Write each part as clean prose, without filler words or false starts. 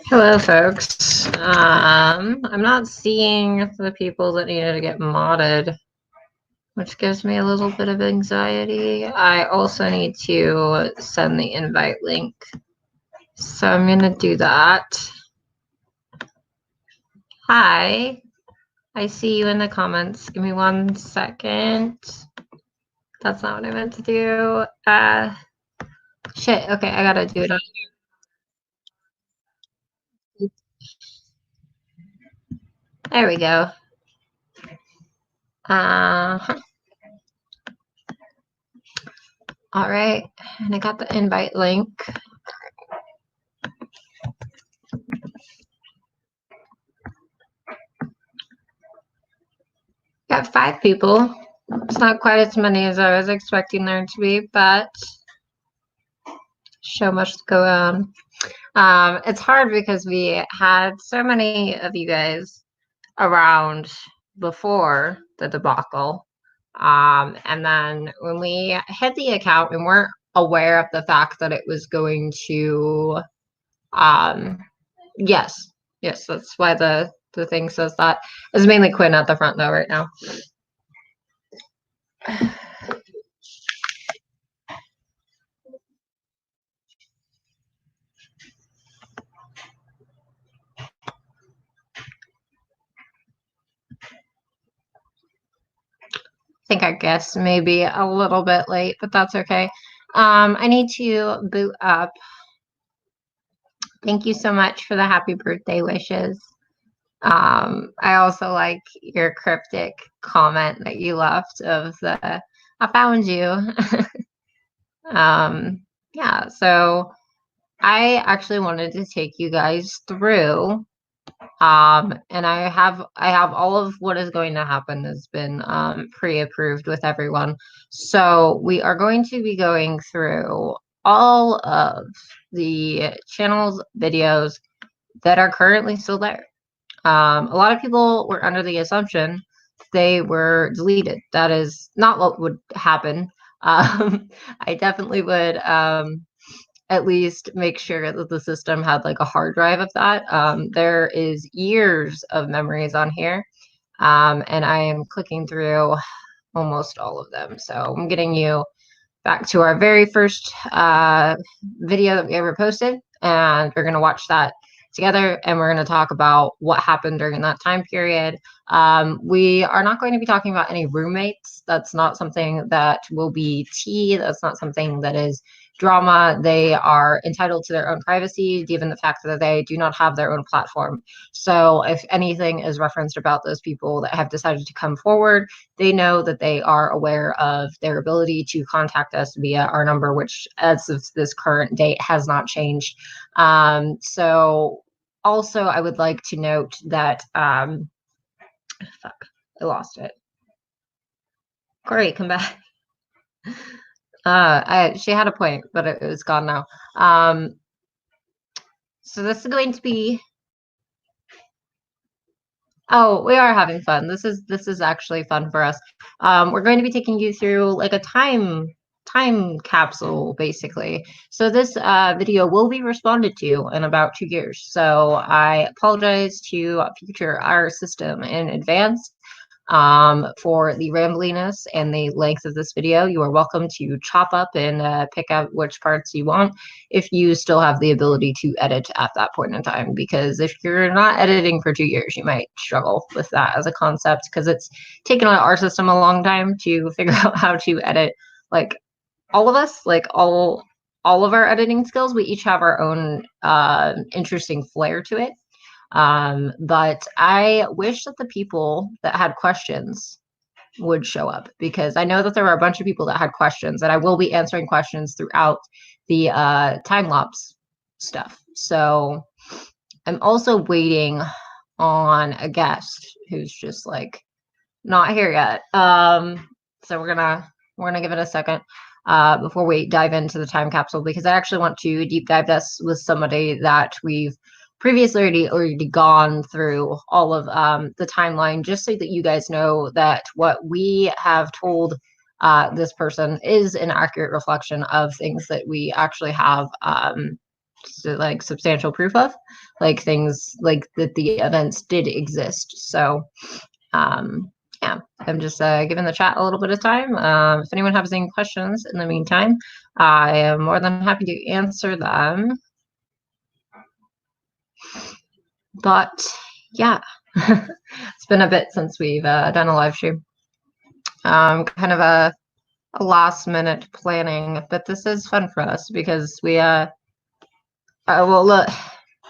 Hello, folks. I'm not seeing the people that needed to get modded, which gives me a little bit of anxiety. I also need to send the invite link, so I'm gonna do that. Hi, I see you in the comments. Give me 1 second. That's not what I meant to do. Shit. Okay, I gotta do it on here. There we go. All right, and I got the invite link. Got 5 people. It's not quite as many as I was expecting there to be, but so much to go on. It's hard because we had so many of you guys around before the debacle. And then when we hit the account, we weren't aware of the fact that it was going to, yes, that's why the thing says that. It's mainly Quinn at the front though right now. I think our guest may be a little bit late, but that's okay. I need to boot up. Thank you so much for the happy birthday wishes. I also like your cryptic comment that you left of the I found you. Yeah, so I actually wanted to take you guys through and I have all of what is going to happen has been pre-approved with everyone. So we are going to be going through all of the channel's videos that are currently still there. A lot of people were under the assumption they were deleted. That is not what would happen. I definitely would at least make sure that the system had like a hard drive of that. There is years of memories on here, and I am clicking through almost all of them. So I'm getting you back to our very first video that we ever posted, and we're going to watch that together, and we're going to talk about what happened during that time period. We are not going to be talking about any roommates. That's not something that will be tea. That's not something that is drama. They are entitled to their own privacy, given the fact that they do not have their own platform. So if anything is referenced about those people that have decided to come forward, they know that they are aware of their ability to contact us via our number, which as of this current date has not changed. So also I would like to note that, fuck, I lost it. Corey, come back. She had a point, but it was gone now. So this is going to be, oh, we are having fun. This is actually fun for us. We're going to be taking you through like a time capsule, basically. So this video will be responded to in about 2 years. So I apologize to future our system in advance for the rambliness and the length of this video. You are welcome to chop up and pick out which parts you want if you still have the ability to edit at that point in time, because if you're not editing for 2 years, you might struggle with that as a concept, because it's taken our system a long time to figure out how to edit. Like all of us, like all of our editing skills, we each have our own interesting flair to it. But I wish that the people that had questions would show up, because I know that there are a bunch of people that had questions, and I will be answering questions throughout the time lapse stuff. So I'm also waiting on a guest who's just like not here yet. So we're gonna give it a second before we dive into the time capsule, because I actually want to deep dive this with somebody that we've previously already gone through all of the timeline, just so that you guys know that what we have told this person is an accurate reflection of things that we actually have like substantial proof of, like things like that the events did exist. So yeah, I'm just giving the chat a little bit of time. If anyone has any questions in the meantime, I am more than happy to answer them. But yeah, it's been a bit since we've done a live stream. Kind of a last minute planning, but this is fun for us because we well, look,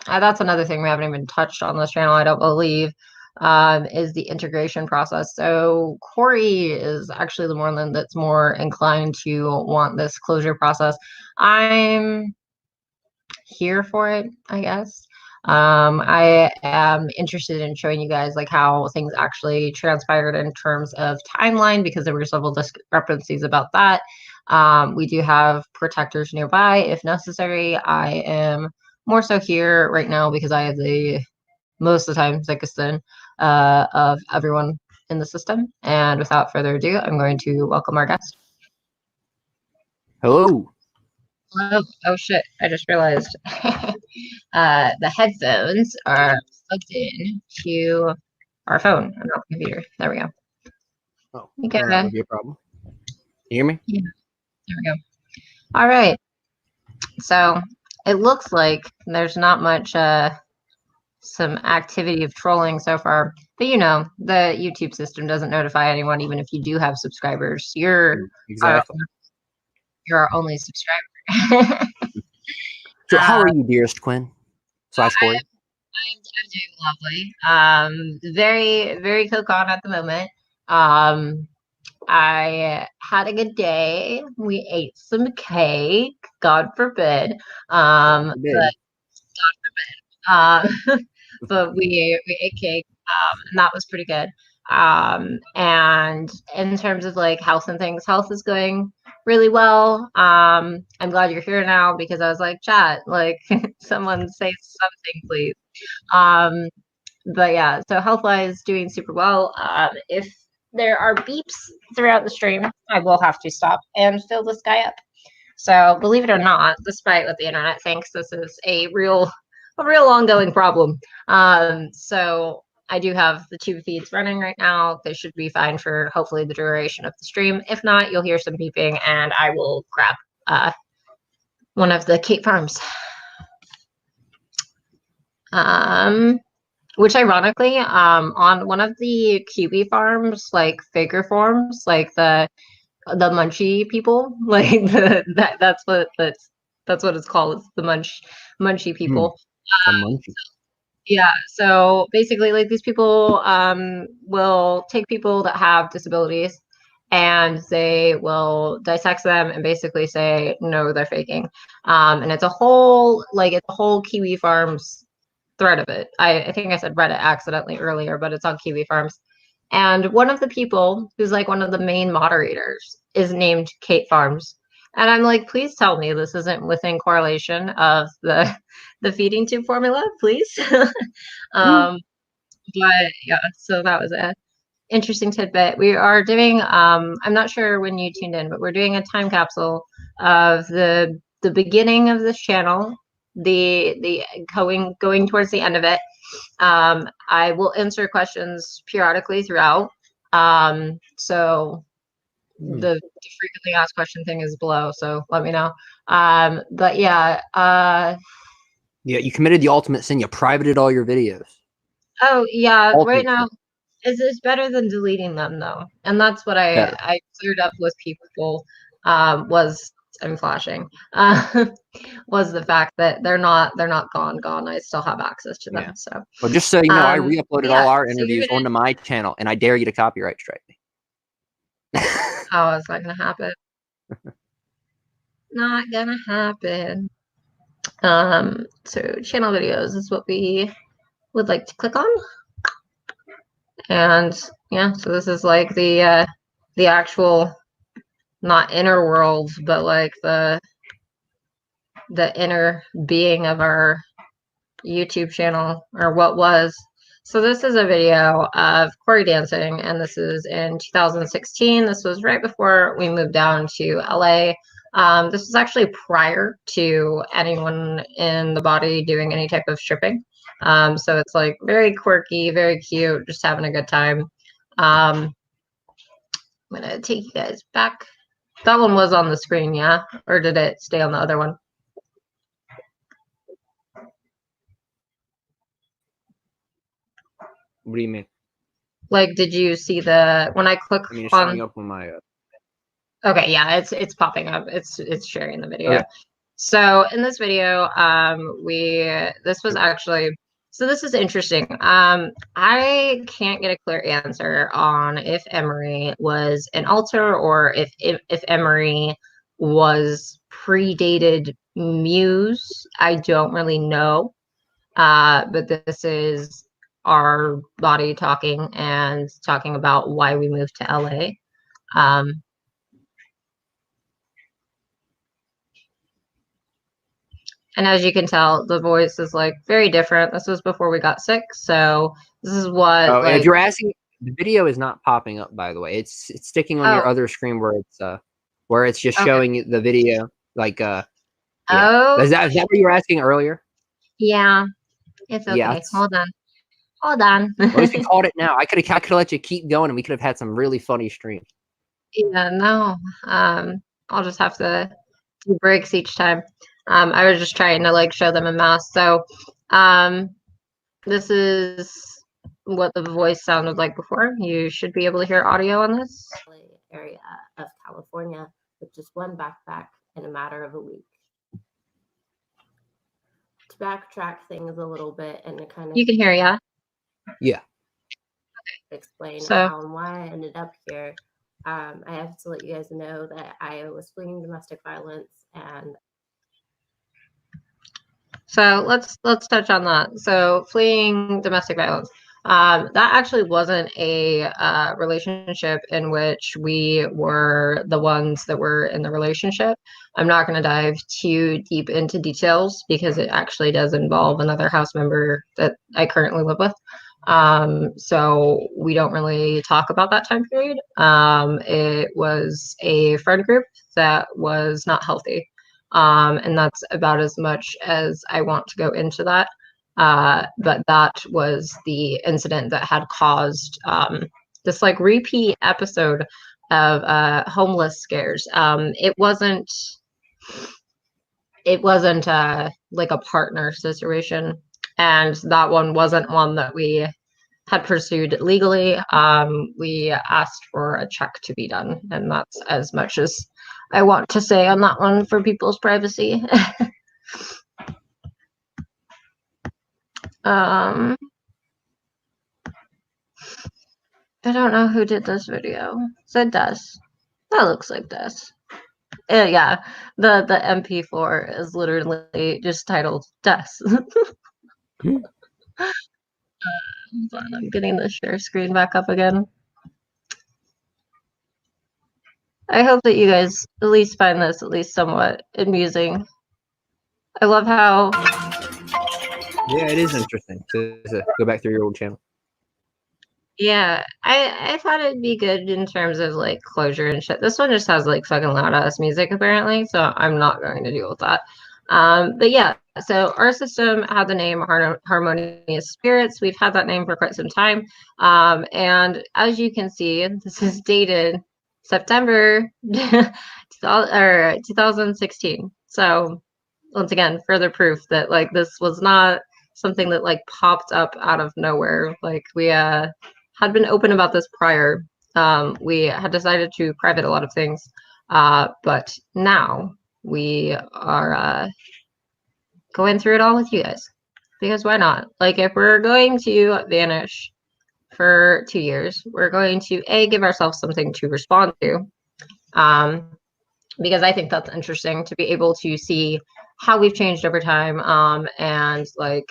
that's another thing we haven't even touched on this channel, I don't believe, is the integration process. So Corey is actually the one that's more inclined to want this closure process. I'm here for it, I guess. I am interested in showing you guys like how things actually transpired in terms of timeline, because there were several discrepancies about that. We do have protectors nearby if necessary. I am more so here right now because I have the most of the time thickest skin of everyone in the system. And without further ado, I'm going to welcome our guest. Hello. Oh shit, I just realized the headphones are plugged in to our phone, not the computer. There we go. Oh, okay. That would be a problem. You hear me? Yeah, there we go. All right. So it looks like there's not much some activity of trolling so far, but you know, the YouTube system doesn't notify anyone, even if you do have subscribers. You're our only subscriber. So how are you, dearest Quinn? /Corey? I'm doing lovely. Very, very cook on at the moment. I had a good day. We ate some cake. God forbid. But God forbid. But we ate cake, and that was pretty good. And in terms of like health and things, health is going really well. I'm glad you're here now because I was like, chat, like someone say something, please. But yeah, so health wise, doing super well. If there are beeps throughout the stream, I will have to stop and fill this guy up. So believe it or not, despite what the internet thinks, this is a real ongoing problem. So I do have the two feeds running right now. They should be fine for hopefully the duration of the stream. If not, you'll hear some beeping and I will grab one of the Kate farms. Which ironically, on one of the Kiwi farms, like faker forms, like the munchy people, like that's what it's called. It's the munchy people. Yeah, so basically like these people will take people that have disabilities and they will dissect them and basically say no, they're faking. And it's a whole Kiwi farms thread of it. I think I said Reddit accidentally earlier, but it's on Kiwi farms. And one of the people who's like one of the main moderators is named Kate Farms. And I'm like, please tell me this isn't within correlation of the feeding tube formula, please. But yeah, so that was a interesting tidbit. We are doing I'm not sure when you tuned in, but we're doing a time capsule of the beginning of this channel, the going towards the end of it. I will answer questions periodically throughout. So the frequently asked question thing is below, so let me know. But yeah, yeah, you committed the ultimate sin. You privated all your videos. Oh yeah, right now it's better than deleting them though, and that's what I cleared up with people. I'm flashing. Was the fact that they're not gone. I still have access to them. Yeah. So well, just so you know, I re-uploaded all our interviews onto my channel, and I dare you to copyright strike me. Oh, it's not gonna happen. Not gonna happen. So channel videos is what we would like to click on. And yeah, so this is like the actual, not inner world, but like the inner being of our YouTube channel, or what was. So this is a video of Corey dancing, and this is in 2016. This was right before we moved down to LA. This is actually prior to anyone in the body doing any type of stripping. So it's like very quirky, very cute, just having a good time. I'm gonna take you guys back. That one was on the screen, yeah? Or did it stay on the other one? What do you mean? Like, did you see the when I click I mean, it's on? showing up on my. Okay, yeah, it's popping up. It's sharing the video. Okay. So in this video, this was actually so this is interesting. I can't get a clear answer on if Emery was an alter or if Emery was predated Muse. I don't really know. But this is our body talking and talking about why we moved to LA. And as you can tell, the voice is like very different. This was before we got sick, so this is what Oh, like. if you're asking, the video is not popping up. By the way, it's sticking on your other screen where it's just showing the video. Like yeah. Oh, Is that what you were asking earlier? Yeah, it's okay. Yeah, Hold on. At least we called it now. I could have let you keep going, and we could have had some really funny streams. Yeah, no. I'll just have to do breaks each time. I was just trying to like show them a mask. So, this is what the voice sounded like before. You should be able to hear audio on this area of California with just one backpack in a matter of a week. To backtrack things a little bit and to kind of you can hear, yeah? Yeah. Explain how and why I ended up here. I have to let you guys know that I was fleeing domestic violence, and so let's touch on that. So fleeing domestic violence. That actually wasn't a relationship in which we were the ones that were in the relationship. I'm not going to dive too deep into details because it actually does involve another house member that I currently live with. So we don't really talk about that time period. It was a friend group that was not healthy. And that's about as much as I want to go into that. But that was the incident that had caused this like repeat episode of homeless scares. It wasn't like a partner situation, and that one wasn't one that we had pursued legally. We asked for a check to be done, and that's as much as I want to say on that one for people's privacy. I don't know who did this video. Is that Des? That looks like Des. Yeah, the MP4 is literally just titled Des. Hold on, I'm getting the share screen back up again. I hope that you guys at least find this at least somewhat amusing. I love how. Yeah, it is interesting to go back through your old channel. Yeah, I thought it'd be good in terms of like closure and shit. This one just has like fucking loud ass music apparently, so I'm not going to deal with that. But yeah, so our system had the name Harmonious Spirits. We've had that name for quite some time. And as you can see, this is dated September 2016. So once again, further proof that like this was not something that like popped up out of nowhere. Like we had been open about this prior. We had decided to private a lot of things, but now we are going through it all with you guys because why not? Like if we're going to vanish for 2 years, we're going to give ourselves something to respond to. Because I think that's interesting to be able to see how we've changed over time, and like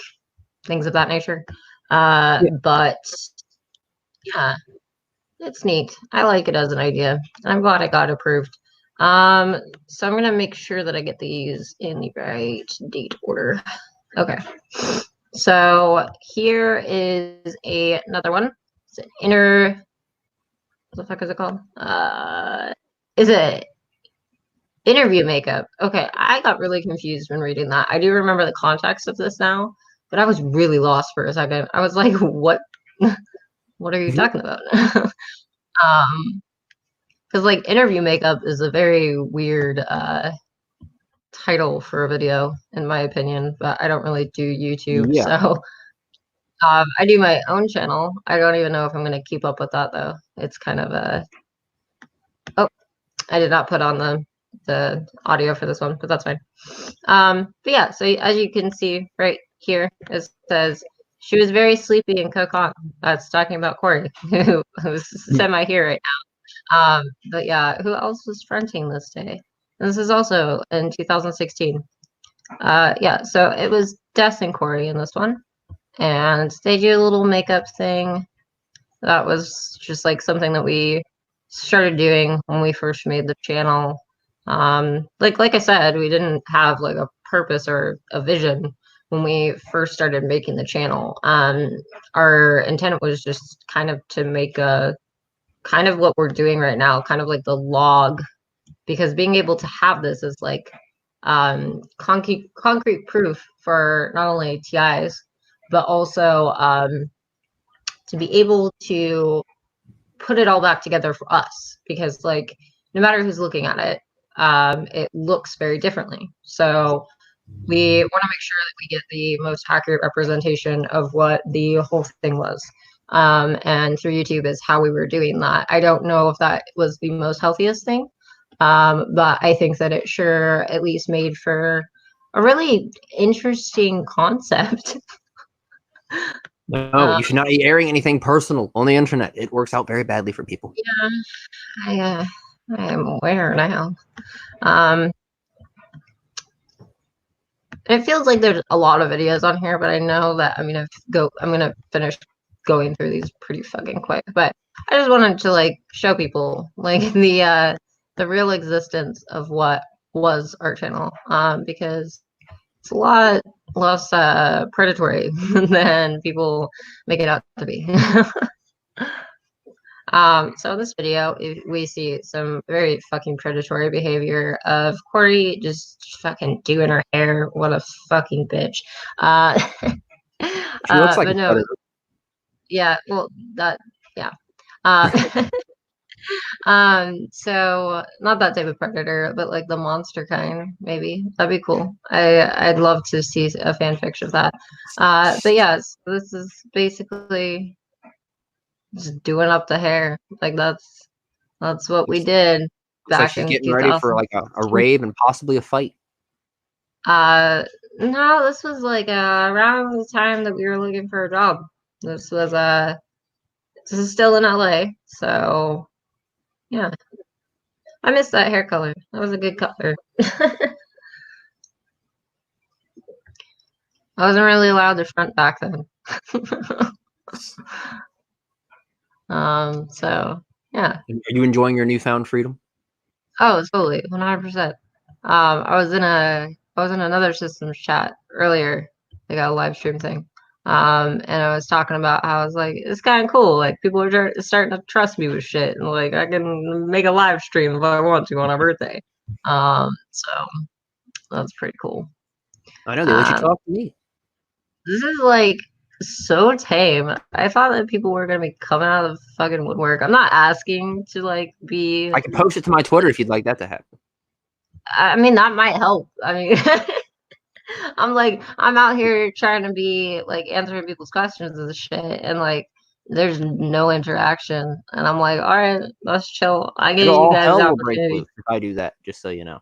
things of that nature. But yeah, it's neat. I like it as an idea. I'm glad it got approved. So I'm gonna make sure that I get these in the right date order. Okay. So here is another one. It's an inner. What the fuck is it called? Is it interview makeup. Okay, I got really confused when reading that. I do remember the context of this now, but I was really lost for a second. I was like, what? What are you talking about? Because like interview makeup is a very weird title for a video, in my opinion, but I don't really do YouTube, Yeah. so I do my own channel. I don't even know if I'm gonna keep up with that though. It's kind of a I did not put on the audio for this one, but that's fine. But yeah, so as you can see right here, it says she was very sleepy and cook on. That's talking about Corey, who's semi here right now. But yeah, who else was fronting this day? And this is also in 2016. Yeah, so it was Des and Corey in this one, and they do a little makeup thing. That was just like something that we started doing when we first made the channel. Like I said, we didn't have like a purpose or a vision when we first started making the channel. Our intent was just kind of to make a kind of what we're doing right now, kind of like the log, because being able to have this is like concrete proof for not only TIs, but also to be able to put it all back together for us, because like no matter who's looking at it, it looks very differently. So we want to make sure that we get the most accurate representation of what the whole thing was. And through YouTube is how we were doing that. I don't know if that was the most healthiest thing, but I think that it sure at least made for a really interesting concept. No, you should not be airing anything personal on the internet. It works out very badly for people. Yeah, I am aware now. It feels like there's a lot of videos on here, but I know that I'm gonna finish going through these pretty fucking quick. But I just wanted to like show people like the real existence of what was our channel, because it's a lot less predatory than people make it out to be. So in this video, we see some very fucking predatory behavior of Corey just fucking doing her hair. What a fucking bitch. She looks like but a no, predator. yeah, well, that, yeah. So not that type of predator, but like the monster kind, maybe. That'd be cool. I'd love to see a fan fiction of that. But yes, this is basically just doing up the hair. Like that's what we did Looks like back she's in getting ready for like a rave and possibly a fight. No, this was like around the time that we were looking for a job. This was this is still in LA, so yeah. I missed that hair color. That was a good color. I wasn't really allowed to front back then. So yeah. Are you enjoying your newfound freedom? Oh, totally, 100%. I was in another systems chat earlier, like a live stream thing. And I was talking about how I was like, it's kind of cool. Like people are starting to trust me with shit, and like I can make a live stream if I want to on a birthday. So that's pretty cool. I know they let you talk to me. This is like so tame. I thought that people were gonna be coming out of the fucking woodwork. I'm not asking to like be. I can post it to my Twitter if you'd like that to happen. I mean, that might help. I mean, I'm out here trying to be like answering people's questions and shit, and like there's no interaction, and I'm like, all right, let's chill. I gave you guys the hell will break opportunity. loose if I do that, just so you know.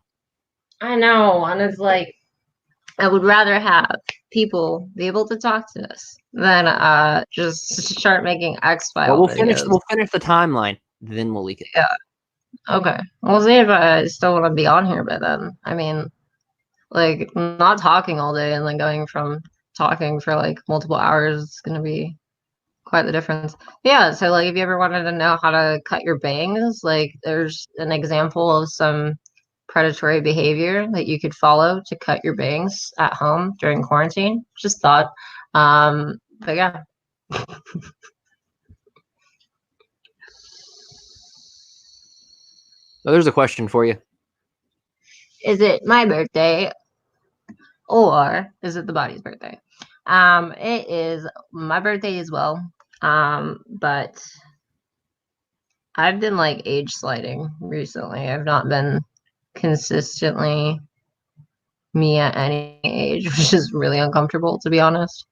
I know, and it's like I would rather have people be able to talk to us than just start making X-File Well, videos. We'll finish the timeline, then we'll leak it. Yeah. Okay. We'll see if I still want to be on here by then. I mean, like not talking all day and then going from talking for like multiple hours is gonna be quite the difference. Yeah, so like if you ever wanted to know how to cut your bangs, like there's an example of some predatory behavior that you could follow to cut your bangs at home during quarantine. Just thought. But yeah. So there's a question for you. is it my birthday or is it the body's birthday? It is my birthday as well. But I've been like age sliding recently. I've not been consistently me at any age, which is really uncomfortable to be honest.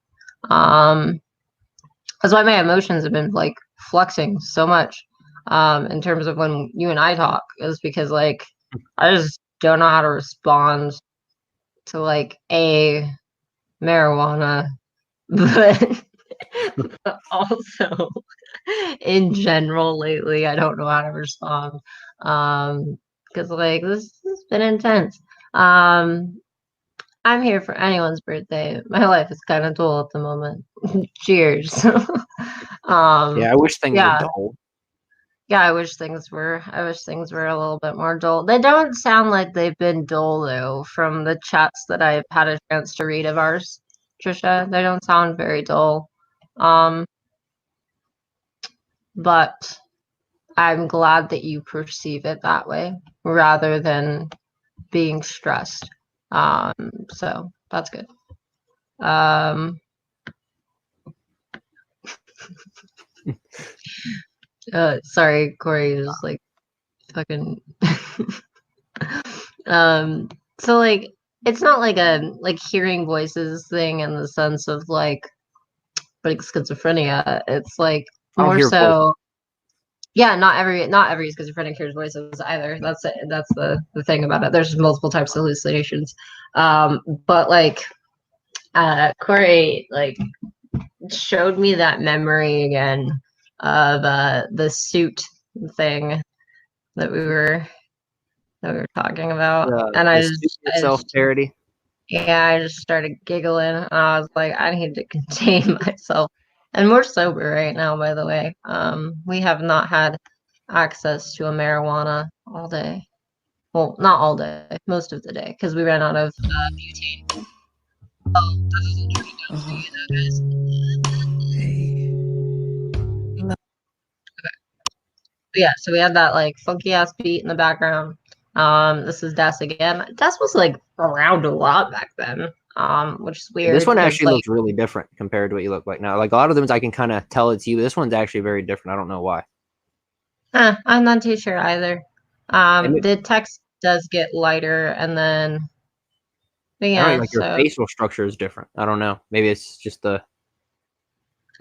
That's why my emotions have been like flexing so much. In terms of when you and I talk, is because like I just don't know how to respond to like a marijuana, but also in general lately I don't know how to respond. Because like this has been intense. I'm here for anyone's birthday. My life is kind of dull at the moment. Cheers. Yeah, I wish things were yeah. dull. Yeah, I wish things were a little bit more dull. They don't sound like they've been dull though, from the chats that I've had a chance to read of ours, Trisha. They don't sound very dull. But I'm glad that you perceive it that way rather than being stressed. So that's good. Sorry, Corey is like fucking so like it's not like a like hearing voices thing in the sense of like schizophrenia. It's like more so yeah, not every schizophrenic hears voices either. That's it. That's the thing about it. There's multiple types of hallucinations. But like Corey like showed me that memory again of the suit thing that we were talking about, and I just parody. Yeah, I just started giggling. I was like, I need to contain myself. And we're sober right now, by the way. We have not had access to a marijuana all day. Well, not all day, most of the day, because we ran out of butane. Oh, this is interesting to you, guys. Hey. Okay. But yeah, so we had that like funky ass beat in the background. This is Des again. Des was like around a lot back then. Which is weird. This one actually looks really different compared to what you look like now. Like a lot of them, I can kind of tell it's you. This one's actually very different. I don't know why. I'm not too sure either. The text does get lighter, and then yeah, like your facial structure is different. I don't know. Maybe it's just the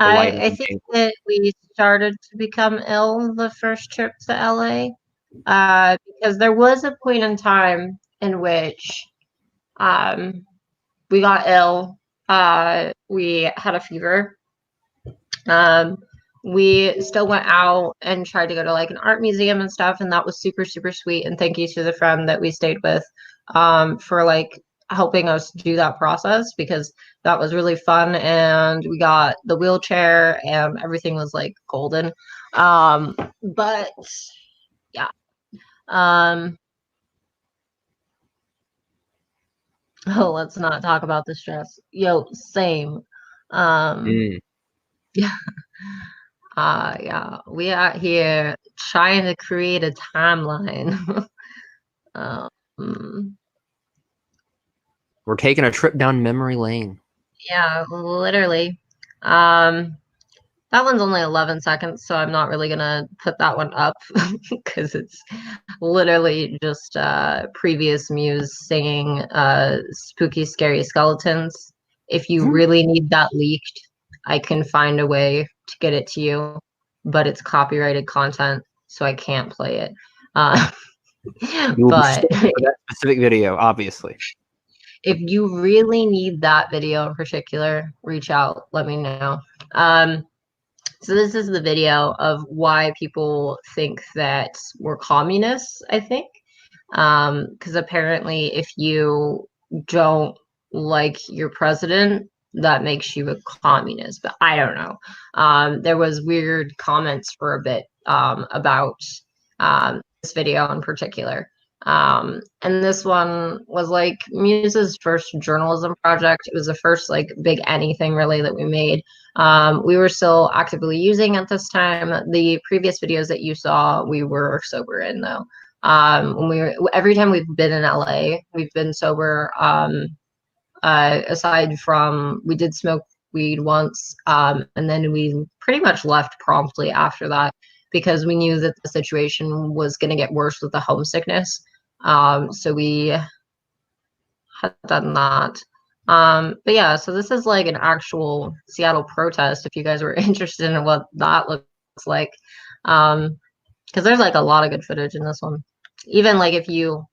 I think that we started to become ill the first trip to LA, because there was a point in time in which we got ill. We had a fever. We still went out and tried to go to like an art museum and stuff, and that was super, super sweet. And thank you to the friend that we stayed with for like helping us do that process, because that was really fun. And we got the wheelchair and everything was like golden. But yeah. Oh, let's not talk about the stress. Yo, same. Yeah. Yeah, we out here trying to create a timeline. We're taking a trip down memory lane. Yeah, literally. That one's only 11 seconds, so I'm not really gonna put that one up because it's literally just previous Muse singing spooky, scary skeletons. If you really need that leaked, I can find a way to get it to you, but it's copyrighted content, so I can't play it. But that specific video, obviously. If you really need that video in particular, reach out, let me know. So this is the video of why people think that we're communists, I think. Because apparently if you don't like your president, that makes you a communist, but I don't know. There was weird comments for a bit about this video in particular. And this one was like Muse's first journalism project. It was the first like big anything really that we made. We were still actively using at this time. The previous videos that you saw, we were sober in though. Every time we've been in LA, we've been sober. Aside from we did smoke weed once, and then we pretty much left promptly after that because we knew that the situation was going to get worse with the homesickness. So we had done that. But yeah, so this is like an actual Seattle protest if you guys were interested in what that looks like. Because there's like a lot of good footage in this one. Even if you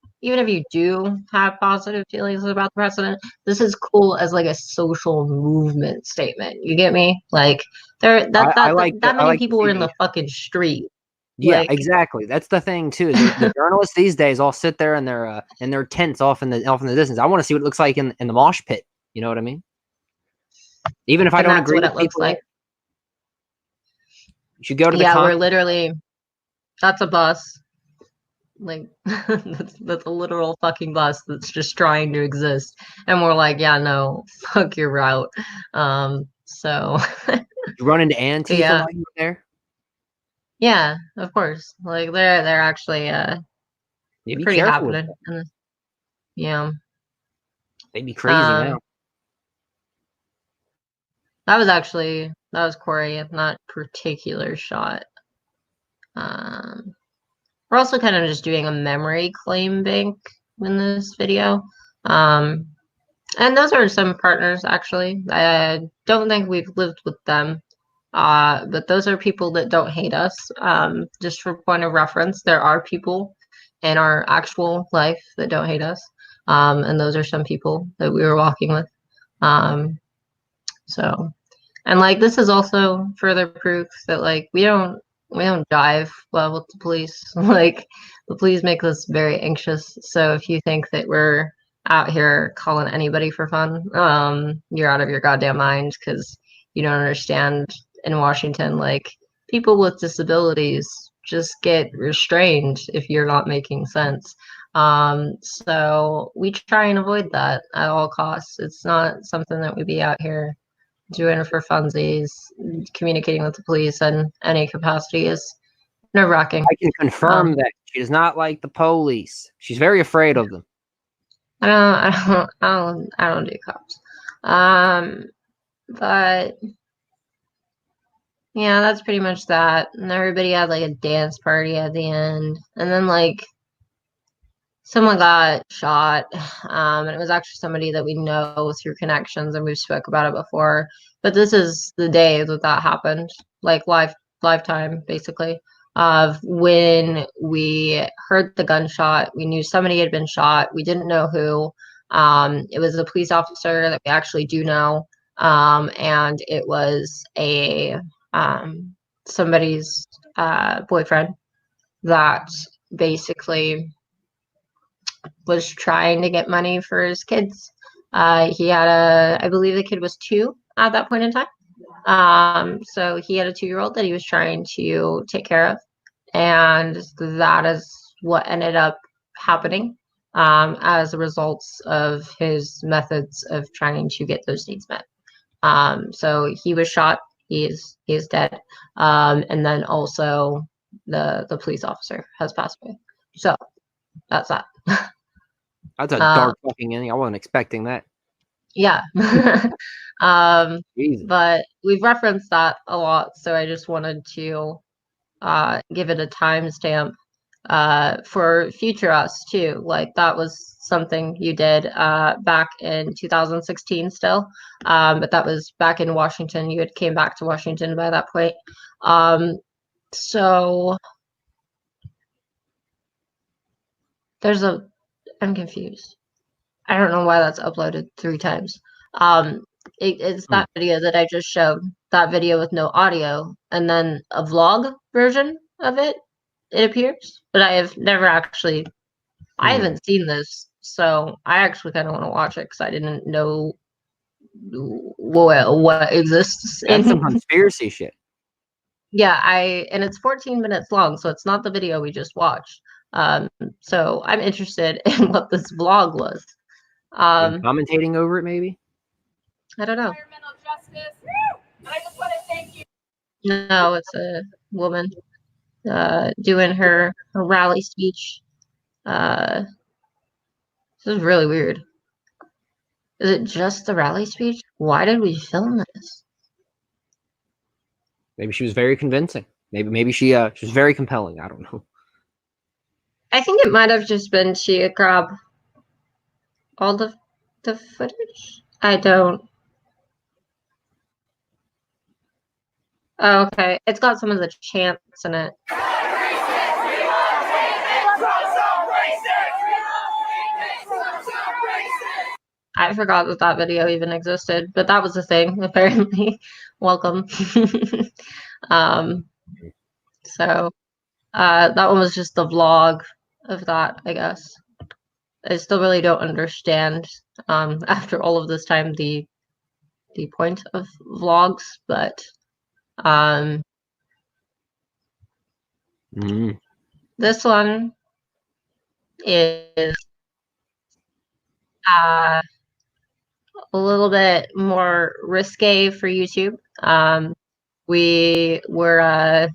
do have positive feelings about the president, this is cool as like a social movement statement. You get me? Like that many people were in the fucking street. Yeah, exactly. That's the thing too. Is the journalists these days all sit there in their tents off in the distance. I want to see what it looks like in the mosh pit. You know what I mean? Even if I don't agree with people, like you should go to the we're literally. That's a bus. Like that's a literal fucking bus that's just trying to exist, and we're like, yeah, no, fuck your route. So you run into Antifa while you were there. Yeah, of course. Like they're actually pretty happening. Yeah, they'd be crazy now. That was Corey in that particular shot. We're also kind of just doing a memory claim bank in this video. And those are some partners, actually. I don't think we've lived with them. But those are people that don't hate us. Just for point of reference, there are people in our actual life that don't hate us. And those are some people that we were walking with. And like this is also further proof that like we don't jive well with the police. Like the police make us very anxious. So if you think that we're out here calling anybody for fun, you're out of your goddamn mind because you don't understand. In Washington, like people with disabilities just get restrained if you're not making sense. So we try and avoid that at all costs. It's not something that we'd be out here doing for funsies. Communicating with the police in any capacity is nerve-wracking. I can confirm that she does not like the police. She's very afraid of them. I don't do cops. But yeah, that's pretty much that. And everybody had like a dance party at the end. And then like someone got shot. And it was actually somebody that we know through connections and we've spoke about it before. But this is the day that happened. Like lifetime, basically. Of when we heard the gunshot. We knew somebody had been shot. We didn't know who. It was a police officer that we actually do know. And it was somebody's boyfriend that basically was trying to get money for his kids. He had I believe the kid was 2 at that point in time. So he had a 2-year-old that he was trying to take care of. And that is what ended up happening as a result of his methods of trying to get those needs met. So he was shot. He is dead. And then also the police officer has passed away. So that's that. That's a dark fucking ending. I wasn't expecting that. Yeah. But we've referenced that a lot, so I just wanted to give it a timestamp for future us too. Like that was something you did back in 2016 still, but that was back in Washington. You had came back to Washington by that point. So I'm confused. I don't know why that's uploaded 3 times. It's that video that I just showed, that video with no audio, and then a vlog version of it appears, but I have never actually, I haven't seen this, so I actually kind of want to watch it because I didn't know what exists. That's some conspiracy shit. Yeah, and it's 14 minutes long, so it's not the video we just watched. So I'm interested in what this vlog was. Commentating over it, maybe? I don't know. Environmental justice. And I just want to thank you. No, it's a woman doing her rally speech. This is really weird. Is it just the rally speech? Why did we film this? Maybe she was very convincing. Maybe she was very compelling. I don't know. I think it might have just been she grabbed all the footage. I don't. Oh, okay, it's got some of the chants in it. I forgot that that video even existed, but that was a thing, apparently. Welcome. So that one was just the vlog of that, I guess. I still really don't understand, after all of this time, the point of vlogs, but this one is a little bit more risque for YouTube. We were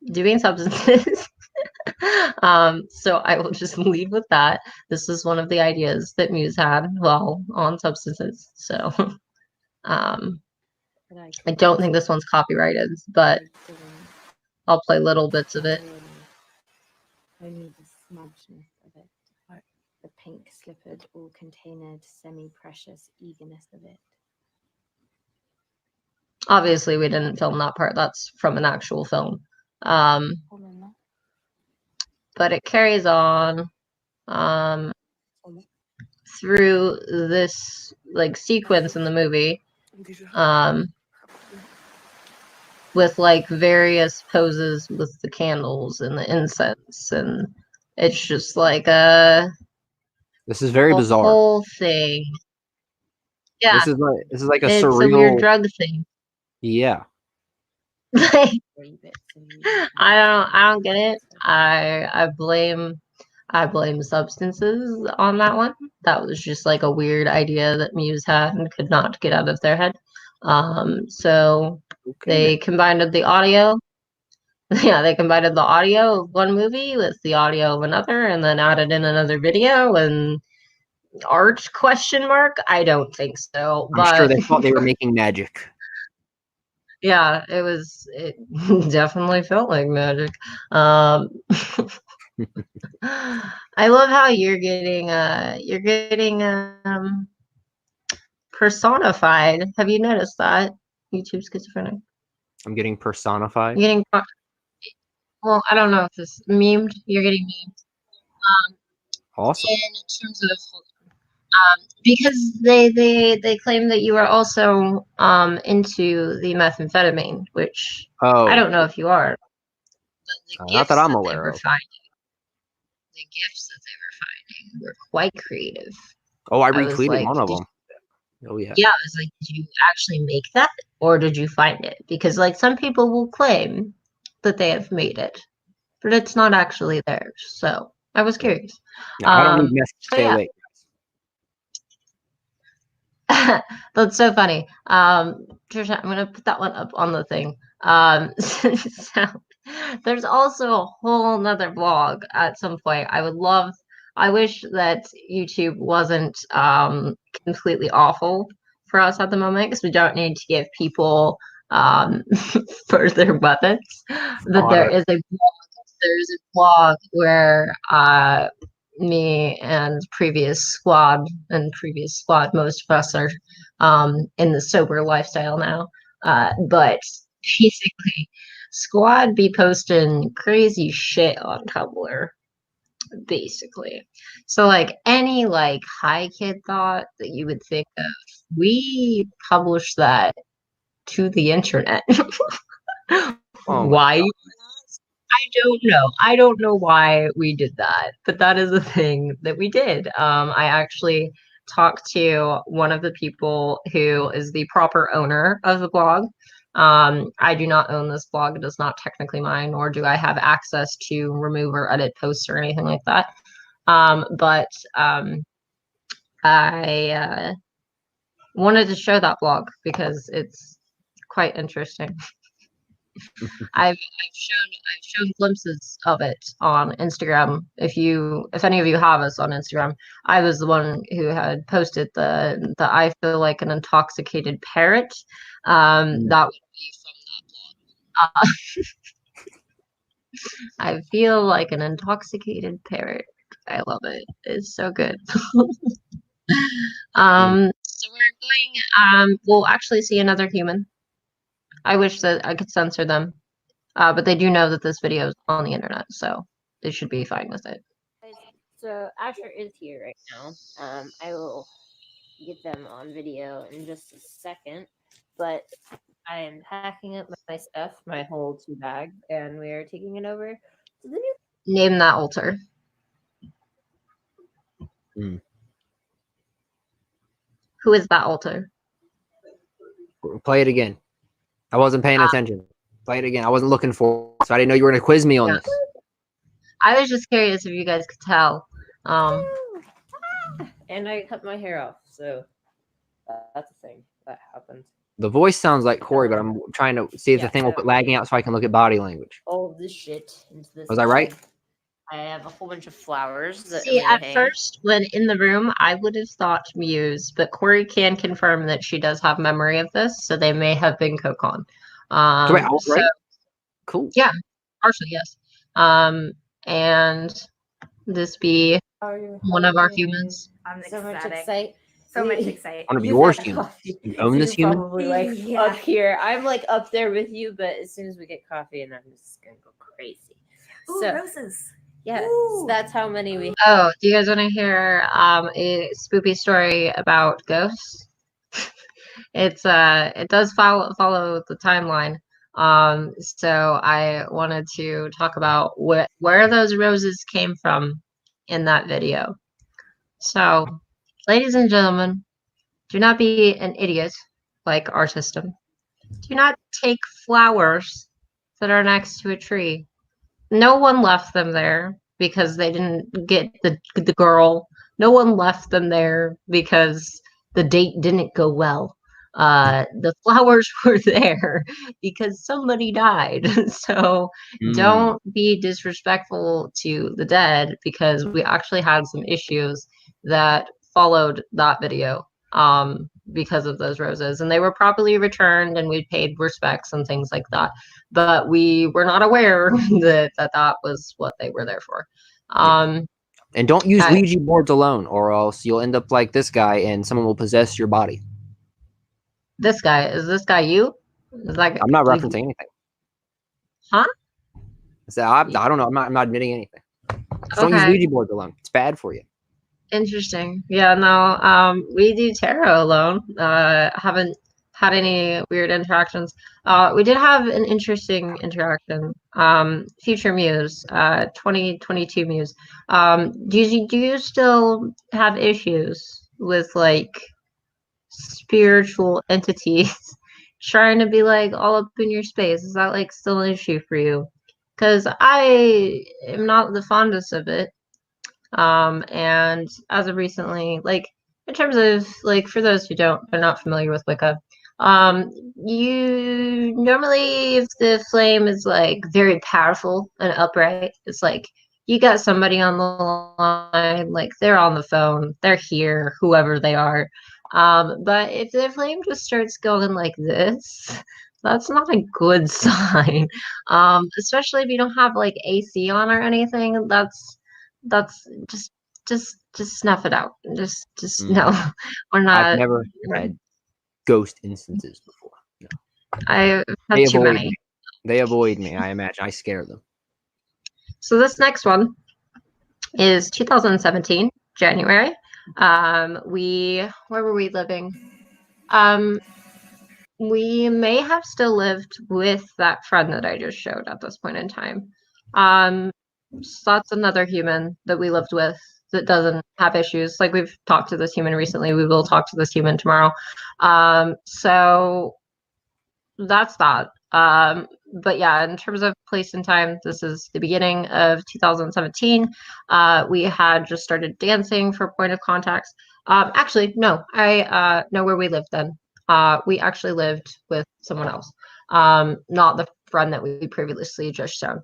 doing substances. So I will just leave with that. This is one of the ideas that Muse had while on substances. So I don't think this one's copyrighted, but I'll play little bits of it. Only the smudgeness of it, the pink slippered or contained semi-precious eagerness of it. Obviously, we didn't film that part. That's from an actual film. But it carries on through this like sequence in the movie with like various poses with the candles and the incense, and it's just like this is very bizarre. Whole thing. Yeah, this is like a it's surreal, a weird drug thing. Yeah. I don't get it. I blame substances on that one. That was just like a weird idea that Muse had and could not get out of their head. So they combined the audio. Yeah, they combined the audio of one movie with the audio of another, and then added in another video and art ? I don't think so. I'm sure they thought they were making magic. Yeah, it definitely felt like magic. I love how you're getting personified. Have you noticed that? YouTube Schizophrenic. I'm getting personified. You're getting well, I don't know if this memed. You're getting memed. Awesome. In terms of because they claim that you are also into the methamphetamine, which I don't know if you are. But the not that I'm they aware were of. finding, the gifts that they were finding were quite creative. Oh, I retweeted one of them. Oh yeah. Yeah, I was like, did you actually make that, or did you find it? Because like some people will claim that they have made it, but it's not actually theirs. So I was curious. No, I don't need mess to stay awake. That's so funny. Trisha, I'm gonna put that one up on the thing. So there's also a whole nother vlog at some point. I wish that YouTube wasn't completely awful for us at the moment, because we don't need to give people further weapons. But there's a vlog where me and previous squad most of us are in the sober lifestyle now, but basically squad be posting crazy shit on Tumblr, basically. So like any like high kid thought that you would think of, we publish that to the internet. Why? I don't know why we did that, but that is a thing that we did. I actually talked to one of the people who is the proper owner of the blog. I do not own this blog. It is not technically mine, nor do I have access to remove or edit posts or anything like that. But I wanted to show that blog because it's quite interesting. I've shown glimpses of it on Instagram. If any of you have us on Instagram, I was the one who had posted the I feel like an intoxicated parrot. That would be from that blog. I feel like an intoxicated parrot. I love it. It's so good. So we're going. We'll actually see another human. I wish that I could censor them. But they do know that this video is on the internet, so they should be fine with it. So Asher is here right now. I will get them on video in just a second, but I am packing up my stuff, my whole 2 bags, and we are taking it over to the new. Name that altar. Who is that altar? Play it again. I wasn't paying attention. Play it again. I wasn't looking for it, so I didn't know you were going to quiz me on this. I was just curious if you guys could tell. And I cut my hair off, so that's a thing that happened. The voice sounds like Corey, but I'm trying to see if the thing will quit lagging out so I can look at body language. All this shit into this. Was I right? I have a whole bunch of flowers. See, at first, when in the room, I would have thought Muse, but Corey can confirm that she does have memory of this, so they may have been Kokon. So wait, I was right? Cool. Yeah, partially, yes. And this be one of our humans. I'm So much ecstatic. excitement. So much excitement. One of yours humans. You own this human? Probably like up here. I'm like up there with you, but as soon as we get coffee, and I'm just gonna go crazy. Ooh, So roses. yes, Ooh. that's how many we. Oh, do you guys want to hear a spooky story about ghosts? It does follow the timeline. So I wanted to talk about where those roses came from in that video. So, ladies and gentlemen, do not be an idiot like our system. Do not take flowers that are next to a tree. No one left them there because they didn't get the girl. No one left them there because the date didn't go well. The flowers were there because somebody died. So don't be disrespectful to the dead, because we actually had some issues that followed that video because of those roses, and they were properly returned and we paid respects and things like that, but we were not aware that was what they were there for. And don't use Ouija boards alone, or else you'll end up like this guy and someone will possess your body. Is this guy you? I'm not referencing anything. Huh? So I don't know. I'm not admitting anything. Just don't use Ouija boards alone. It's bad for you. Interesting. Yeah, no, we do tarot alone. Haven't had any weird interactions. We did have an interesting interaction. Future Muse, 2022 Muse. Do you still have issues with like spiritual entities trying to be like all up in your space? Is that like still an issue for you? Because I am not the fondest of it. And as of recently, like in terms of like, for those who are not familiar with Wicca, you normally, if the flame is like very powerful and upright, it's like you got somebody on the line, like they're on the phone, they're here, whoever they are. But if the flame just starts going like this, that's not a good sign. Especially if you don't have like AC on or anything. That's just snuff it out. Just no, we're not. I've never had ghost instances before. No. I've had too many. They avoid me. I imagine I scare them. So this next one is 2017 January. Where were we living? We may have still lived with that friend that I just showed at this point in time. So that's another human that we lived with that doesn't have issues. Like, we've talked to this human recently. We will talk to this human tomorrow. So that's that. But yeah, in terms of place and time, this is the beginning of 2017. We had just started dancing for point of contacts. Actually, no, I know where we lived then. We actually lived with someone else. Not the friend that we previously just shown.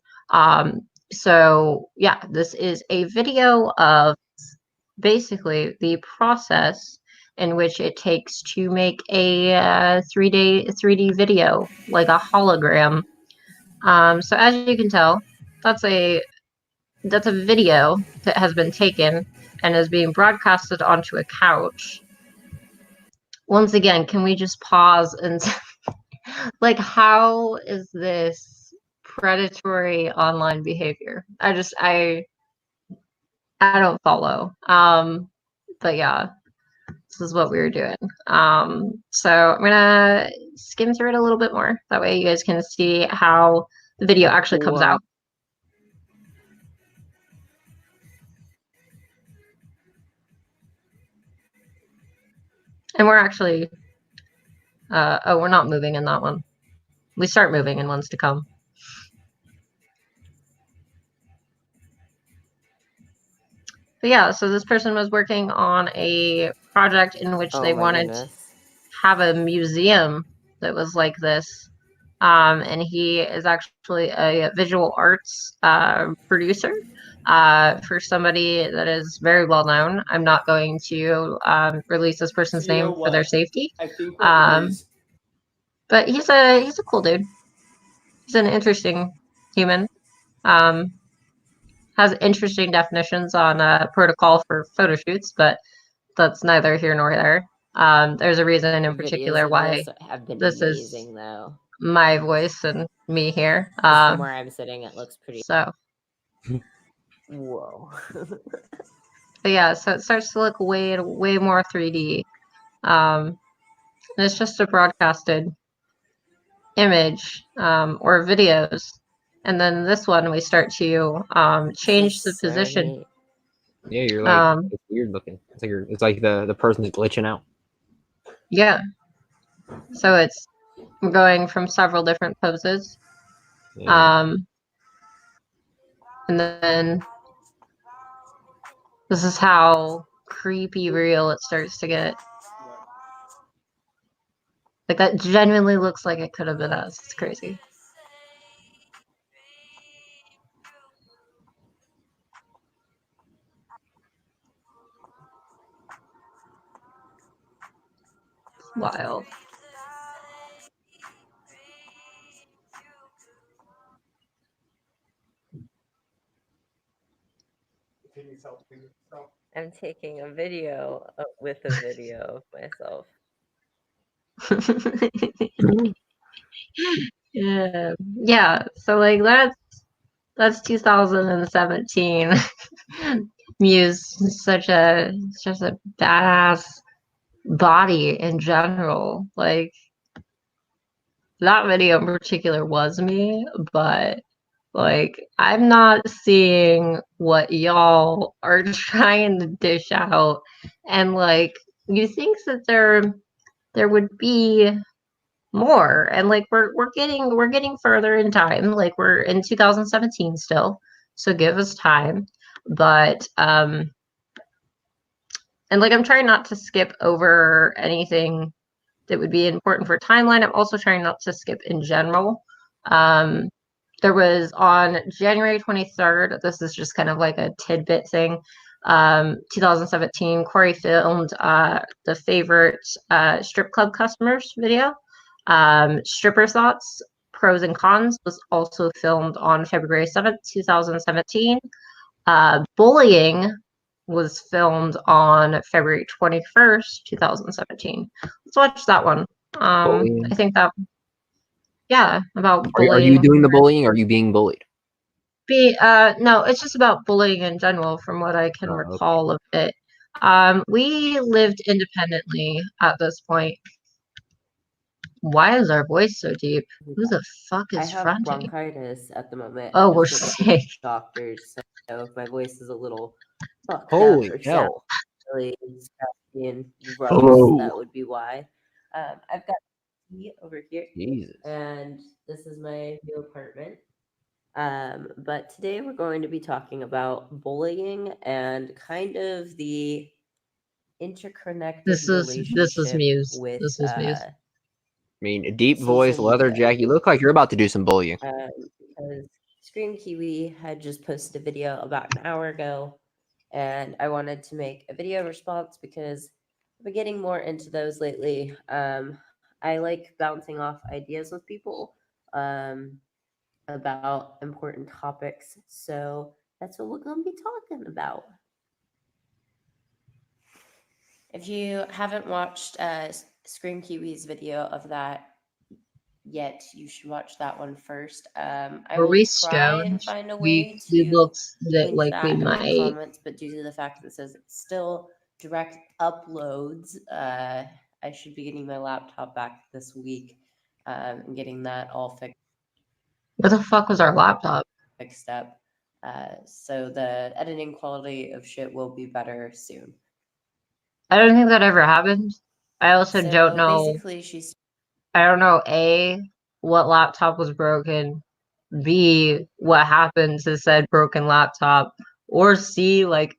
So yeah, this is a video of basically the process in which it takes to make a 3D video, like a hologram. So as you can tell, that's a video that has been taken and is being broadcasted onto a couch. Once again, can we just pause and like, how is this predatory online behavior? I don't follow. But yeah, this is what we were doing. So I'm gonna skim through it a little bit more. That way you guys can see how the video actually comes out. And we're actually, oh, we're not moving in that one. We start moving in ones to come. But yeah, so this person was working on a project in which they wanted to have a museum that was like this. And he is actually a visual arts producer for somebody that is very well known. I'm not going to release this person's name for their safety. I think but he's a cool dude. He's an interesting human. Has interesting definitions on protocol for photo shoots, but that's neither here nor there. There's a reason in particular why this is though. my voice and me here. From where I'm sitting, it looks pretty. So, whoa. but yeah, so it starts to look way more 3D. And it's just a broadcasted image or videos. And then this one, we start to change the position. Yeah, you're like, it's weird looking. It's like the person's glitching out. Yeah. So it's going from several different poses. Yeah. And then this is how creepy real it starts to get. Like, that genuinely looks like it could have been us. It's crazy. It's wild. I'm taking a video with a video of myself. Yeah. So like that's 2017. Muse is such a badass body in general. Like, that video in particular was me, but like, I'm not seeing what y'all are trying to dish out. And like, you think that there would be more, and like we're getting further in time. Like, we're in 2017 still, so give us time. But and like, I'm trying not to skip over anything that would be important for timeline. I'm also trying not to skip in general. There was on January 23rd, this is just kind of like a tidbit thing, 2017, Corey filmed the favorite strip club customers video. Stripper Thoughts, Pros and Cons was also filmed on February 7th, 2017. Bullying was filmed on February 21st, 2017. Let's watch that one. I think that, yeah, about bullying. Are you doing the bullying, or are you being bullied? No, it's just about bullying in general, from what I can recall of it. We lived independently at this point. Why is our voice so deep? Who the fuck is fronting? I have bronchitis at the moment. Oh, we're sick. Doctors, so if my voice is a little fucked Holy up or hell. really scratchy and gross, that would be why. I've got tea over here, Jesus. and this is my new apartment. But today we're going to be talking about bullying and kind of the interconnected relationship Muse. with This is Muse. mean, a deep voice, social leather media. jacket. You look like you're about to do some bullying. Because Scream Kiwi had just posted a video about an hour ago, and I wanted to make a video response because I've been getting more into those lately. I like bouncing off ideas with people about important topics, so that's what we're going to be talking about. If you haven't watched Scream Kiwi's video of that yet, you should watch that one first. I Were will we try and stoned? find a We way we to looked link like we that in the might. comments, but due to the fact that it says it's still direct uploads, I should be getting my laptop back this week and getting that all What the fuck was our laptop? fixed up. So the editing quality of shit will be better soon. I don't think that ever happened. I also So don't know. basically, she's I don't know A, what laptop was broken, B, what happened to said broken laptop, or C, like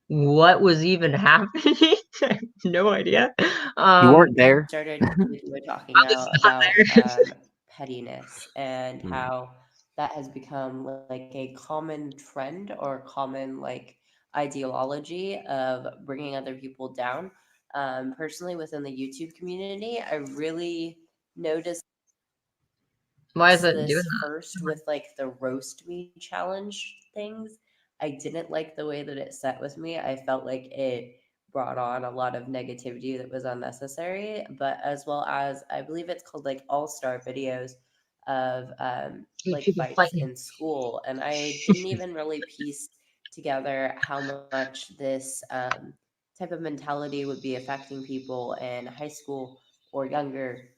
what was even happening. I have no idea. You weren't there. started talking I was now not about there. pettiness and how that has become like a common trend or common like ideology of bringing other people down. Personally, within the YouTube community, I really noticed Why is it doing this that? first with like the roast me challenge things. I didn't like the way that it set with me. I felt like it brought on a lot of negativity that was unnecessary, but as well as I believe it's called like all-star videos of Dude, like people fights fighting. in school. And I didn't even really piece together how much this type of mentality would be affecting people in high school or younger.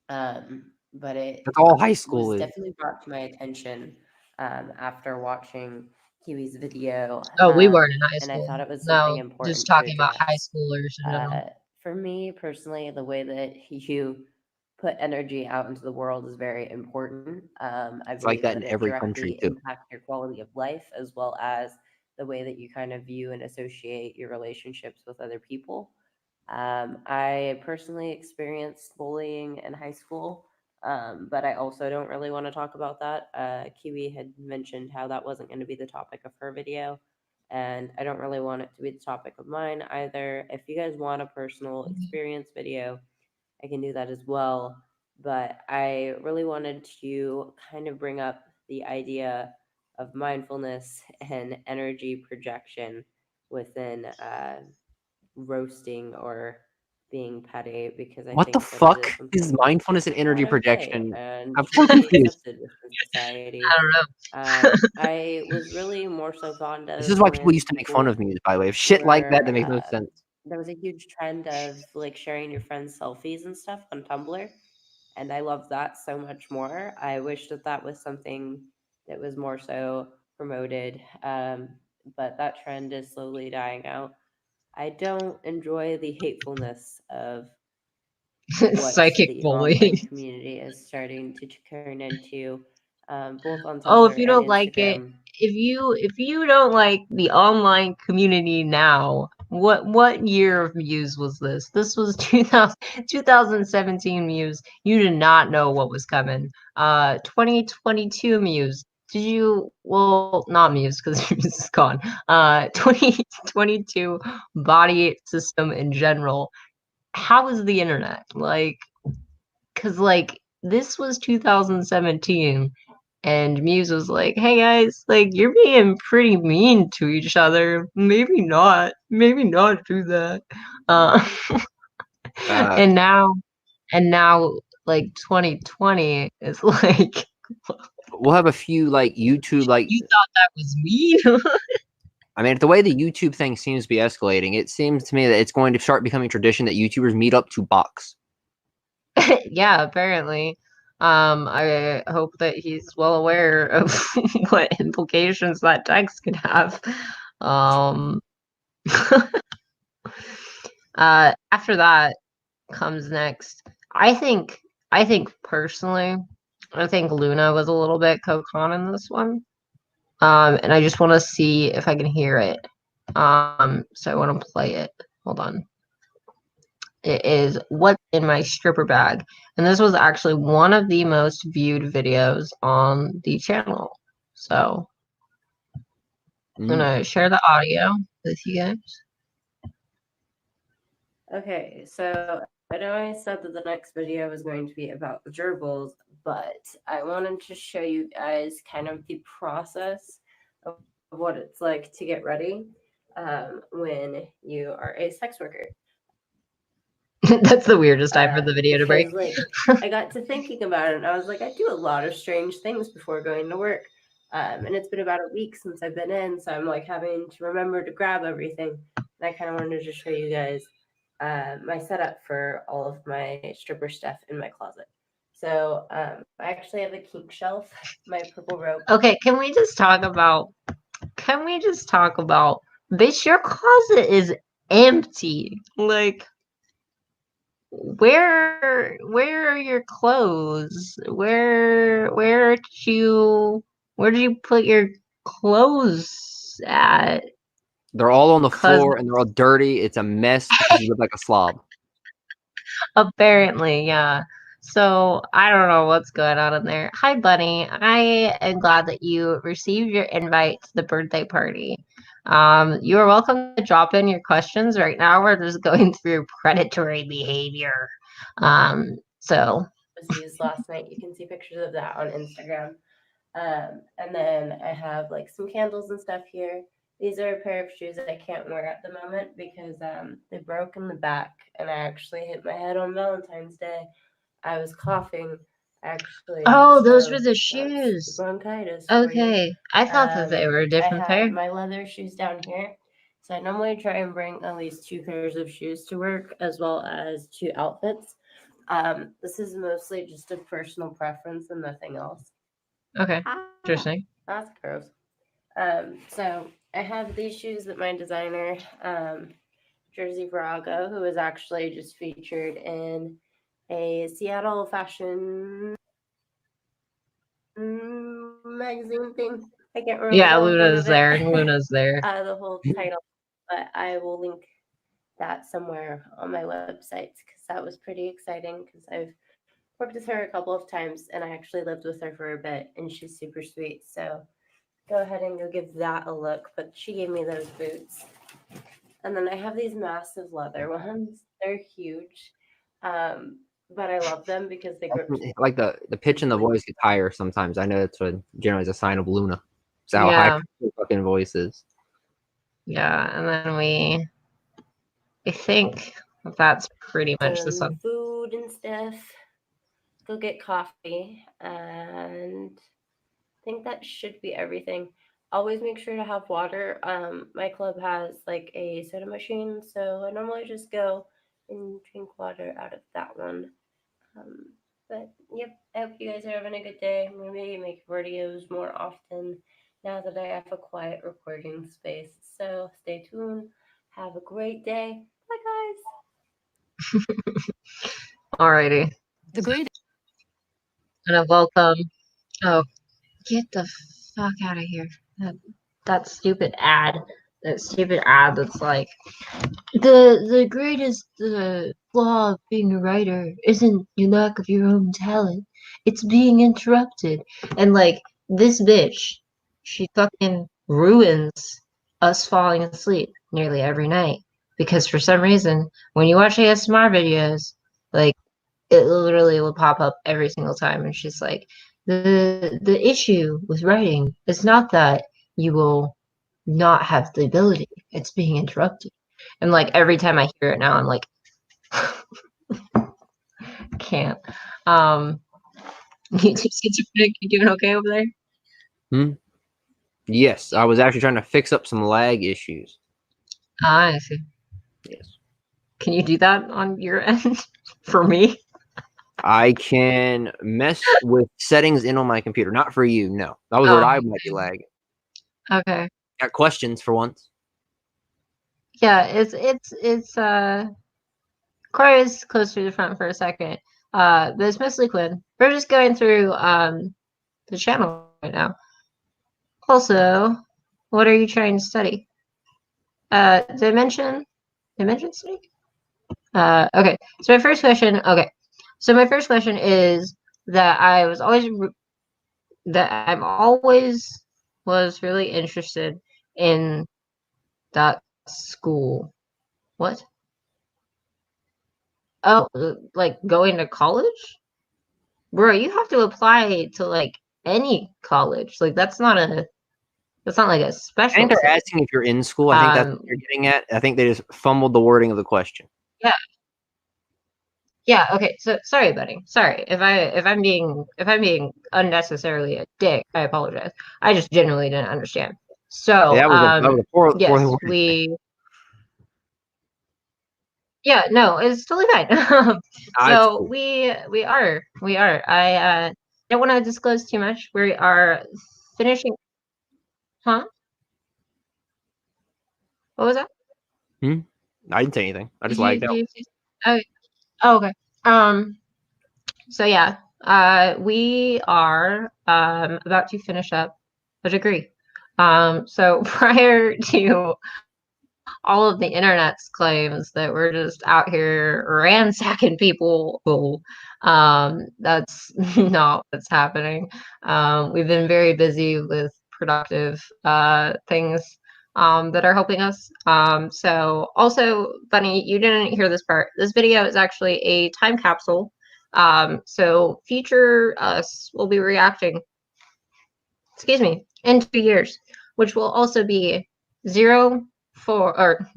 But it That's all high school was is. definitely brought to my attention after watching Kiwi's video. Oh, we weren't in high And I school. thought it was something No, just important to talking about high address. schoolers in general. For me personally, the way that you put energy out into the world is very important. I It's like believe that that in it every country directly too. impacts your quality of life as well as the way that you kind of view and associate your relationships with other people. I personally experienced bullying in high school, but I also don't really want to talk about that. Kiwi had mentioned how that wasn't going to be the topic of her video, and I don't really want it to be the topic of mine either. If you guys want a personal experience video, I can do that as well. But I really wanted to kind of bring up the idea of mindfulness and energy projection within roasting or being petty because I What the think that it is fuck is something mindfulness and energy not okay projection? and I'm so should be confused. accepted within society. I don't know. I was really more so fond This is of why people when used to make fun of people me, by the way. Shit like that were that makes no sense. there was a huge trend of like sharing your friends' selfies and stuff on Tumblr, and I love that so much more. I wish that that was something that was more so promoted, but that trend is slowly dying out. I don't enjoy the hatefulness of what Psychic the bullying. online community is starting to turn into, both on Oh, if Tumblr you and don't like it, Instagram. if you don't like the online community now, what year of Muse was this? This was 2017 Muse. You did not know what was coming. 2022 Muse. Did you? Well, not Muse because Muse is gone. 2022 body system in general. How is the internet? Like, because like this was 2017 and Muse was like, hey guys, like you're being pretty mean to each other. Maybe not do that. Uh, Uh, and now like 2020 is like we'll have a few like YouTube like you thought that was mean? I mean, the way the YouTube thing seems to be escalating, it seems to me that it's going to start becoming tradition that YouTubers meet up to box. Yeah, apparently. I hope that he's well aware of what implications that text could have. Um, after that comes next. I think personally, I think Luna was a little bit Kokon in this one. And I just want to see if I can hear it. So I want to play it. Hold on. It is what's in my stripper bag. And this was actually one of the most viewed videos on the channel. So I'm gonna share the audio with you guys. Okay, so I know I said that the next video was going to be about the gerbils, but I wanted to show you guys kind of the process of what it's like to get ready when you are a sex worker. That's the weirdest time for the video to break. Like, I got to thinking about it, and I was like, I do a lot of strange things before going to work. And it's been about a week since I've been in, so I'm like having to remember to grab everything. And I kind of wanted to show you guys my setup for all of my stripper stuff in my closet. So I actually have a kink shelf, my purple rope. Okay, can we just talk about bitch, your closet is empty. Like where are your clothes? Where did you put your clothes at? They're all on the floor and they're all dirty. It's a mess because you look like a slob. Apparently, yeah. So I don't know what's going on in there. Hi, Bunny. I am glad that you received your invite to the birthday party. You are welcome to drop in your questions right now. We're just going through predatory behavior. So Was used last night. You can see pictures of that on Instagram. And then I have like some candles and stuff here. These are a pair of shoes that I can't wear at the moment because they broke in the back, and I actually hit my head on Valentine's Day. I was coughing, actually. Oh, those so were the that's shoes. bronchitis. For you. Okay. I thought that they were a I different have pair. my leather shoes down here. So I normally try and bring at least 2 pairs of shoes to work, as well as 2 outfits. This is mostly just a personal preference and nothing else. Okay. Interesting. That's gross. So I have these shoes that my designer, Jersey Virago, who was actually just featured in a Seattle fashion magazine thing. I can't remember. Yeah, the whole Luna's thing of it. there. Luna's there. The whole title, but I will link that somewhere on my website because that was pretty exciting because I've worked with her a couple of times and I actually lived with her for a bit and she's super sweet. So go ahead and go give that a look. But she gave me those boots. And then I have these massive leather ones. They're huge. But I love them because they grip. Like the pitch in the voice gets higher sometimes. I know that's what generally is a sign of Luna. It's how high her fucking voice is. Yeah, and then I think that's pretty much the song. Food and stuff. Go get coffee, and I think that should be everything. Always make sure to have water. My club has like a soda machine, so I normally just go and drink water out of that one. But yep, I hope you guys are having a good day. Maybe make videos more often now that I have a quiet recording space. So stay tuned. Have a great day. Bye, guys. Alrighty. The great. And a welcome. Oh, get the fuck out of here. That stupid ad. That stupid ad that's like the greatest flaw of being a writer isn't your lack of your own talent. It's being interrupted. And like this bitch, she fucking ruins us falling asleep nearly every night. Because for some reason, when you watch ASMR videos, like it literally will pop up every single time and she's like, the issue with writing is not that you will not have the ability, it's being interrupted. And like every time I hear it now, I'm like can't. You schizophrenic, you doing okay over there? Yes, I was actually trying to fix up some lag issues. I see. Yes. Can you do that on your end for me? I can mess with settings in on my computer. Not for you, no. That was where I might be lagging. Okay. Got questions for once? Yeah, it's Corey is close to the front for a second. But it's mostly Quinn. We're just going through the channel right now. Also, what are you trying to study? Dimension study? Okay. So my first question. Okay. So my first question is that I'm always was really interested in that school. What? Oh, like going to college? Bro, you have to apply to like any college. Like that's not like a I think they're specialty. asking if you're in school. I think that's what you're getting at. I think they just fumbled the wording of the question. Yeah. Yeah, okay. So sorry, buddy. Sorry. If I'm being unnecessarily a dick, I apologize. I just genuinely didn't understand. So, Yeah, that was a poorly yes, worded thing. yeah, no, it's totally fine. It's So cool. we are. I don't want to disclose too much. We are finishing, huh? What was that? I didn't say anything. I just Did you, lagged did out. you say? Oh, oh, okay. So yeah, we are about to finish up a degree. So prior to all of the internet's claims that we're just out here ransacking people, that's not what's happening. We've been very busy with productive things that are helping us. So also, Bunny, you didn't hear this part. This video is actually a time capsule. So future us will be reacting, excuse me, in 2 years, which will also be 04, or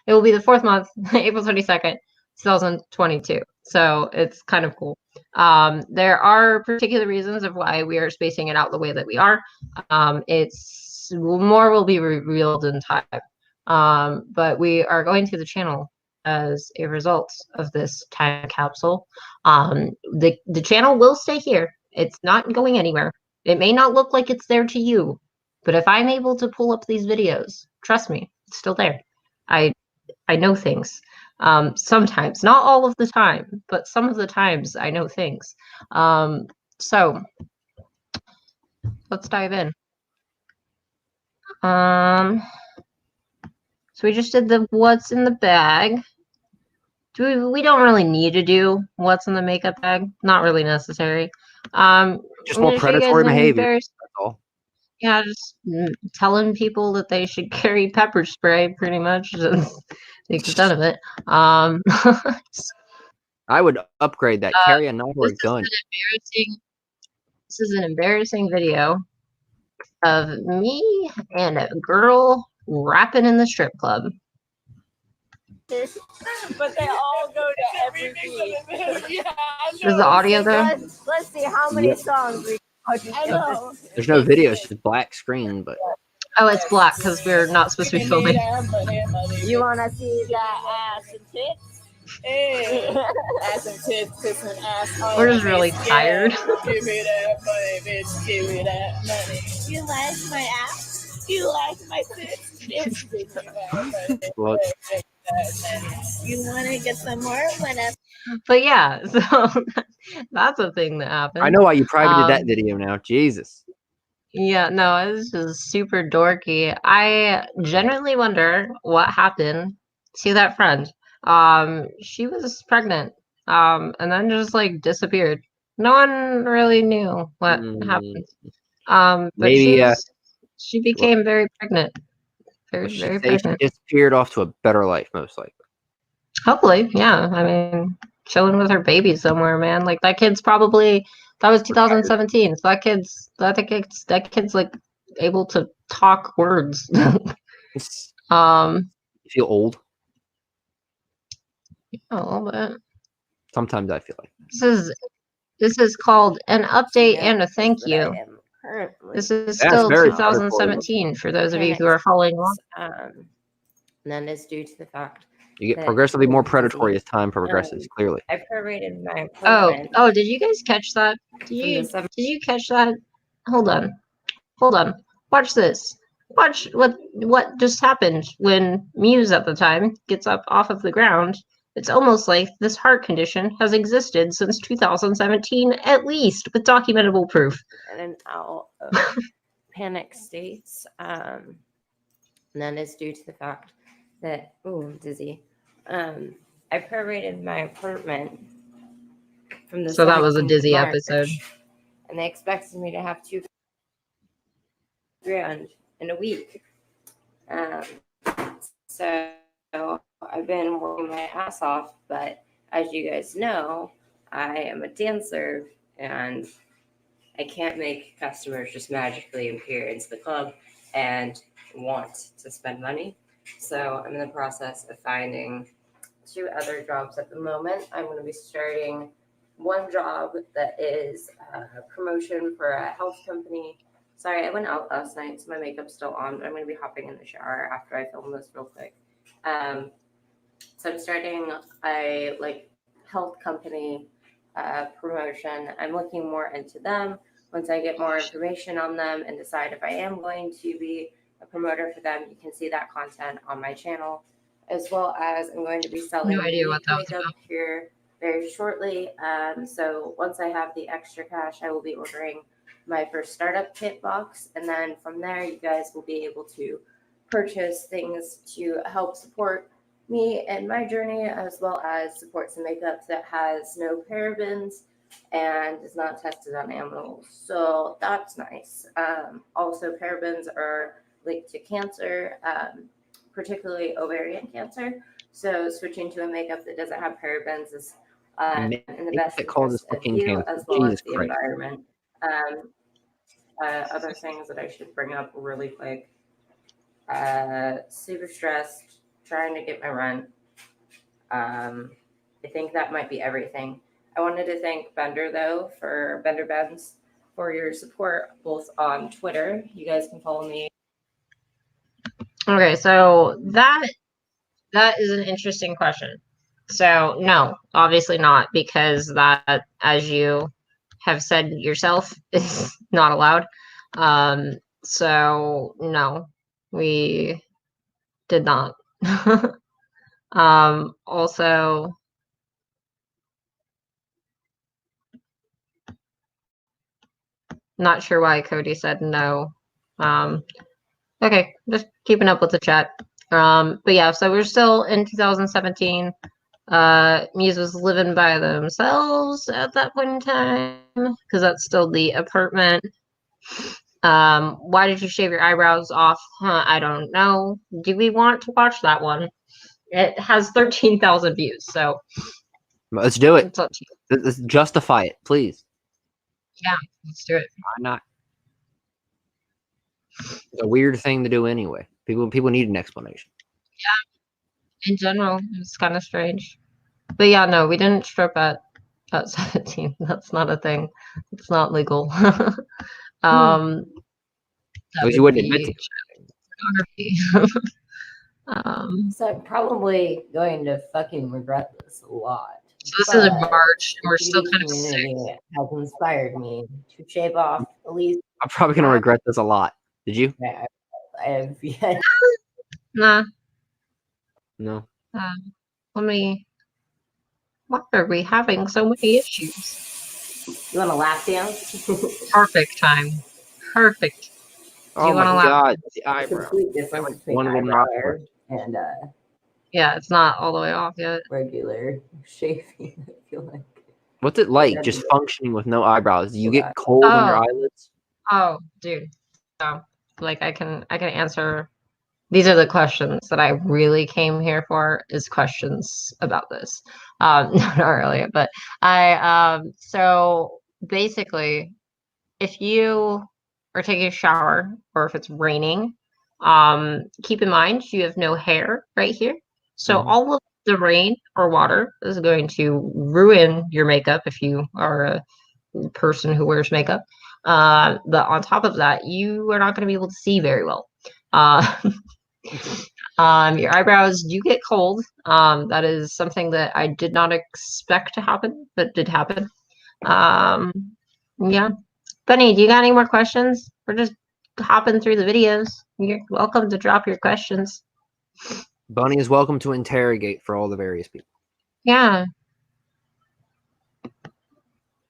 it will be the 4th month, April 22nd, 2022. So it's kind of cool. There are particular reasons of why we are spacing it out the way that we are. It's more will be revealed in time. But we are going to the channel as a result of this time capsule. The channel will stay here. It's not going anywhere. It may not look like it's there to you, but if I'm able to pull up these videos, trust me, it's still there. I know things. Sometimes, not all of the time, but some of the times I know things. So let's dive in. So we just did the what's in the bag. We don't really need to do what's in the makeup bag. Not really necessary. Just I'm more gonna show you guys predatory an behavior. embarrassing. That's all. Yeah, just telling people that they should carry pepper spray, pretty much. That's the extent of it. I would upgrade that. Carry a knife or This a is gun. an embarrassing. This is an embarrassing video of me and a girl rapping in the strip club. But they all go to every beat. Yeah, I know. Is the audio there? Let's see how many Yep. songs we I know. There's no video. It's just black screen. But Oh, it's black because we're not supposed to be filming. You want to see that ass and tits? Hey, ass and tits, tits and ass. Oh, We're just really tired. Give me that money, bitch. Give me that money. You like my ass? You like my tits? Bitch, give me that money. well, You want to get some more? But yeah, so that's a thing that happened. I know why you privated that video now. Jesus. Yeah, no, it's just super dorky. I genuinely wonder what happened to that friend. She was pregnant, and then just like disappeared. No one really knew what happened. But Maybe. she became very pregnant. Very, She very say she pregnant. disappeared off to a better life, most likely. Hopefully, yeah. I mean, chilling with her baby somewhere, man. Like that kid's probably that was 2017. So that kid's like able to talk words. You feel old? A little bit. Sometimes I feel like This is called an update and a thank that you. I am currently This is That's still very 2017 for those of you who are following along. And that is due to the fact you get that progressively more I'm predatory busy. as time progresses. Clearly, I prorated my Oh, apartment did you guys catch that? from the seven- Did you catch that? Hold on. Watch this. Watch what just happened when Muse at the time gets up off of the ground. It's almost like this heart condition has existed since 2017 at least, with documentable proof. in and out of panic states. And that is due to the fact that, oh, I'm dizzy. I prorated my apartment from the So that was a 17th of dizzy March, episode. and they expected me to have $2,000 in a week. So I've been working my ass off, but as you guys know, I am a dancer and I can't make customers just magically appear into the club and want to spend money. So I'm in the process of finding 2 other jobs at the moment. I'm going to be starting one job that is a promotion for a health company. Sorry, I went out last night, so my makeup's still on. I'm going to be hopping in the shower after I film this real quick. So I'm starting a health company promotion. I'm looking more into them. Once I get more information on them and decide if I am going to be a promoter for them, you can see that content on my channel, as well as I'm going to be selling No idea what that was makeup here very shortly. So once I have the extra cash, I will be ordering my first startup kit box, and then from there, you guys will be able to purchase things to help support me and my journey, as well as support some makeup that has no parabens and is not tested on animals. So that's nice. Also, parabens are linked to cancer, particularly ovarian cancer. So switching to a makeup that doesn't have parabens is in the best interest of you, as well as the environment. Other things that I should bring up really quick. Super stressed, trying to get my rent. I think that might be everything. I wanted to thank Bender, though, for Bender Benz, for your support, both on Twitter. You guys can follow me. Okay, so that is an interesting question. So no, obviously not, because that, as you have said yourself, is not allowed. So no, we did not. Also, not sure why Cody said no. Okay, just keeping up with the chat. But yeah, so we're still in 2017. Muse was living by themselves at that point in time, because that's still the apartment. Why did you shave your eyebrows off? I don't know. Do we want to watch that one? It has 13,000 views, so Let's do it. it's up to you. Let's justify it, please. Yeah, let's do it. Why not? It's a weird thing to do anyway. People need an explanation. Yeah, in general, it's kind of strange. But yeah, no, we didn't strip at 17. That's not a thing. It's not legal. That Because you would wouldn't admit be to pornography. So I'm probably going to fucking regret this a lot. So this is in March, and we're still The kind of sick. community has inspired me to shave off at least. I'm probably gonna regret this a lot. Did you? I have yet. Nah. No. Let me. Why are we having so many issues? You want to lap dance? Perfect time. Perfect. Oh my god, the eyebrow. Complete difference between One little eyebrow knot. hair and Yeah, it's not all the way off yet. regular shaving. I feel like. What's it like just functioning with no eyebrows? Do you get cold on your eyelids? Oh, dude. So, like, I can answer. These are the questions that I really came here for, is questions about this. Not really, but so basically, if you are taking a shower or if it's raining, keep in mind you have no hair right here. So all of the rain or water is going to ruin your makeup if you are a person who wears makeup. But on top of that, you are not going to be able to see very well. Your eyebrows do get cold. That is something that I did not expect to happen, but did happen. Yeah. Bunny, do you got any more questions? We're just hopping through the videos. You're welcome to drop your questions. Bunny is welcome to interrogate for all the various people. Yeah.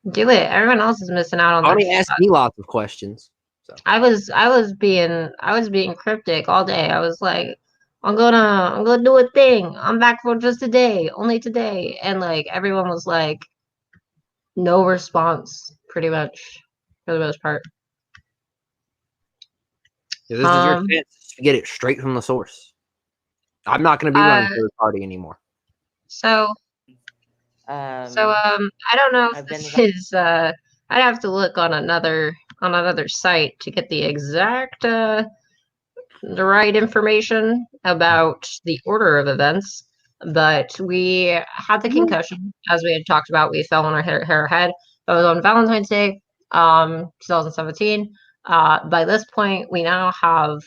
Do it. Everyone else is missing out on Bunny asked me lots of questions. So I was being cryptic all day. I was like, I'm gonna do a thing. I'm back for just a day, only today. And like everyone was like, no response, pretty much, for the most part. Yeah, this is your chance to get it straight from the source. I'm not going to be running third party anymore. So I don't know if this is I'd have to look on another site to get the exact the right information about the order of events. But we had the concussion, as we had talked about. We fell on our head. That was on Valentine's Day, 2017. By this point, we now have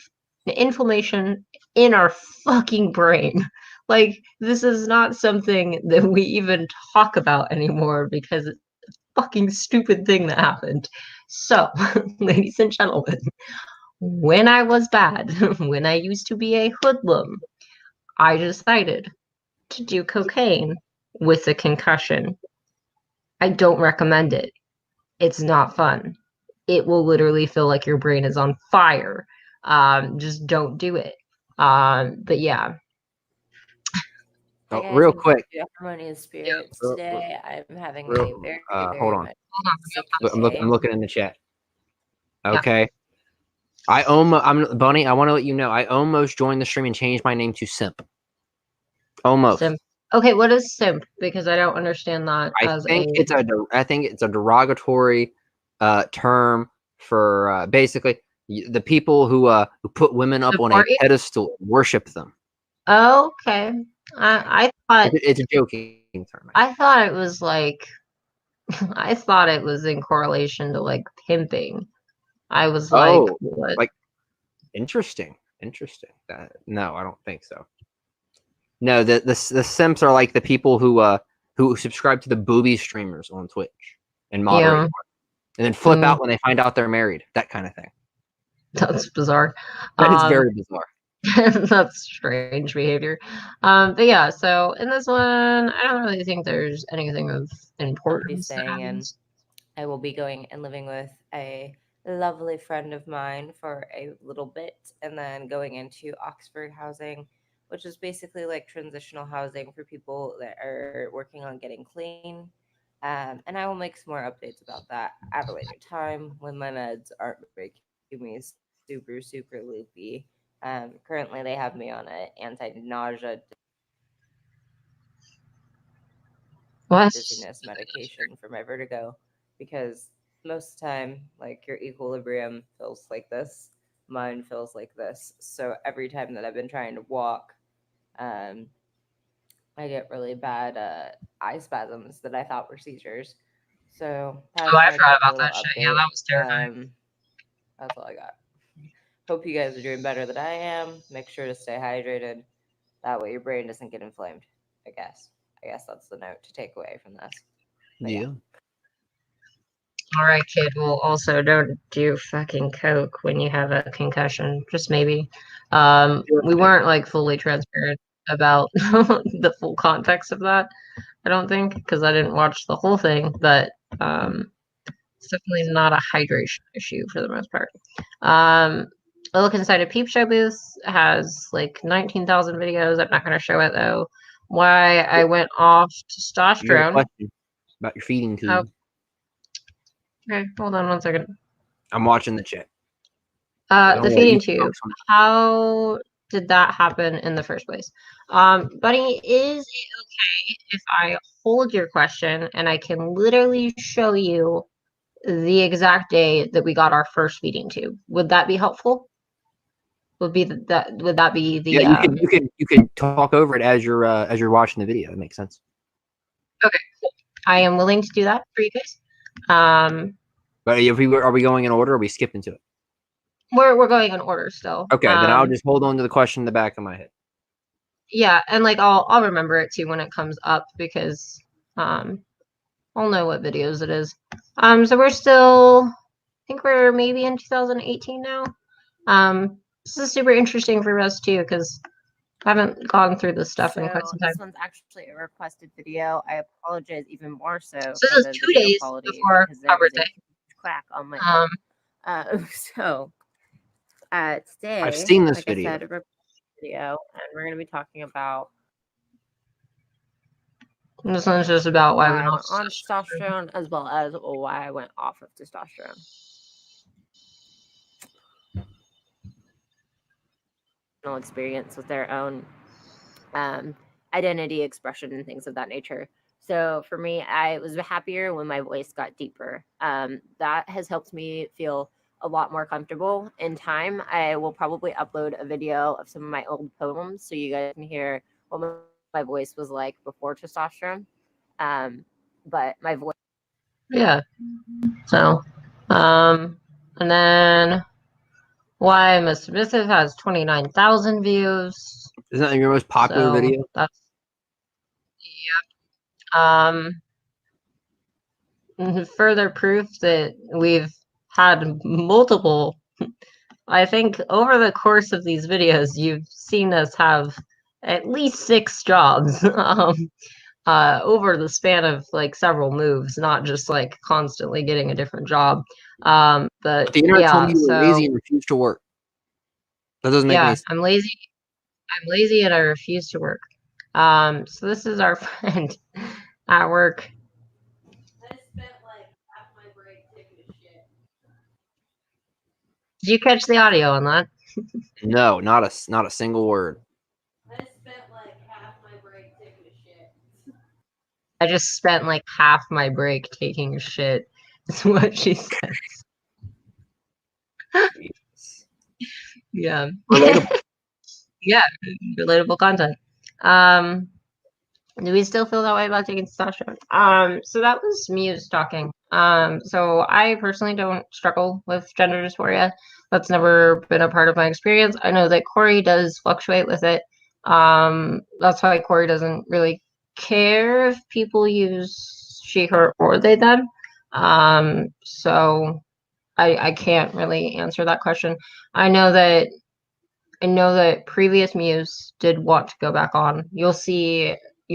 the inflammation in our fucking brain. Like, this is not something that we even talk about anymore because it's a fucking stupid thing that happened. So, ladies and gentlemen, when I was bad, when I used to be a hoodlum, I decided to do cocaine with a concussion. I don't recommend it. It's not fun. It will literally feel like your brain is on fire. Just don't do it. But yeah. Oh, real quick. Harmonious spirits today. I'm having a very, hold on. I'm looking in the chat. Okay. Yeah. Bunny, I want to let you know I almost joined the stream and changed my name to Simp. Almost. Simp. Okay, what is simp? Because I don't understand that. I think it's a derogatory term for basically the people who put women up on a pedestal and worship them. Okay. I thought it's a joking term. I thought it was like I thought it was in correlation to like pimping. I was like, what? Like interesting. No, I don't think so. No, the simps are like the people who subscribe to the booby streamers on Twitch and moderate, and then flip out when they find out they're married. That kind of thing. That's bizarre. That is very bizarre. That's strange behavior. But yeah, so in this one, I don't really think there's anything of importance. And I will be going and living with a lovely friend of mine for a little bit, and then going into Oxford housing, which is basically like transitional housing for people that are working on getting clean. And I will make some more updates about that at a later time when my meds aren't making me super, super loopy. Currently, they have me on an anti-nausea dizziness medication for my vertigo, because most of the time, like, your equilibrium feels like this, mine feels like this. So every time that I've been trying to walk, I get really bad eye spasms that I thought were seizures. So I forgot about that shit. Yeah, that was terrifying. That's all I got. Hope you guys are doing better than I am. Make sure to stay hydrated. That way your brain doesn't get inflamed, I guess. I guess that's the note to take away from this. Yeah. All right, kid. Well, also don't do fucking coke when you have a concussion. Just maybe. We weren't like fully transparent about the full context of that. I don't think, because I didn't watch the whole thing, but it's definitely not a hydration issue for the most part. A look inside a peep show booth has like 19,000 videos. I'm not going to show it though. Why I went off testosterone. About your feeding tube. Okay, hold on 1 second. I'm watching the chat. The feeding tube. How did that happen in the first place? Buddy, is it okay if I hold your question and I can literally show you the exact day that we got our first feeding tube? Would that be helpful? Would that be the? Yeah, you can talk over it as you're watching the video. That makes sense. Okay, cool. I am willing to do that for you guys. But are we going in order, or are we skipping to it? We're going in order still. Okay, then I'll just hold on to the question in the back of my head. Yeah, and like I'll remember it too when it comes up, because I'll know what videos it is. So we're still, I think we're maybe in 2018 now. This is super interesting for us too, because I haven't gone through this stuff in quite some time. This one's actually a requested video. I apologize even more so. So this is 2 days before our birthday. Crack on my today. I've seen this video. video, and we're going to be talking about This one's just about why we why I don't. went on testosterone, as well as why I went off of testosterone. Experience with their own identity expression and things of that nature. So for me, I was happier when my voice got deeper. That has helped me feel a lot more comfortable. In time, I will probably upload a video of some of my old poems so you guys can hear what my voice was like before testosterone. But my voice. Yeah. So, and then why I'm a submissive has 29,000 views. Isn't that your most popular So video? that's further proof that we've had multiple. I think over the course of these videos, you've seen us have at least 6 jobs over the span of like several moves, not just like constantly getting a different job. But The internet told yeah, me you were lazy and refused to work. That doesn't make any sense. I'm lazy. I'm lazy and I refuse to work. So this is our friend at work. I spent like half my break taking a shit. Did you catch the audio on that? No, not a single word. I spent like half my break taking a shit. I just spent like half my break taking a shit. That's what she says. Yeah. Relatable. Yeah, relatable content. Do we still feel that way about taking testosterone? So that was Muse talking. So I personally don't struggle with gender dysphoria. That's never been a part of my experience. I know that Corey does fluctuate with it. That's why Corey doesn't really care if people use she, her, or they, them. So I can't really answer that question. I know that previous Muse did want to go back on. You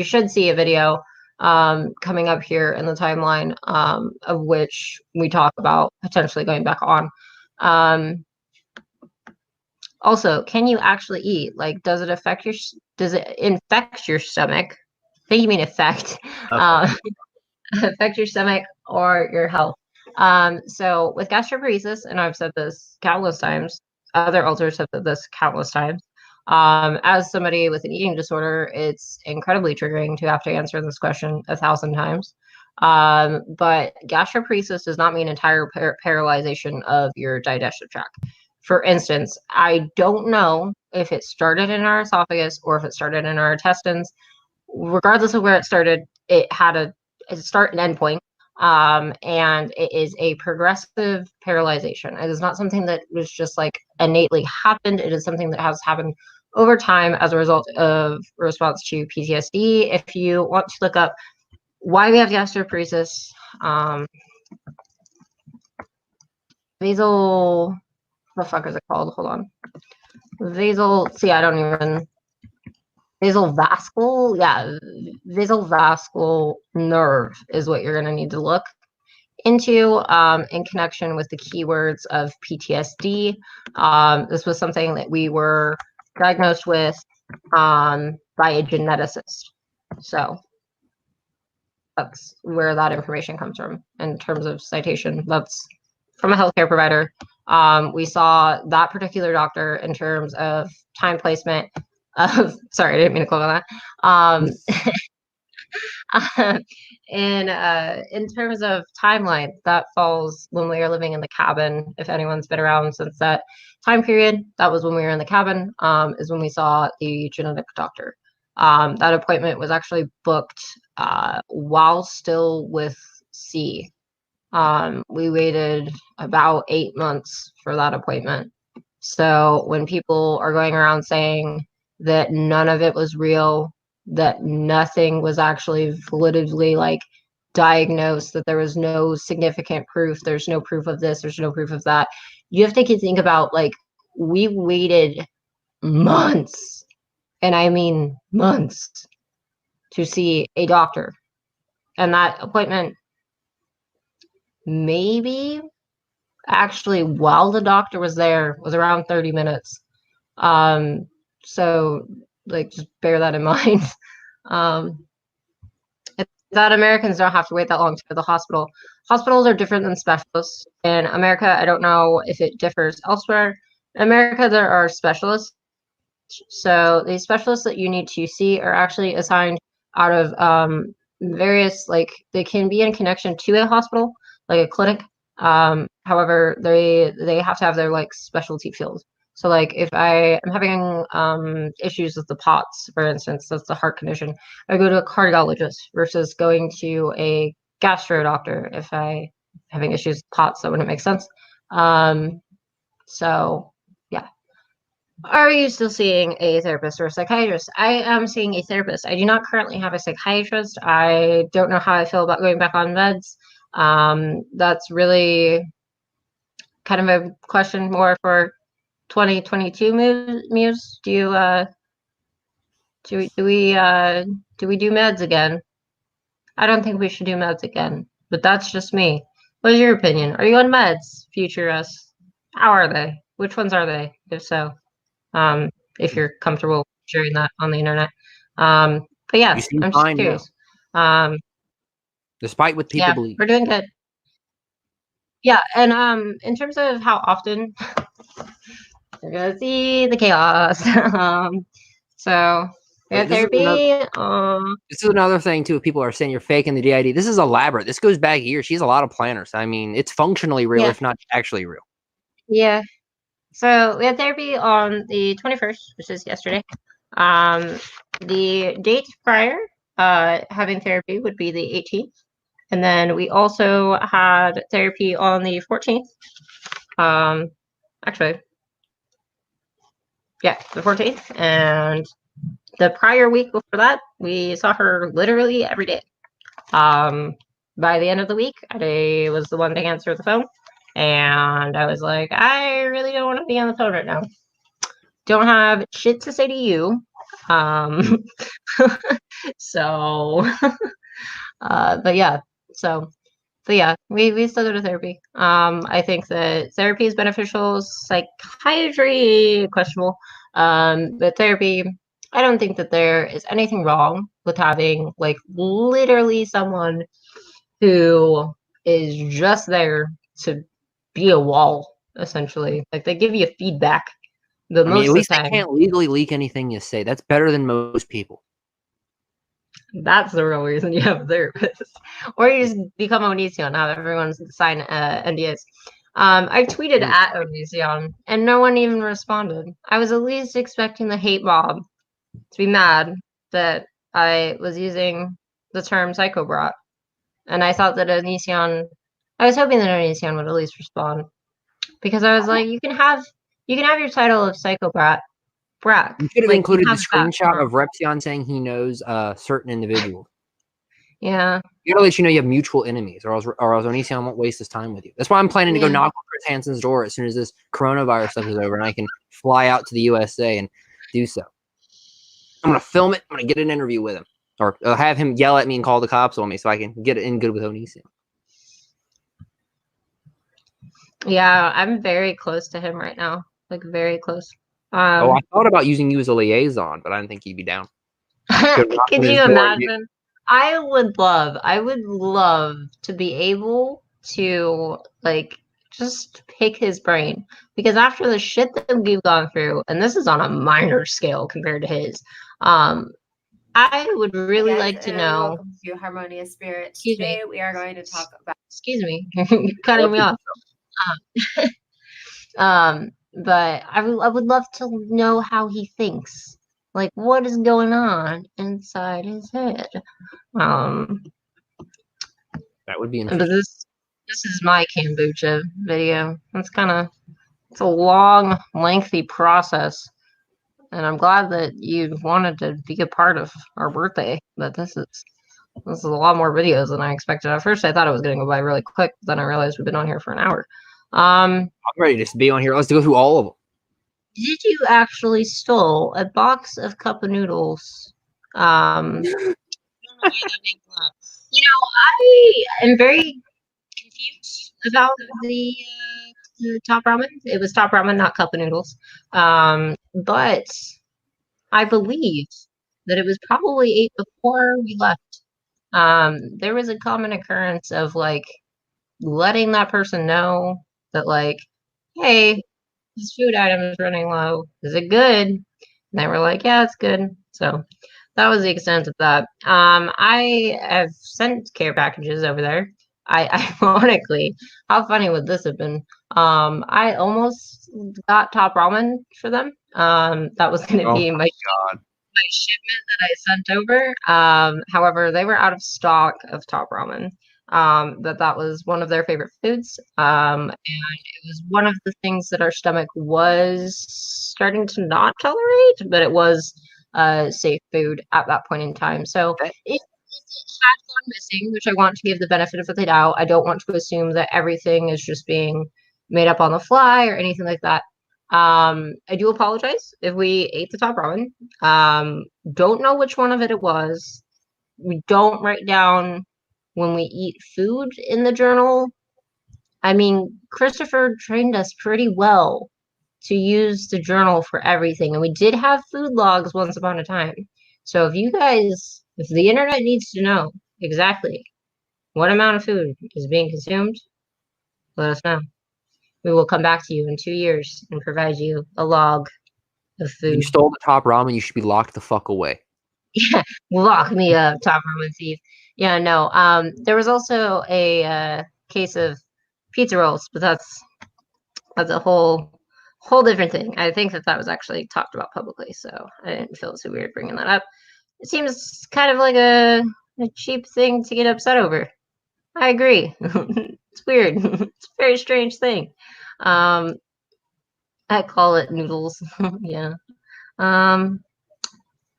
should see a video coming up here in the timeline of which we talk about potentially going back on. Also, can you actually eat? Like, does it infect your stomach? I think you mean affect. Affect your stomach or your health. So with gastroparesis, and I've said this countless times, other authors have said this countless times. As somebody with an eating disorder, it's incredibly triggering to have to answer this question 1,000 times. But gastroparesis does not mean entire paralyzation of your digestive tract. For instance, I don't know if it started in our esophagus or if it started in our intestines. Regardless of where it started, it had a start and end point. And it is a progressive paralyzation. It is not something that was just like innately happened. It is something that has happened over time as a result of response to PTSD. If you want to look up why we have gastroparesis, vasal, what the fuck is it called? Hold on. Vasal vascular nerve is what you're going to need to look into in connection with the keywords of PTSD. This was something that we were diagnosed with by a geneticist. So that's where that information comes from in terms of citation. That's from a healthcare provider. We saw that particular doctor in terms of time placement of, sorry, I didn't mean to click on that. In terms of timeline, that falls when we were living in the cabin. If anyone's been around since that time period, that was when we were in the cabin, is when we saw the genetic doctor. That appointment was actually booked while still with C. We waited about 8 months for that appointment. So when people are going around saying that none of it was real, that nothing was actually validly like diagnosed, that there was no significant proof, there's no proof of this, there's no proof of that, you have to think about, like, we waited months, and I mean months, to see a doctor. And that appointment, maybe actually while the doctor was there, was around 30 minutes. So like just bear that in mind. Um, that Americans don't have to wait that long to go to the hospital. Hospitals are different than specialists. In America, I don't know if it differs elsewhere. In America, there are specialists. So the specialists that you need to see are actually assigned out of various, like they can be in connection to a hospital, like a clinic. However, they have to have their like specialty field. So like if I am having issues with the POTS, for instance, that's the heart condition, I go to a cardiologist versus going to a gastro doctor. If I having issues with POTS, that wouldn't make sense. So yeah. Are you still seeing a therapist or a psychiatrist? I am seeing a therapist. I do not currently have a psychiatrist. I don't know how I feel about going back on meds. That's really kind of a question more for 2022 Muse. Do you do we do meds again? I don't think we should do meds again, but that's just me. What is your opinion? Are you on meds, future us? How are they? Which ones are they? If so, if you're comfortable sharing that on the internet. But yeah, You seem I'm just fine now. curious. Despite what people Yeah, believe. we're doing good. Yeah, and in terms of how often you're gonna see the chaos. So we have This is another, therapy. this is another thing too. If people are saying you're faking the DID, this is elaborate. This goes back years. She has a lot of planners. I mean, it's functionally real, Yeah. if not actually real. Yeah. So we had therapy on the 21st, which is yesterday. The date prior having therapy would be the 18th. And then we also had therapy on the 14th. Actually, yeah, the 14th. And the prior week before that, we saw her literally every day. By the end of the week, I was the one to answer the phone. And I was like, I really don't want to be on the phone right now. Don't have shit to say to you. So, but yeah, so yeah, we still go to therapy. I think that therapy is beneficial. Psychiatry questionable. But therapy, I don't think that there is anything wrong with having like literally someone who is just there to be a wall, essentially. Like they give you feedback the I mean, most at of least the they time. can't legally leak anything you say. That's better than most people. That's the real reason you have a therapist. Or you just become Onision, have everyone sign NDAs. I tweeted at Onision, and no one even responded. I was at least expecting the hate mob to be mad that I was using the term psychobrat. And I thought that Onision, I was hoping that Onision would at least respond. Because I was like, you can have your title of psychobrat. Brack. You should have Like, you included the have that. screenshot of Repsion saying he knows certain individuals. Yeah. You gotta let you know you have mutual enemies, or else Onision won't waste his time with you. That's why I'm planning to go Yeah. knock on Chris Hansen's door as soon as this coronavirus stuff is over, and I can fly out to the USA and do so. I'm gonna film it. I'm gonna get an interview with him, or have him yell at me and call the cops on me, so I can get it in good with Onision. Yeah, I'm very close to him right now. Like very close. I thought about using you as a liaison, but I didn't think he'd be down. Could you imagine? I would love to be able to like just pick his brain because after the shit that we've gone through, and this is on a minor scale compared to his, I would really like to know. Welcome to Harmonious Spirits. Today we are going to talk about. Excuse me, you're cutting me off. But I would love to know how he thinks. Like, what is going on inside his head? That would be interesting. But this is my kombucha video. It's a long, lengthy process, and I'm glad that you wanted to be a part of our birthday. But this is a lot more videos than I expected. At first, I thought it was going to go by really quick. But then I realized we've been on here for an hour. I'm ready to be on here. Let's go through all of them. Did you actually stole a box of cup of noodles? I am very confused about the top ramen. It was top ramen, not cup of noodles. But I believe that it was probably 8 before we left. There was a common occurrence of like letting that person know that like, hey, this food item is running low. Is it good? And they were like, yeah, it's good. So that was the extent of that. I have sent care packages over there. I ironically, how funny would this have been? I almost got top ramen for them. That was going to Oh be my God. my shipment that I sent over. However, they were out of stock of top ramen. That was one of their favorite foods. And it was one of the things that our stomach was starting to not tolerate, but it was safe food at that point in time. So if it had gone missing, which I want to give the benefit of the doubt, I don't want to assume that everything is just being made up on the fly or anything like that. I do apologize if we ate the top ramen. Don't know which one of it was. We don't write down when we eat food in the journal. I mean, Christopher trained us pretty well to use the journal for everything, and we did have food logs once upon a time. So if the internet needs to know exactly what amount of food is being consumed, let us know. We will come back to you in 2 years and provide you a log of If you food. stole the top ramen, you should be locked the fuck away. Yeah, lock me up, top ramen thief. Yeah, no. There was also a case of pizza rolls, but that's a whole different thing. I think that was actually talked about publicly, so I didn't feel so weird bringing that up. It seems kind of like a cheap thing to get upset over. I agree. It's weird. It's a very strange thing. I call it noodles. Yeah. Um,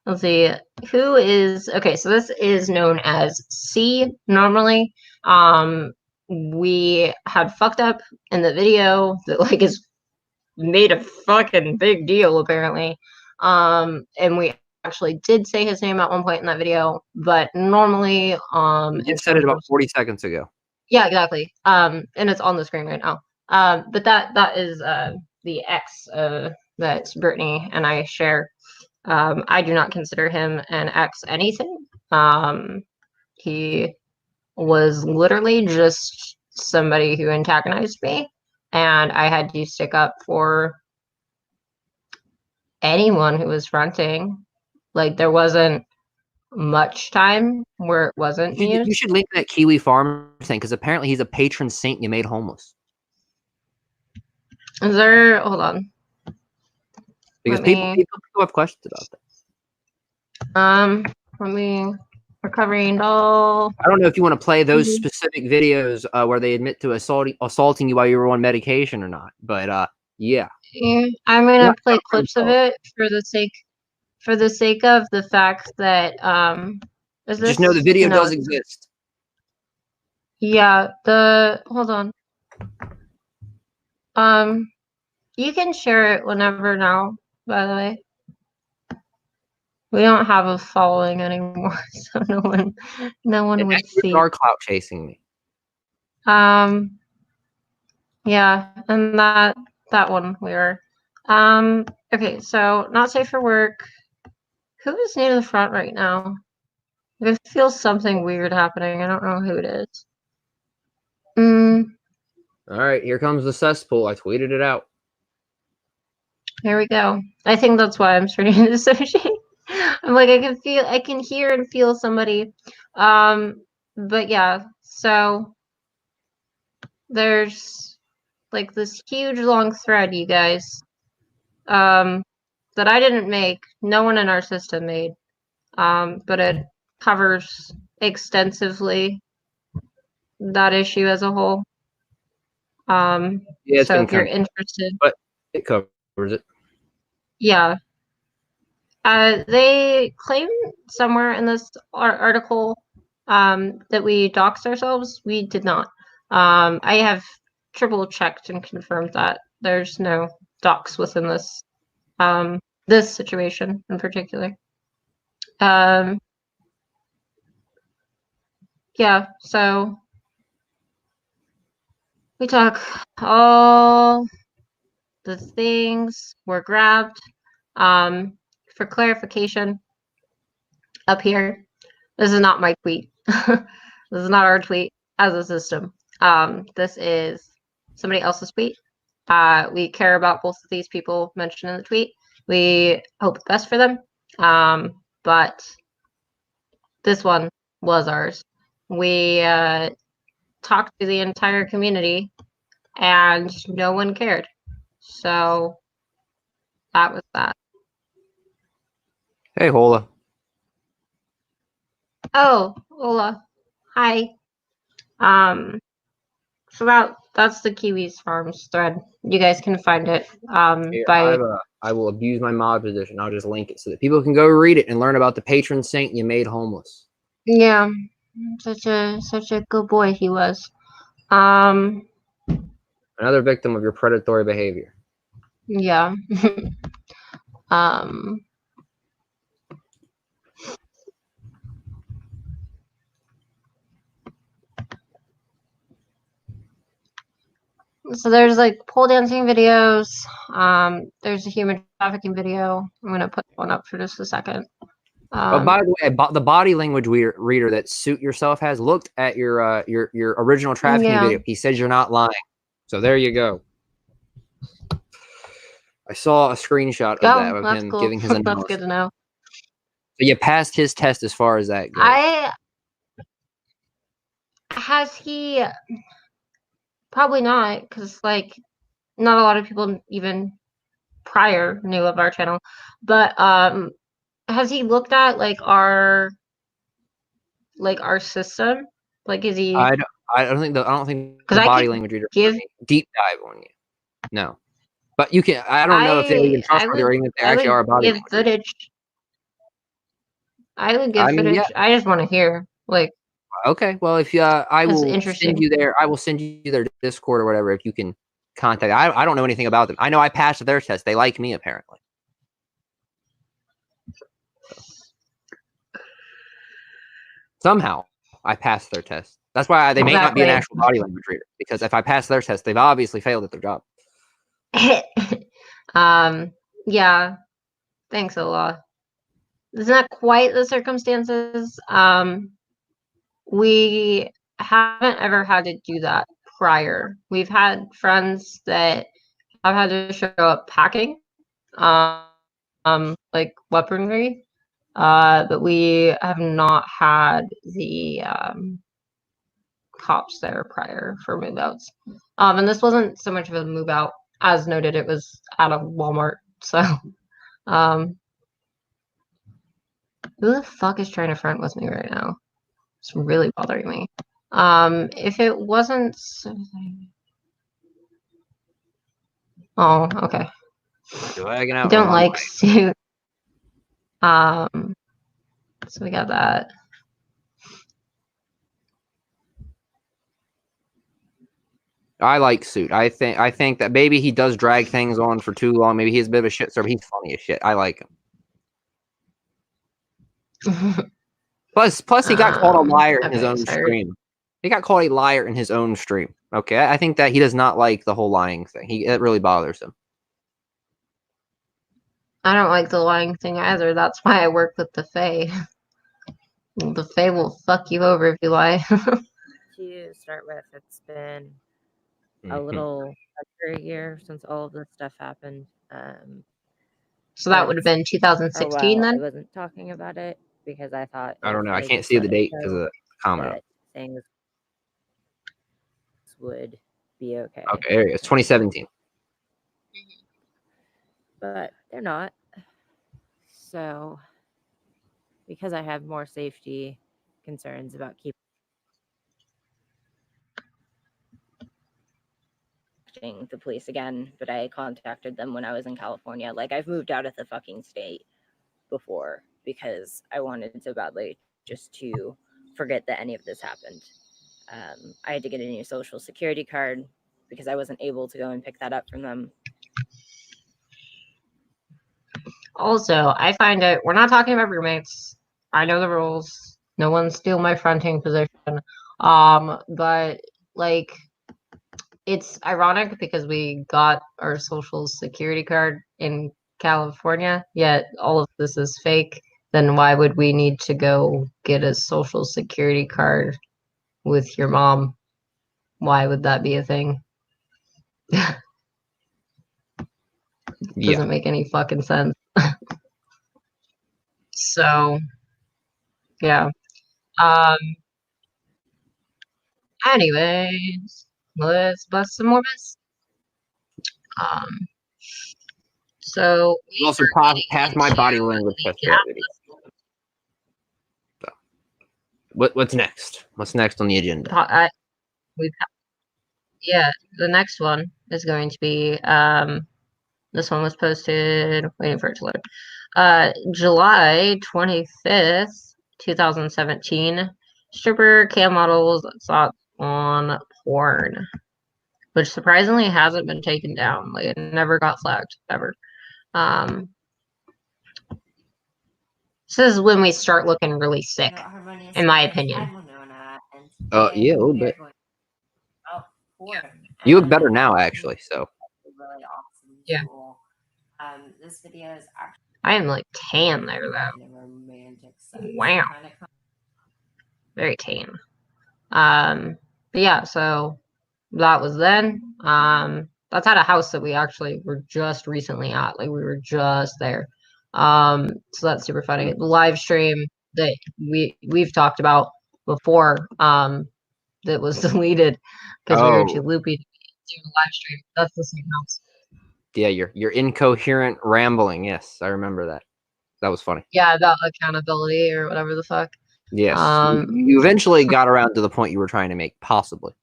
let's see. Who is okay? So this is known as C normally. We had fucked up in the video that like is made a fucking big deal apparently. And we actually did say his name at one point in that video, but normally You just said it about 40 seconds ago. yeah, exactly. And it's on the screen right now. But that is the ex that Brittany and I share. I do not consider him an ex anything. He was literally just somebody who antagonized me, and I had to stick up for anyone who was fronting. Like there wasn't much time where it wasn't Muse. You should link that Kiwi Farm thing because apparently he's a patron saint you made homeless. Is there? Hold on. Because people have questions about that. Let me recovering doll. I don't know if you want to play those specific videos where they admit to assaulting you while you were on medication or not, but yeah. I'm gonna play clips of it for the sake of the fact that just know the video does exist. Yeah, hold on. You can share it whenever now, by the way. We don't have a following anymore, so no one would see. You are clout chasing me. Yeah, and that one we were. Okay, so not safe for work. Who is near the front right now? I feel something weird happening. I don't know who it is. All right, here comes the cesspool. I tweeted it out. Here we go. I think that's why I'm starting to dissociate. I'm like, I can hear and feel somebody. But yeah, so there's like this huge long thread, you guys, that I didn't make. No one in our system made. But it covers extensively that issue as a whole. Yeah, so if you're interested, but it covers it. Yeah. They claim somewhere in this article that we doxed ourselves. We did not. I have triple checked and confirmed that there's no dox within this this situation in particular. Yeah, so we talk all the things were grabbed. for clarification, up here, this is not my tweet. This is not our tweet as a system. This is somebody else's tweet. We care about both of these people mentioned in the tweet. We hope the best for them. But this one was ours. We talked to the entire community and no one cared. So that was that. Hey, Hola. Oh, Ola. Hi. So that's the Kiwis Farms thread. You guys can find it. Here, By I will abuse my mod position. I'll just link it so that people can go read it and learn about the patron saint you made homeless. yeah, such a good boy he was. Another victim of your predatory behavior. Yeah. um. So there's like pole dancing videos. There's a human trafficking video. I'm gonna put one up for just a second. But by the way, the body language reader that Suit Yourself has looked at your original trafficking video. He says you're not lying. So there you go. I saw a screenshot of that of him cool. giving his analysis. That's good to know. So you passed his test as far as that goes. Has he? Probably not, because like not a lot of people even prior knew of our channel. But has he looked at like our system? Like, is he? I don't think the body language reader deep dive on you. No, but you can. I don't know if they even trustworthy or even if they actually are a body language footage. I would give footage. Yeah. I just want to hear like. Okay, well, if I will send you there, I will send you their Discord or whatever. If you can contact, I don't know anything about them. I know I passed their test. They like me apparently. Somehow I passed their test. That's why they may not be an actual body language reader, because if I pass their test, they've obviously failed at their job. Yeah. Thanks a lot. It's not quite the circumstances. We haven't ever had to do that prior. We've had friends that have had to show up packing, like weaponry, but we have not had the cops there prior for move outs. And this wasn't so much of a move out, as noted, it was out of Walmart. So, who the fuck is trying to front with me right now? It's really bothering me. If it wasn't oh, okay. I don't like Suit. So we got that. I like Suit. I think that maybe he does drag things on for too long. Maybe he's a bit of a shit server. He's funny as shit. I like him. Plus, he got called a liar in his own stream. He got called a liar in his own stream. Okay, I think that he does not like the whole lying thing. It really bothers him. I don't like the lying thing either. That's why I work with the Fae. The Fae will fuck you over if you lie. To start with, it's been a little under a year since all of this stuff happened. So that would have been 2016 then? I wasn't talking about it because I thought... I don't know. I can't see the date because of the comment. Things would be okay. Okay, there it is. 2017. But they're not. So, because I have more safety concerns about keeping the police again, but I contacted them when I was in California. Like, I've moved out of the fucking state before because I wanted so badly just to forget that any of this happened. I had to get a new social security card because I wasn't able to go and pick that up from them. Also, I find it, we're not talking about roommates. I know the rules. No one steal my fronting position. But like, it's ironic because we got our social security card in California, yet all of this is fake, then why would we need to go get a social security card with your mom? Why would that be a thing? Yeah. Doesn't make any fucking sense. So, yeah. Anyways, let's bust some more mess. So we Also were pass getting my body into language the test already. So, what's next? What's next on the agenda? Yeah, the next one is going to be this one was posted, waiting for it to load. July 25th, 2017. Stripper cam models thought on porn, which surprisingly hasn't been taken down. Like it never got flagged ever. This is when we start looking really sick, in my opinion. Yeah, a little bit. Yeah. You look better now, actually. So Really awesome. Yeah. Tool. This video is actually I am like tan there though. in a romantic sense. Wow. Very tan. But yeah, so that was then. That's at a house that we actually were just recently at. Like we were just there. So that's super funny. The live stream that we've talked about before, that was deleted because we were too loopy to do the live stream. That's the same house. Yeah, you're incoherent rambling. Yes, I remember that. That was funny. Yeah, about accountability or whatever the fuck. Yes. You eventually got around to the point you were trying to make, possibly.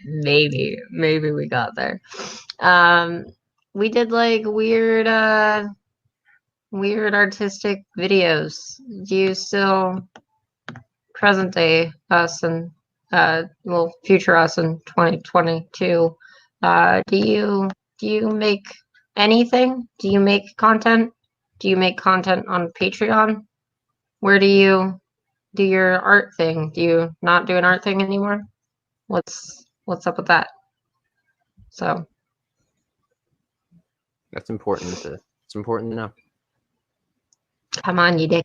maybe we got there. We did like weird artistic videos. Do you still present day us and future us in 2022? Do you make anything? Do you make content? Do you make content on Patreon? Where do you do your art thing? Do you not do an art thing anymore? What's up with that? So That's important to know. come on, you dick.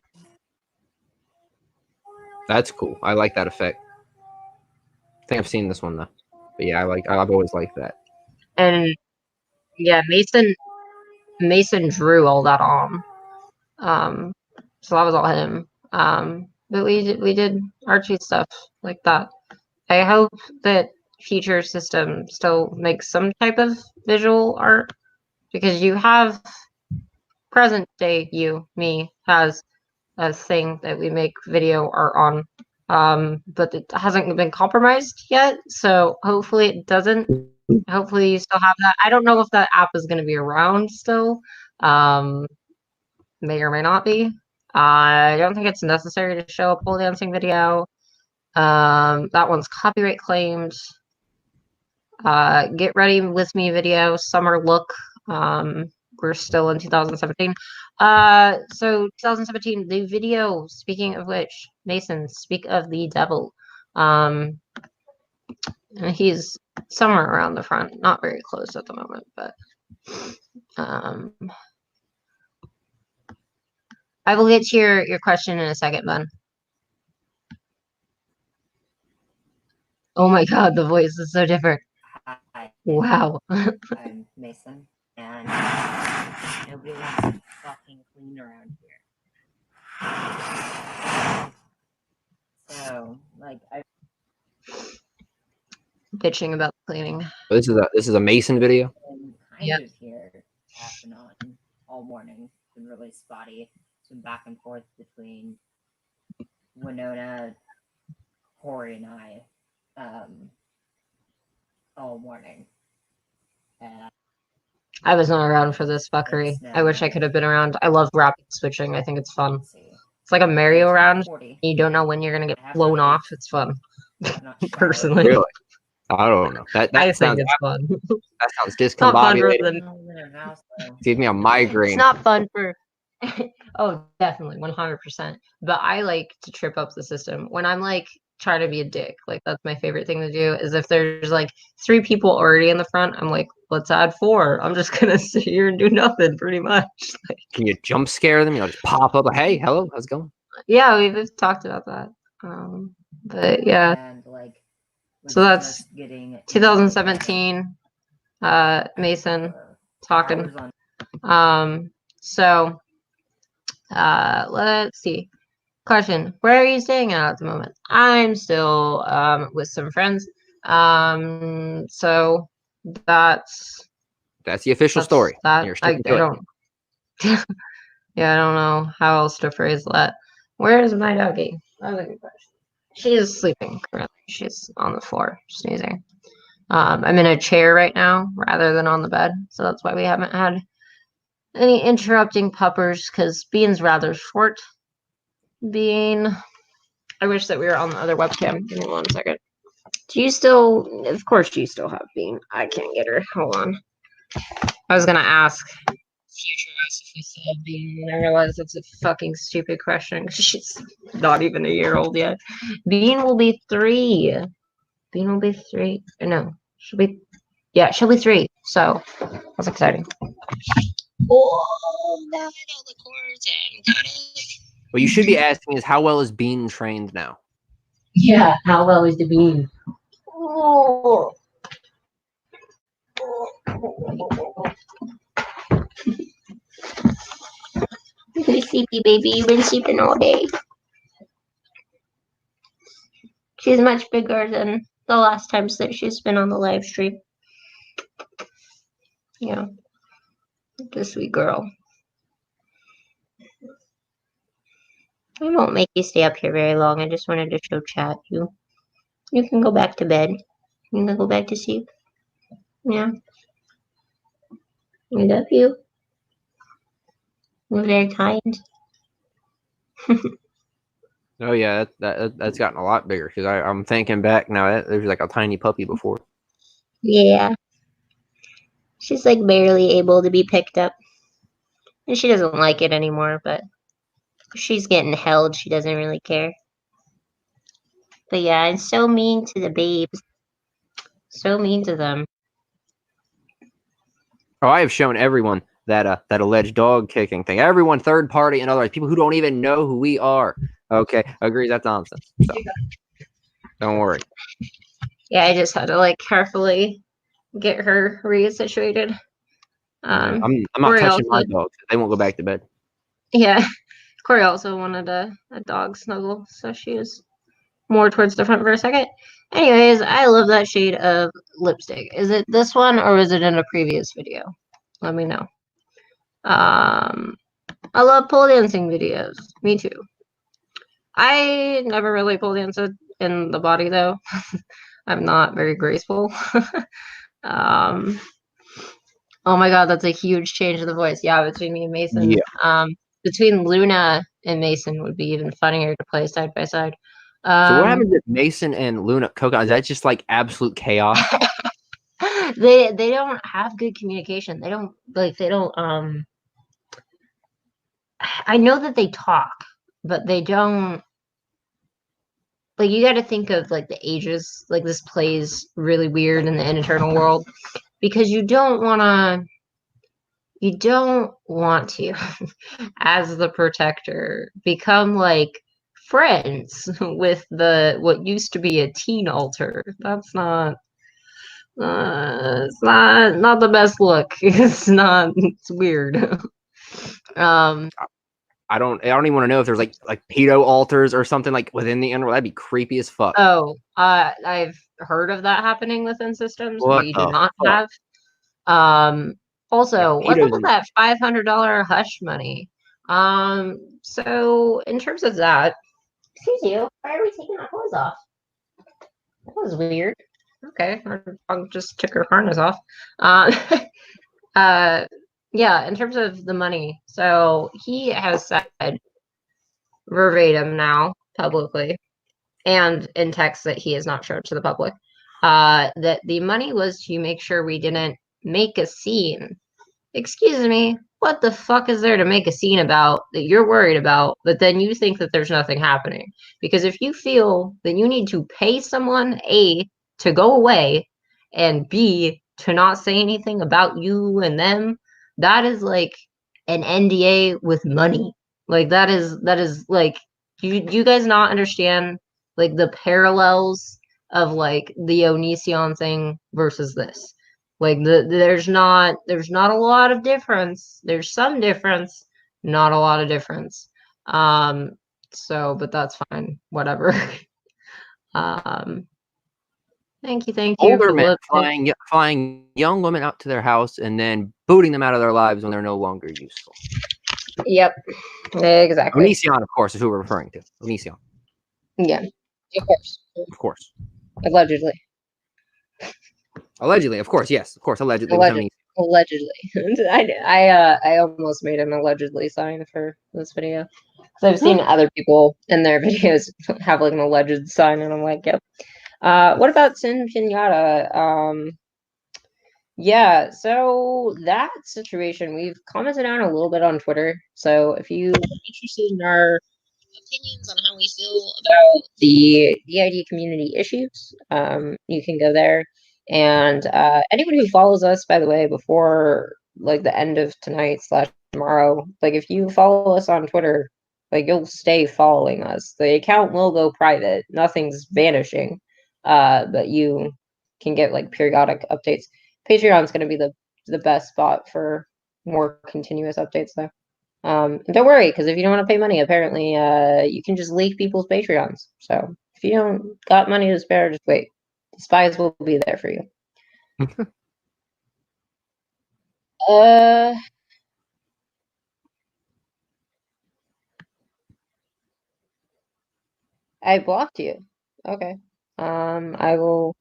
That's cool. I like that effect. I think I've seen this one though. But yeah, I've always liked that. And yeah, Mason drew all that on. So that was all him. But we did Archie stuff like that. I hope that Future System still makes some type of visual art because you have present day me has a thing that we make video art on. But it hasn't been compromised yet, so hopefully it doesn't. Hopefully you still have that. I don't know if that app is going to be around still. May or may not be. I don't think it's necessary to show a pole dancing video. That one's copyright claimed. Get ready with me video, summer look. We're still in 2017. So 2017, the video, speaking of which, Mason, speak of the devil. He's somewhere around the front, not very close at the moment, but I will get to your question in a second, Ben. Oh my god, the voice is so different. Hi, Wow. I'm Mason, and nobody wants to fucking clean around here. So, like, I Bitching about cleaning. This is a Mason video. been kind of here off and on all morning. It's been really spotty. It's been back and forth between Winona, Corey, and I all morning. I was not around for this fuckery. I wish I could have been around. I love rapid switching. I think it's fun. It's like a merry-go-round. You don't know when you're gonna get blown off. It's fun. Personally. Really? I don't know. That I sounds think it's fun. that sounds It's not fun for discombobulated. Give me a migraine. It's not fun for oh, definitely 100%. But I like to trip up the system when I'm like try to be a dick. Like that's my favorite thing to do is if there's like 3 people already in the front, I'm like, let's add 4. I'm just gonna sit here and do nothing pretty much. Like, Can you jump scare them? You know, just pop up. Hey, hello, how's it going? yeah, we've talked about that. But yeah, And like, so that's just getting 2017. Mason talking. So let's see. Question: where are you staying at the moment? I'm still with some friends. So that's the official story. That You're I sticking to it. don't. Yeah, I don't know how else to phrase that. Where is my doggy? That's a good question. She is sleeping currently. She's on the floor sneezing. I'm in a chair right now rather than on the bed, so that's why we haven't had any interrupting puppers because Bean's rather short. Bean, I wish that we were on the other webcam. Give me 1 second. Do you still, of course you still have Bean. I can't get her. Hold on. I was gonna ask future us if we still have Bean, and I realized that's a fucking stupid question because she's not even a year old yet. Bean will be 3. Bean will be 3. No, she'll be, yeah, she'll be 3. So that's exciting. Oh, got all the cords and got it. What you should be asking is how well is Bean trained now? Yeah, how well is the Bean? Oh. You're sleepy, baby. You've been sleeping all day. She's much bigger than the last times that she's been on the live stream. Yeah. The sweet girl. I won't make you stay up here very long. I just wanted to show chat you. You can go back to bed. You can go back to sleep. Yeah. I love you. You're very kind. Oh yeah, that's gotten a lot bigger because I'm thinking back now. There's like a tiny puppy before. Yeah. She's like barely able to be picked up. And she doesn't like it anymore, but if she's getting held, she doesn't really care. But yeah, I'm so mean to the babes. So mean to them. Oh, I have shown everyone that alleged dog kicking thing. Everyone, third party and otherwise, people who don't even know who we are. Okay, agree that's nonsense. So don't worry. Yeah, I just had to like carefully get her resituated. I'm not Corey touching my also, dogs. They won't go back to bed. yeah, Corey also wanted a dog snuggle, so she was more towards the front for a second. Anyways, I love that shade of lipstick. Is it this one or was it in a previous video? Let me know. I love pole dancing videos. Me too. I never really pole danced in the body though. I'm not very graceful. Oh my god, that's a huge change in the voice. Yeah, between me and Mason. Yeah. Between Luna and Mason would be even funnier to play side by side. So what happens if Mason and Luna Coconut? Is that just like absolute chaos? They don't have good communication. They don't I know that they talk, but they don't, like, you got to think of like the ages. Like this plays really weird in the internal world because you don't want to as the protector become like friends with what used to be a teen alter. That's not it's not the best look. It's weird. I don't even want to know if there's like pedo altars or something like within the underworld. That'd be creepy as fuck. Oh, I've heard of that happening within systems. What We do the not fuck? have. Also, Yeah, what's up pedos with that $500 hush money? So in terms of that, excuse you, why are we taking our clothes off? That was weird. Okay, our dog just took her harness off. Yeah, in terms of the money, so he has said verbatim now publicly and in text that he has not showed to the public that the money was to make sure we didn't make a scene. Excuse me, what the fuck is there to make a scene about that you're worried about, but then you think that there's nothing happening? Because if you feel that you need to pay someone, A, to go away, and B, to not say anything about you and them, that is like an NDA with money. Like that is like you guys not understand like the parallels of like the Onision thing versus this. Like there's not a lot of difference. There's some difference, not a lot of difference. So but that's fine. Whatever. um thank you Older for men listening. flying young women out to their house and then booting them out of their lives when they're no longer useful. Yep. Exactly. Onision, of course, is who we're referring to. Onision. Yeah. Of course. Of course. Allegedly. Allegedly, of course, yes. Of course, allegedly. With Onision. Allegedly. I almost made an allegedly sign for this video. Because I've seen other people in their videos have like an alleged sign, and I'm like, yep. What about Sin Pinata? Yeah, so that situation, we've commented on a little bit on Twitter. So if you are interested in our opinions on how we feel about the DID community issues, you can go there. And anyone who follows us, by the way, before like the end of tonight / tomorrow, like if you follow us on Twitter, like you'll stay following us. The account will go private. Nothing's vanishing. But you can get like periodic updates. Patreon's going to be the best spot for more continuous updates though. Don't worry, because if you don't want to pay money, apparently you can just leak people's Patreons. So if you don't got money to spare, just wait. The spies will be there for you. I blocked you. Okay. I will.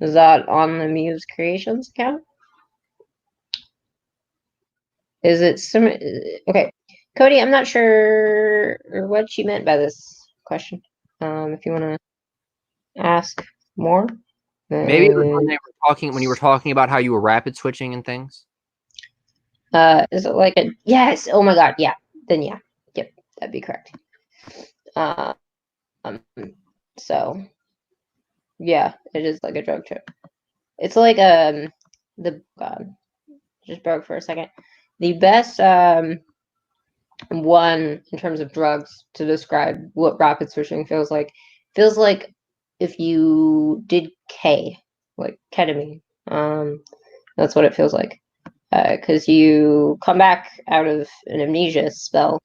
Is that on the Muse Creations account? Is it some? Okay, Cody, I'm not sure what you meant by this question. If you want to ask more, Maybe it was when you were talking about how you were rapid switching and things. Is it like a yes? Oh my god, yeah. Then yeah, yep, that'd be correct. So yeah, it is like a drug trip. It's like the just broke for a second. The best one in terms of drugs to describe what rapid switching feels like if you did K, like ketamine. That's what it feels like. Because you come back out of an amnesia spell.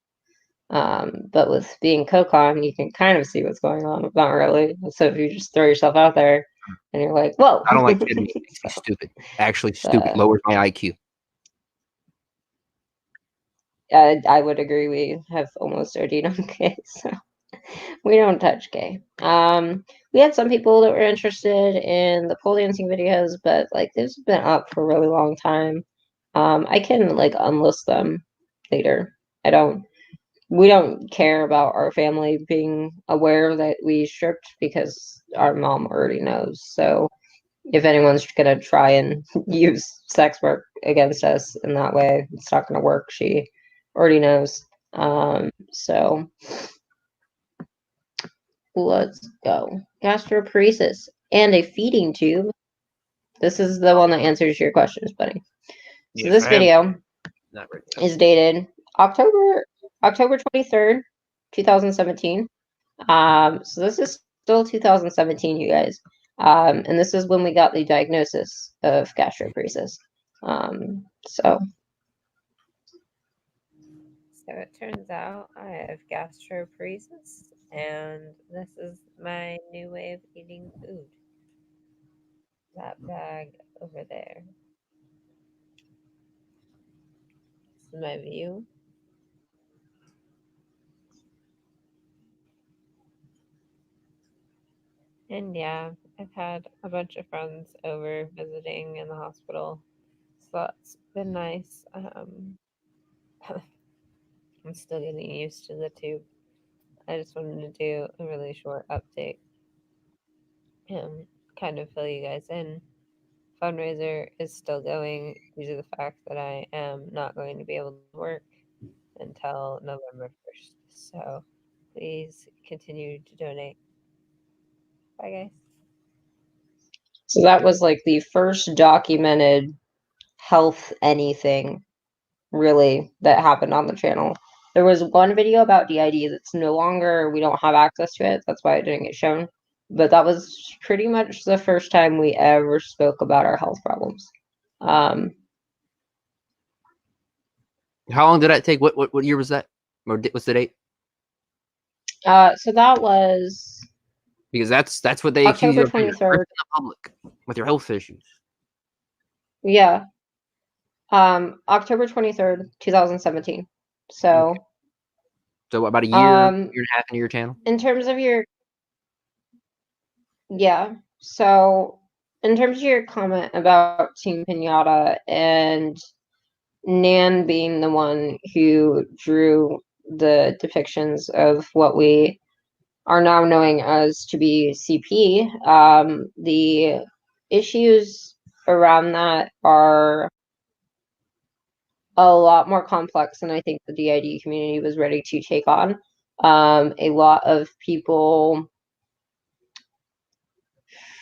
But with being Kokon, you can kind of see what's going on, but not really. So if you just throw yourself out there and you're like, whoa. I don't like ketamine. It makes me stupid. Actually, stupid. Lowers my IQ. I would agree. We have almost OD'd on K, so we don't touch K. We had some people that were interested in the pole dancing videos, but like they've been up for a really long time. I can like unlist them later. We don't care about our family being aware that we stripped because our mom already knows. So if anyone's gonna try and use sex work against us in that way, it's not gonna work. She already knows. So let's go. Gastroparesis and a feeding tube. This is the one that answers your questions, buddy. So this video is dated October 23rd, 2017. So this is still 2017, you guys. And this is when we got the diagnosis of gastroparesis. So it turns out I have gastroparesis, and this is my new way of eating food. That bag over there. This is my view. And yeah, I've had a bunch of friends over visiting in the hospital, so that's been nice. I'm still getting used to the tube. I just wanted to do a really short update and kind of fill you guys in fundraiser is still going due to the fact that I am not going to be able to work until November 1st. So please continue to donate. Bye, guys. So that was like the first documented health anything really that happened on the channel. There was one video about DID that's no longer, we don't have access to it. That's why it didn't get shown. But that was pretty much the first time we ever spoke about our health problems. How long did that take? What year was that? Or what's the date? So that was Because that's what they accuse you October of 23rd. in the public with your health issues. Yeah. October 23rd, 2017. So Okay. So about a year, year and a half into your channel? in terms of your so in terms of your comment about Team Pinata and Nan being the one who drew the depictions of what we are now knowing as to be CP, the issues around that are a lot more complex than I think the DID community was ready to take on. A lot of people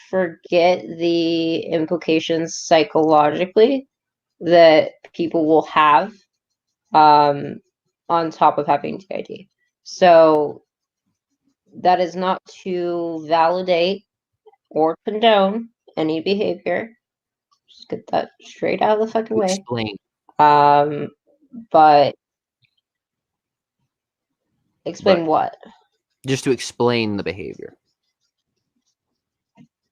forget the implications psychologically that people will have on top of having DID. So that is not to validate or condone any behavior. Just get that straight out of the fucking way. Explain. But explain what? Just to explain the behavior.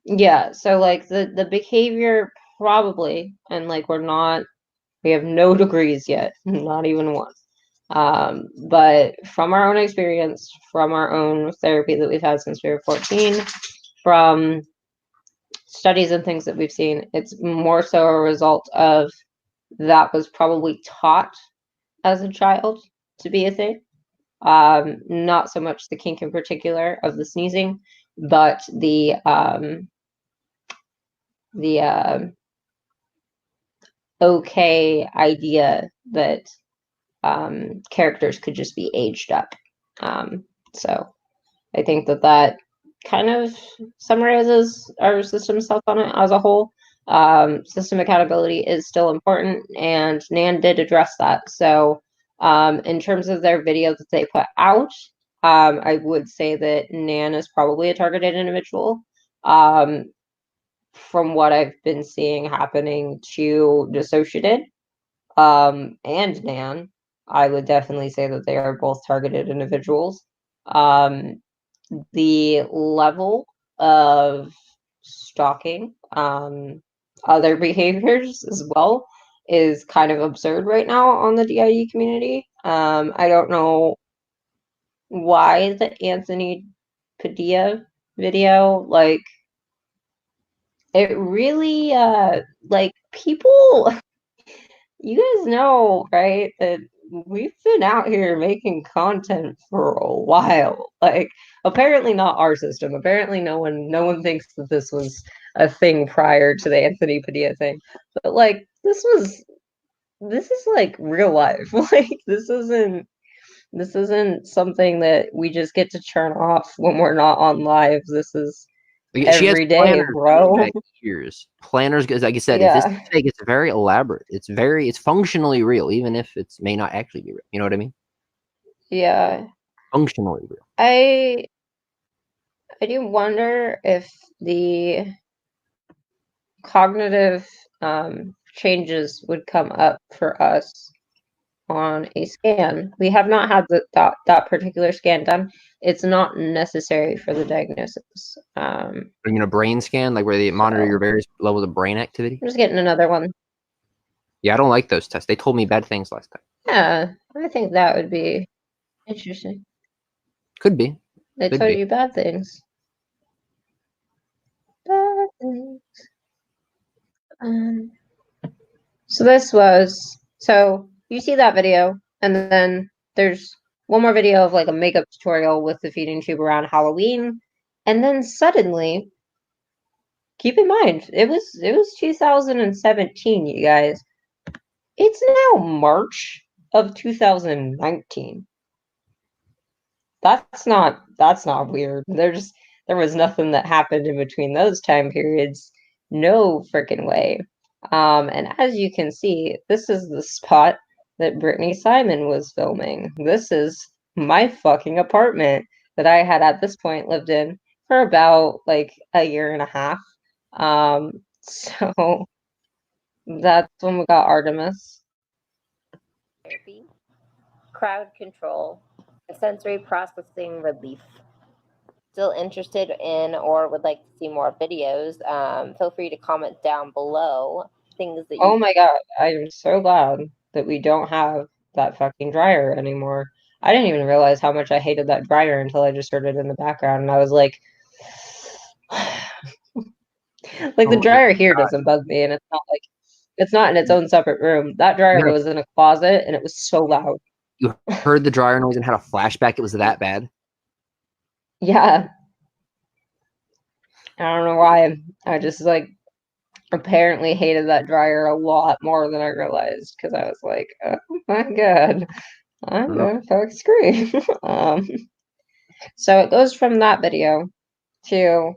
Yeah, so like the behavior probably, and like we have no degrees yet, not even one. But from our own experience, from our own therapy that we've had since we were 14, from studies and things that we've seen, it's more so a result of that was probably taught as a child to be a thing. Not so much the kink in particular of the sneezing, but the okay idea that characters could just be aged up. So I think that kind of summarizes our system stuff on it as a whole. System accountability is still important, and Nan did address that. So in terms of their video that they put out, I would say that Nan is probably a targeted individual. From what I've been seeing happening to Dissociated and Nan, I would definitely say that they are both targeted individuals. The level of stalking, other behaviors as well, is kind of absurd right now on the DIE community. I don't know why the Anthony Padilla video, like, it really, like, people, you guys know, right, that we've been out here making content for a while. Like, apparently not our system. Apparently no one thinks that this was a thing prior to the Anthony Padilla thing. But like, this is like real life. Like, this isn't something that we just get to turn off when we're not on live. This is every day, bro. Years. Planners, because like I said, Yeah. if this is fake, it's very elaborate. It's functionally real, even if it may not actually be real. You know what I mean? Yeah. Functionally real. I do wonder if the cognitive changes would come up for us on a scan. We have not had that particular scan done. It's not necessary for the diagnosis. A brain scan, like where they monitor your various levels of brain activity. I'm just getting another one. Yeah, I don't like those tests. They told me bad things last time. Yeah, I think that would be interesting. Could be. They told you bad things. Bad things. So you see that video, and then there's one more video of like a makeup tutorial with the feeding tube around Halloween, and then suddenly keep in mind, it was 2017, you guys. It's now March of 2019. That's not weird. There was nothing that happened in between those time periods. No freaking way. And as you can see, this is the spot that Brittany Simon was filming. This is my fucking apartment that I had at this point lived in for about like a year and a half. So that's when we got Artemis. Therapy, crowd control, and sensory processing relief. Still interested in or would like to see more videos, feel free to comment down below things that you... Oh my god, I am so glad that we don't have that fucking dryer anymore. I didn't even realize how much I hated that dryer until I just heard it in the background, and I was like, like the Oh, dryer here doesn't bug me, and it's not in its own separate room. That dryer Yeah. was in a closet, and it was so loud. You heard the dryer noise and had a flashback. It was that bad. Yeah. I don't know why. I just like apparently hated that dryer a lot more than I realized because I was like, oh my god, I'm gonna fuck scream. So it goes from that video to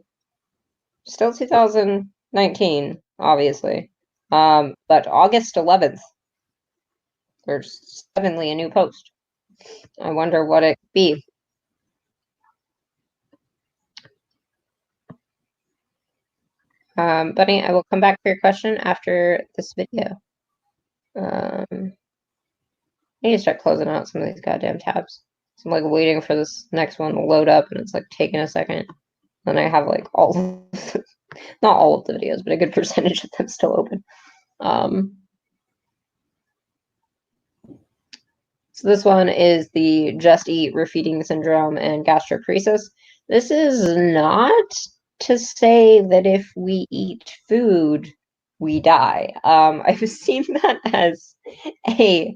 still 2019, obviously. But August 11th, there's suddenly a new post. I wonder what it could be. Bunny, I will come back for your question after this video. I need to start closing out some of these goddamn tabs. So I'm like waiting for this next one to load up, and it's like taking a second. Then I have like all of not all of the videos, but a good percentage of them still open. So this one is the Just Eat refeeding syndrome and gastroparesis. This is not to say that if we eat food, we die. I've seen that as a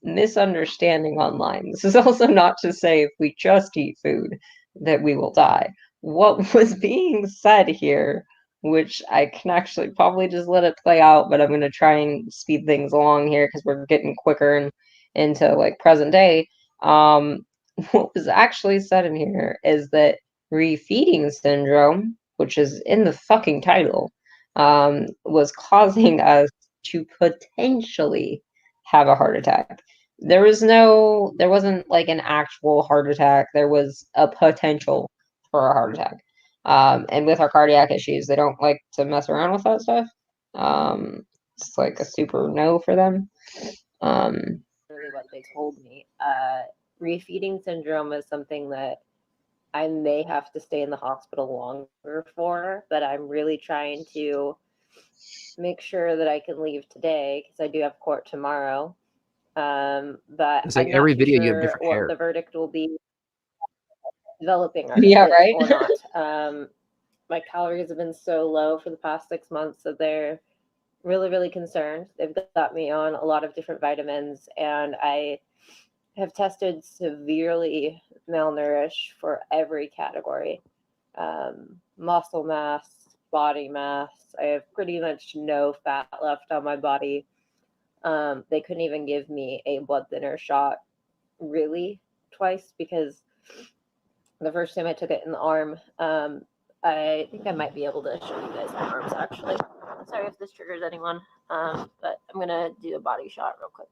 misunderstanding online. This is also not to say if we just eat food that we will die. What was being said here, which I can actually probably just let it play out, but I'm going to try and speed things along here because we're getting quicker and into like present day. What was actually said in here is that refeeding syndrome, which is in the fucking title, was causing us to potentially have a heart attack. There wasn't like an actual heart attack. There was a potential for a heart attack. And with our cardiac issues, they don't like to mess around with that stuff. It's like a super no for them. Really what they told me. Refeeding syndrome is something that I may have to stay in the hospital longer for, but I'm really trying to make sure that I can leave today because I do have court tomorrow. But it's like I'm every not too video sure you have different what hair. the verdict will be developing Yeah, right? or not. My calories have been so low for the past 6 months that they're really, really concerned. They've got me on a lot of different vitamins, and I have tested severely malnourished for every category. Muscle mass, body mass. I have pretty much no fat left on my body. They couldn't even give me a blood thinner shot really twice because the first time I took it in the arm, I think I might be able to show you guys my arms actually. Sorry if this triggers anyone, but I'm gonna do a body shot real quick.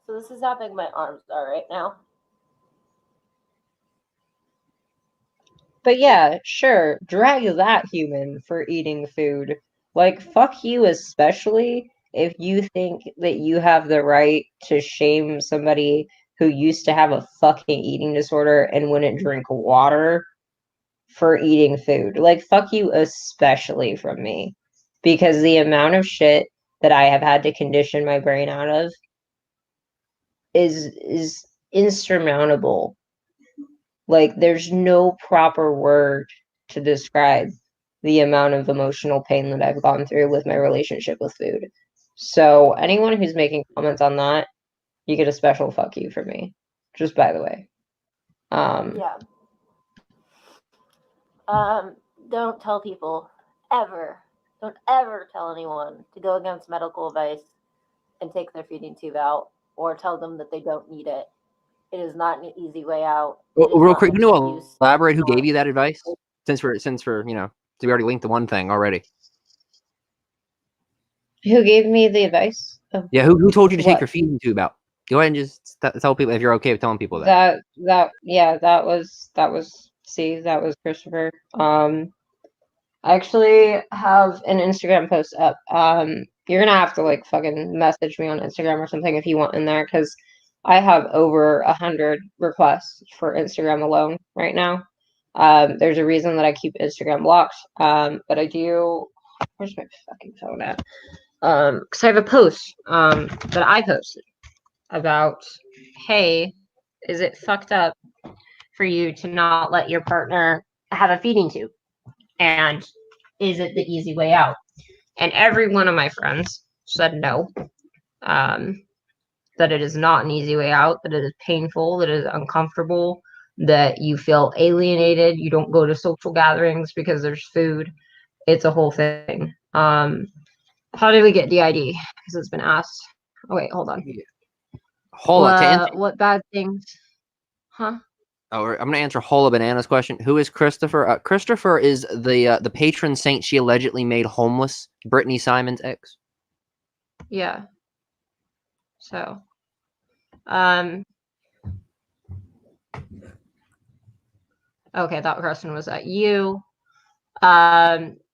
So this is how big my arms are right now. But yeah, sure, drag that human for eating food. Like, fuck you, especially if you think that you have the right to shame somebody who used to have a fucking eating disorder and wouldn't drink water for eating food. Like, fuck you, especially from me. Because the amount of shit that I have had to condition my brain out of is insurmountable. Like, there's no proper word to describe the amount of emotional pain that I've gone through with my relationship with food. So, anyone who's making comments on that, you get a special fuck you from me. Just by the way. Yeah. Don't tell people ever. Don't ever tell anyone to go against medical advice and take their feeding tube out, or tell them that they don't need it. It is not an easy way out. Well, real quick, you can you elaborate who gave you that advice? Since we're so we already linked to one thing already. Who gave me the advice? Yeah, who told you to take What? your feeding tube out? Go ahead and just tell people if you're okay with telling people that. That was Christopher. I actually have an Instagram post up. You're gonna have to like fucking message me on Instagram or something if you want in there, because I have over 100 requests for Instagram alone right now. There's a reason that I keep Instagram blocked. But I do. Where's my fucking phone at? Because I have a post that I posted about, hey, is it fucked up for you to not let your partner have a feeding tube? And is it the easy way out? And every one of my friends said no, that it is not an easy way out, that it is painful, that it is uncomfortable, that you feel alienated, you don't go to social gatherings because there's food. It's a whole thing. How did we get DID? Because it's been asked. Oh, wait, hold on. Hold on. To answer, What bad things? Huh? I'm going to answer Hola Banana's question. Who is Christopher? Christopher is the patron saint she allegedly made homeless, Brittany Simon's ex. Yeah. So, okay, that question was at you.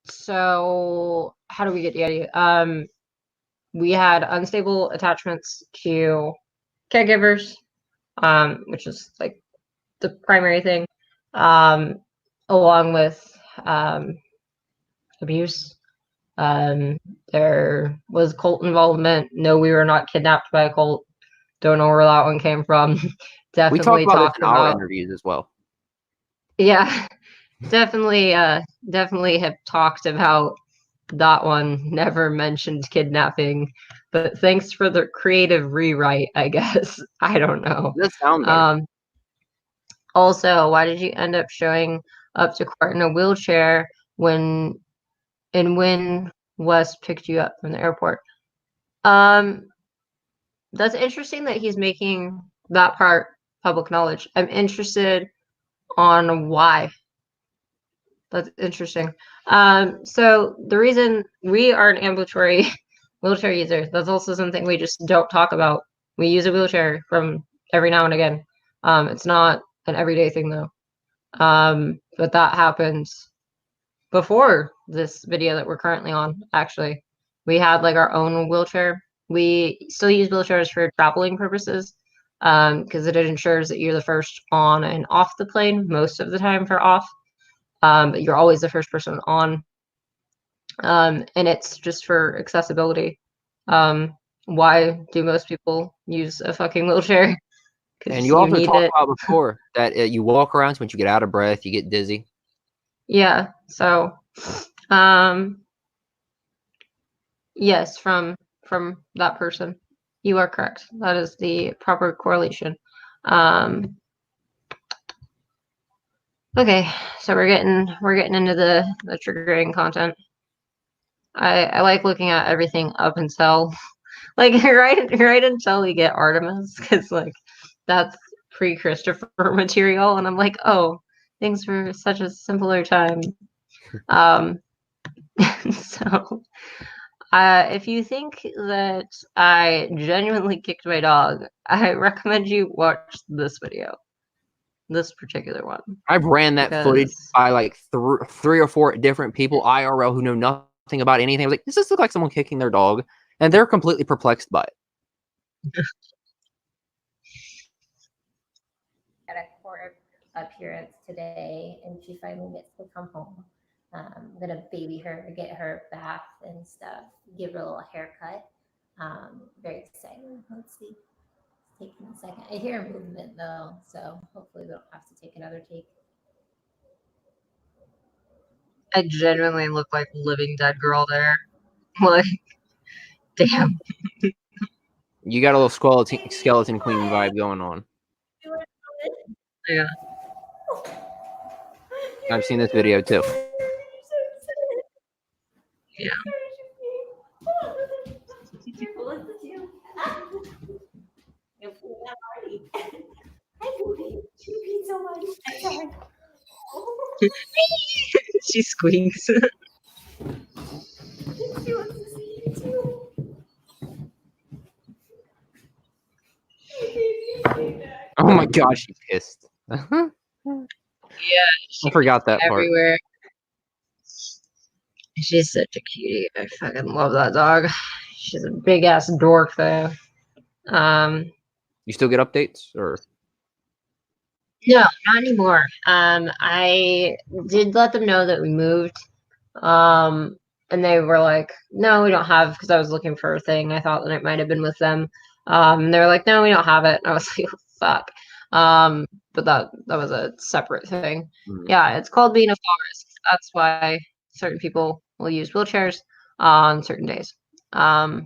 So how do we get the idea? We had unstable attachments to caregivers, which is like the primary thing, along with abuse. There was cult involvement. No, we were not kidnapped by a cult. Don't know where that one came from. Definitely we talked about this in our about interviews as well. Yeah, definitely have talked about that one. Never mentioned kidnapping, but thanks for the creative rewrite, I guess. I don't know. It does sound better. Also, why did you end up showing up to court in a wheelchair when Wes picked you up from the airport? That's interesting that he's making that part public knowledge. I'm interested on why. That's interesting. So the reason we are an ambulatory wheelchair user, that's also something we just don't talk about. We use a wheelchair from every now and again. It's not an everyday thing though. But that happens before this video that we're currently on, actually. We had like our own wheelchair. We still use wheelchairs for traveling purposes, because it ensures that you're the first on and off the plane most of the time for off. But you're always the first person on. And it's just for accessibility. Why do most people use a fucking wheelchair? And you also talked about before that you walk around, so once you get out of breath, you get dizzy. Yeah. So, yes, from that person, you are correct. That is the proper correlation. Okay, so we're getting into the triggering content. I like looking at everything up until like right until we get Artemis, because like that's pre-Christopher material, and I'm like, oh, things were such a simpler time. So if you think that I genuinely kicked my dog, I recommend you watch this video. This particular one. I've ran that footage by like three or four different people IRL who know nothing about anything. I was like, does this look like someone kicking their dog? And they're completely perplexed by it. At a court appearance today, and she finally gets to come home. I'm gonna baby her, get her a bath and stuff, give her a little haircut. Very excited. Let's see. It's taking a second. I hear movement though, so hopefully we don't have to take another take. I genuinely look like living dead girl there. Like, damn. You got a little skeleton queen vibe going on. Yeah. I've seen this video too. Yeah. She squeaks. Oh my gosh, she's pissed. Yeah, I forgot that part. everywhere. She's such a cutie. I fucking love that dog. She's a big ass dork though. You still get updates or? No, not anymore. I did let them know that we moved. And they were like, no, we don't have, because I was looking for a thing. I thought that it might have been with them. They were like, no, we don't have it. And I was like, oh, fuck. But that was a separate thing. Yeah, it's called being a florist. That's why certain people will use wheelchairs on certain days. I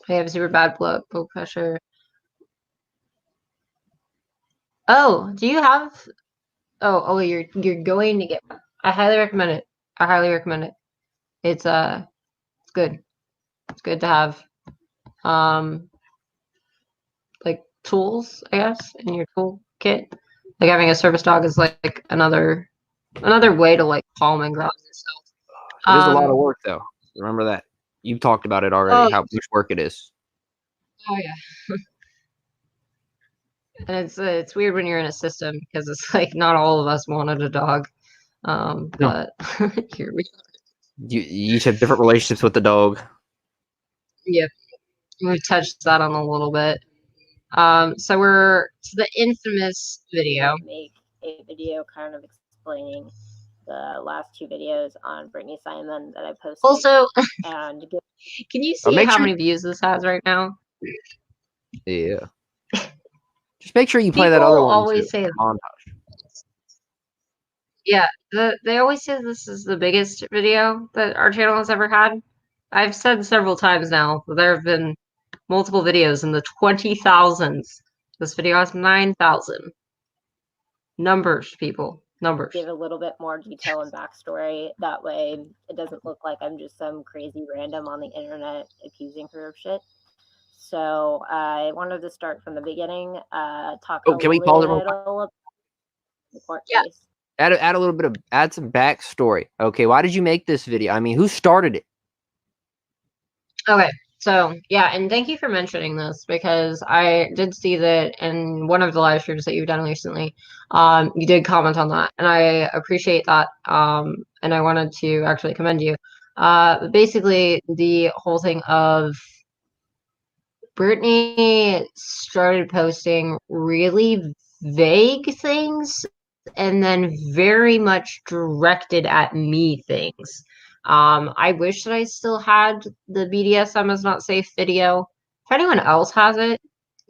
have super bad blood pressure. Oh, do you have? Oh, you're going to get. I highly recommend it. I highly recommend it. It's good. It's good to have like tools, I guess, in your toolkit. Like having a service dog is like another way to like calm and ground yourself. It is a lot of work though. Remember that. You've talked about it already, how much work it is. Oh yeah. And it's weird when you're in a system because it's like not all of us wanted a dog. But here we are. You each have different relationships with the dog. Yep. We've touched that on a little bit. So the infamous video. Make a video kind of explaining the last two videos on Brittany Simon that I posted. Also, and can you see how many views this has right now? Yeah. Just make sure you play that other one always too. say Montage. Yeah, they always say this is the biggest video that our channel has ever had. I've said several times now that there have been multiple videos in the 20,000s. This video has 9,000. Numbers, people. Numbers. Give a little bit more detail and backstory. That way it doesn't look like I'm just some crazy random on the internet accusing her of shit. So I wanted to start from the beginning. Talk can we pause it real about the court Yeah. case. Add some backstory. Okay, why did you make this video? I mean, who started it? Okay, so yeah, and thank you for mentioning this because I did see that in one of the live streams that you've done recently, you did comment on that, and I appreciate that. And I wanted to actually commend you. Basically, the whole thing of Brittany started posting really vague things and then very much directed at me things. I wish that I still had the BDSM is not safe video. If anyone else has it,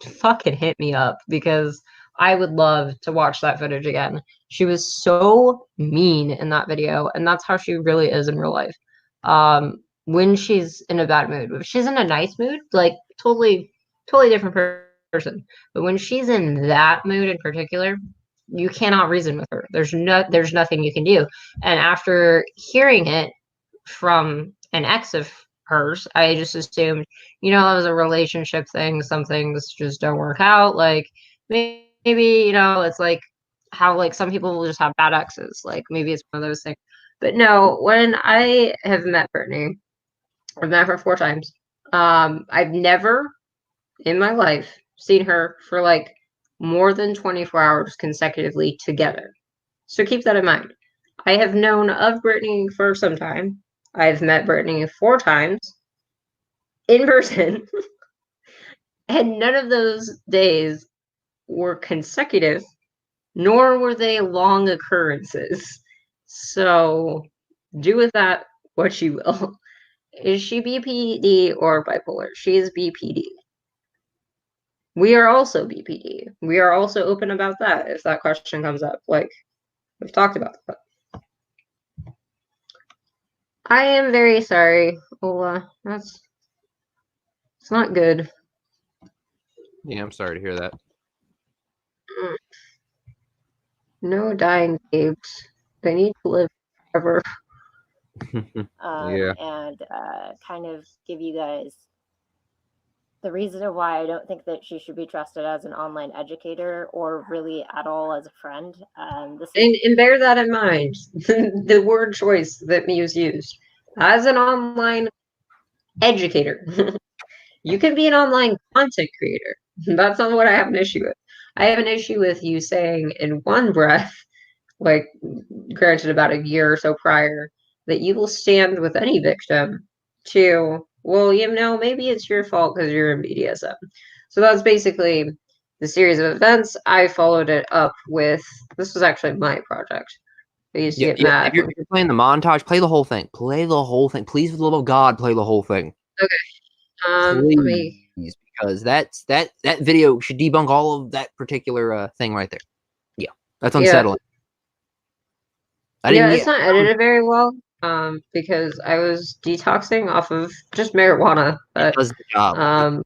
fucking hit me up because I would love to watch that footage again. She was so mean in that video, and that's how she really is in real life. When she's in a bad mood. If she's in a nice mood, like totally different person. But when she's in that mood in particular, you cannot reason with her. There's nothing you can do. And after hearing it from an ex of hers, I just assumed, that was a relationship thing. Some things just don't work out. Like maybe, it's like how like some people will just have bad exes. Like maybe it's one of those things. But no, when I have met Brittany, I've met her 4 times. I've never in my life seen her for like more than 24 hours consecutively together. So keep that in mind. I have known of Brittany for some time. I've met Brittany 4 times in person. And none of those days were consecutive, nor were they long occurrences. So do with that what you will. Is she BPD or bipolar? She is BPD. We are also BPD. We are also open about that if that question comes up. Like, we've talked about that. I am very sorry, Ola. It's not good. Yeah, I'm sorry to hear that. No dying babes. They need to live forever. Yeah. And kind of give you guys the reason why I don't think that she should be trusted as an online educator or really at all as a friend. And bear that in mind, the word choice that Muse used. As an online educator, you can be an online content creator. That's not what I have an issue with. I have an issue with you saying in one breath, like, granted about a year or so prior, that you will stand with any victim to, well, you know, maybe it's your fault because you're in BDSM. So that's basically the series of events. I followed it up with, this was actually my project. I used to get mad. If you're playing the montage, play the whole thing. Play the whole thing. Please, for the love of God, play the whole thing. Okay. Please, because that video should debunk all of that particular thing right there. Yeah, that's unsettling. Yeah, it's not edited very well. Because I was detoxing off of just marijuana. But, it does the job.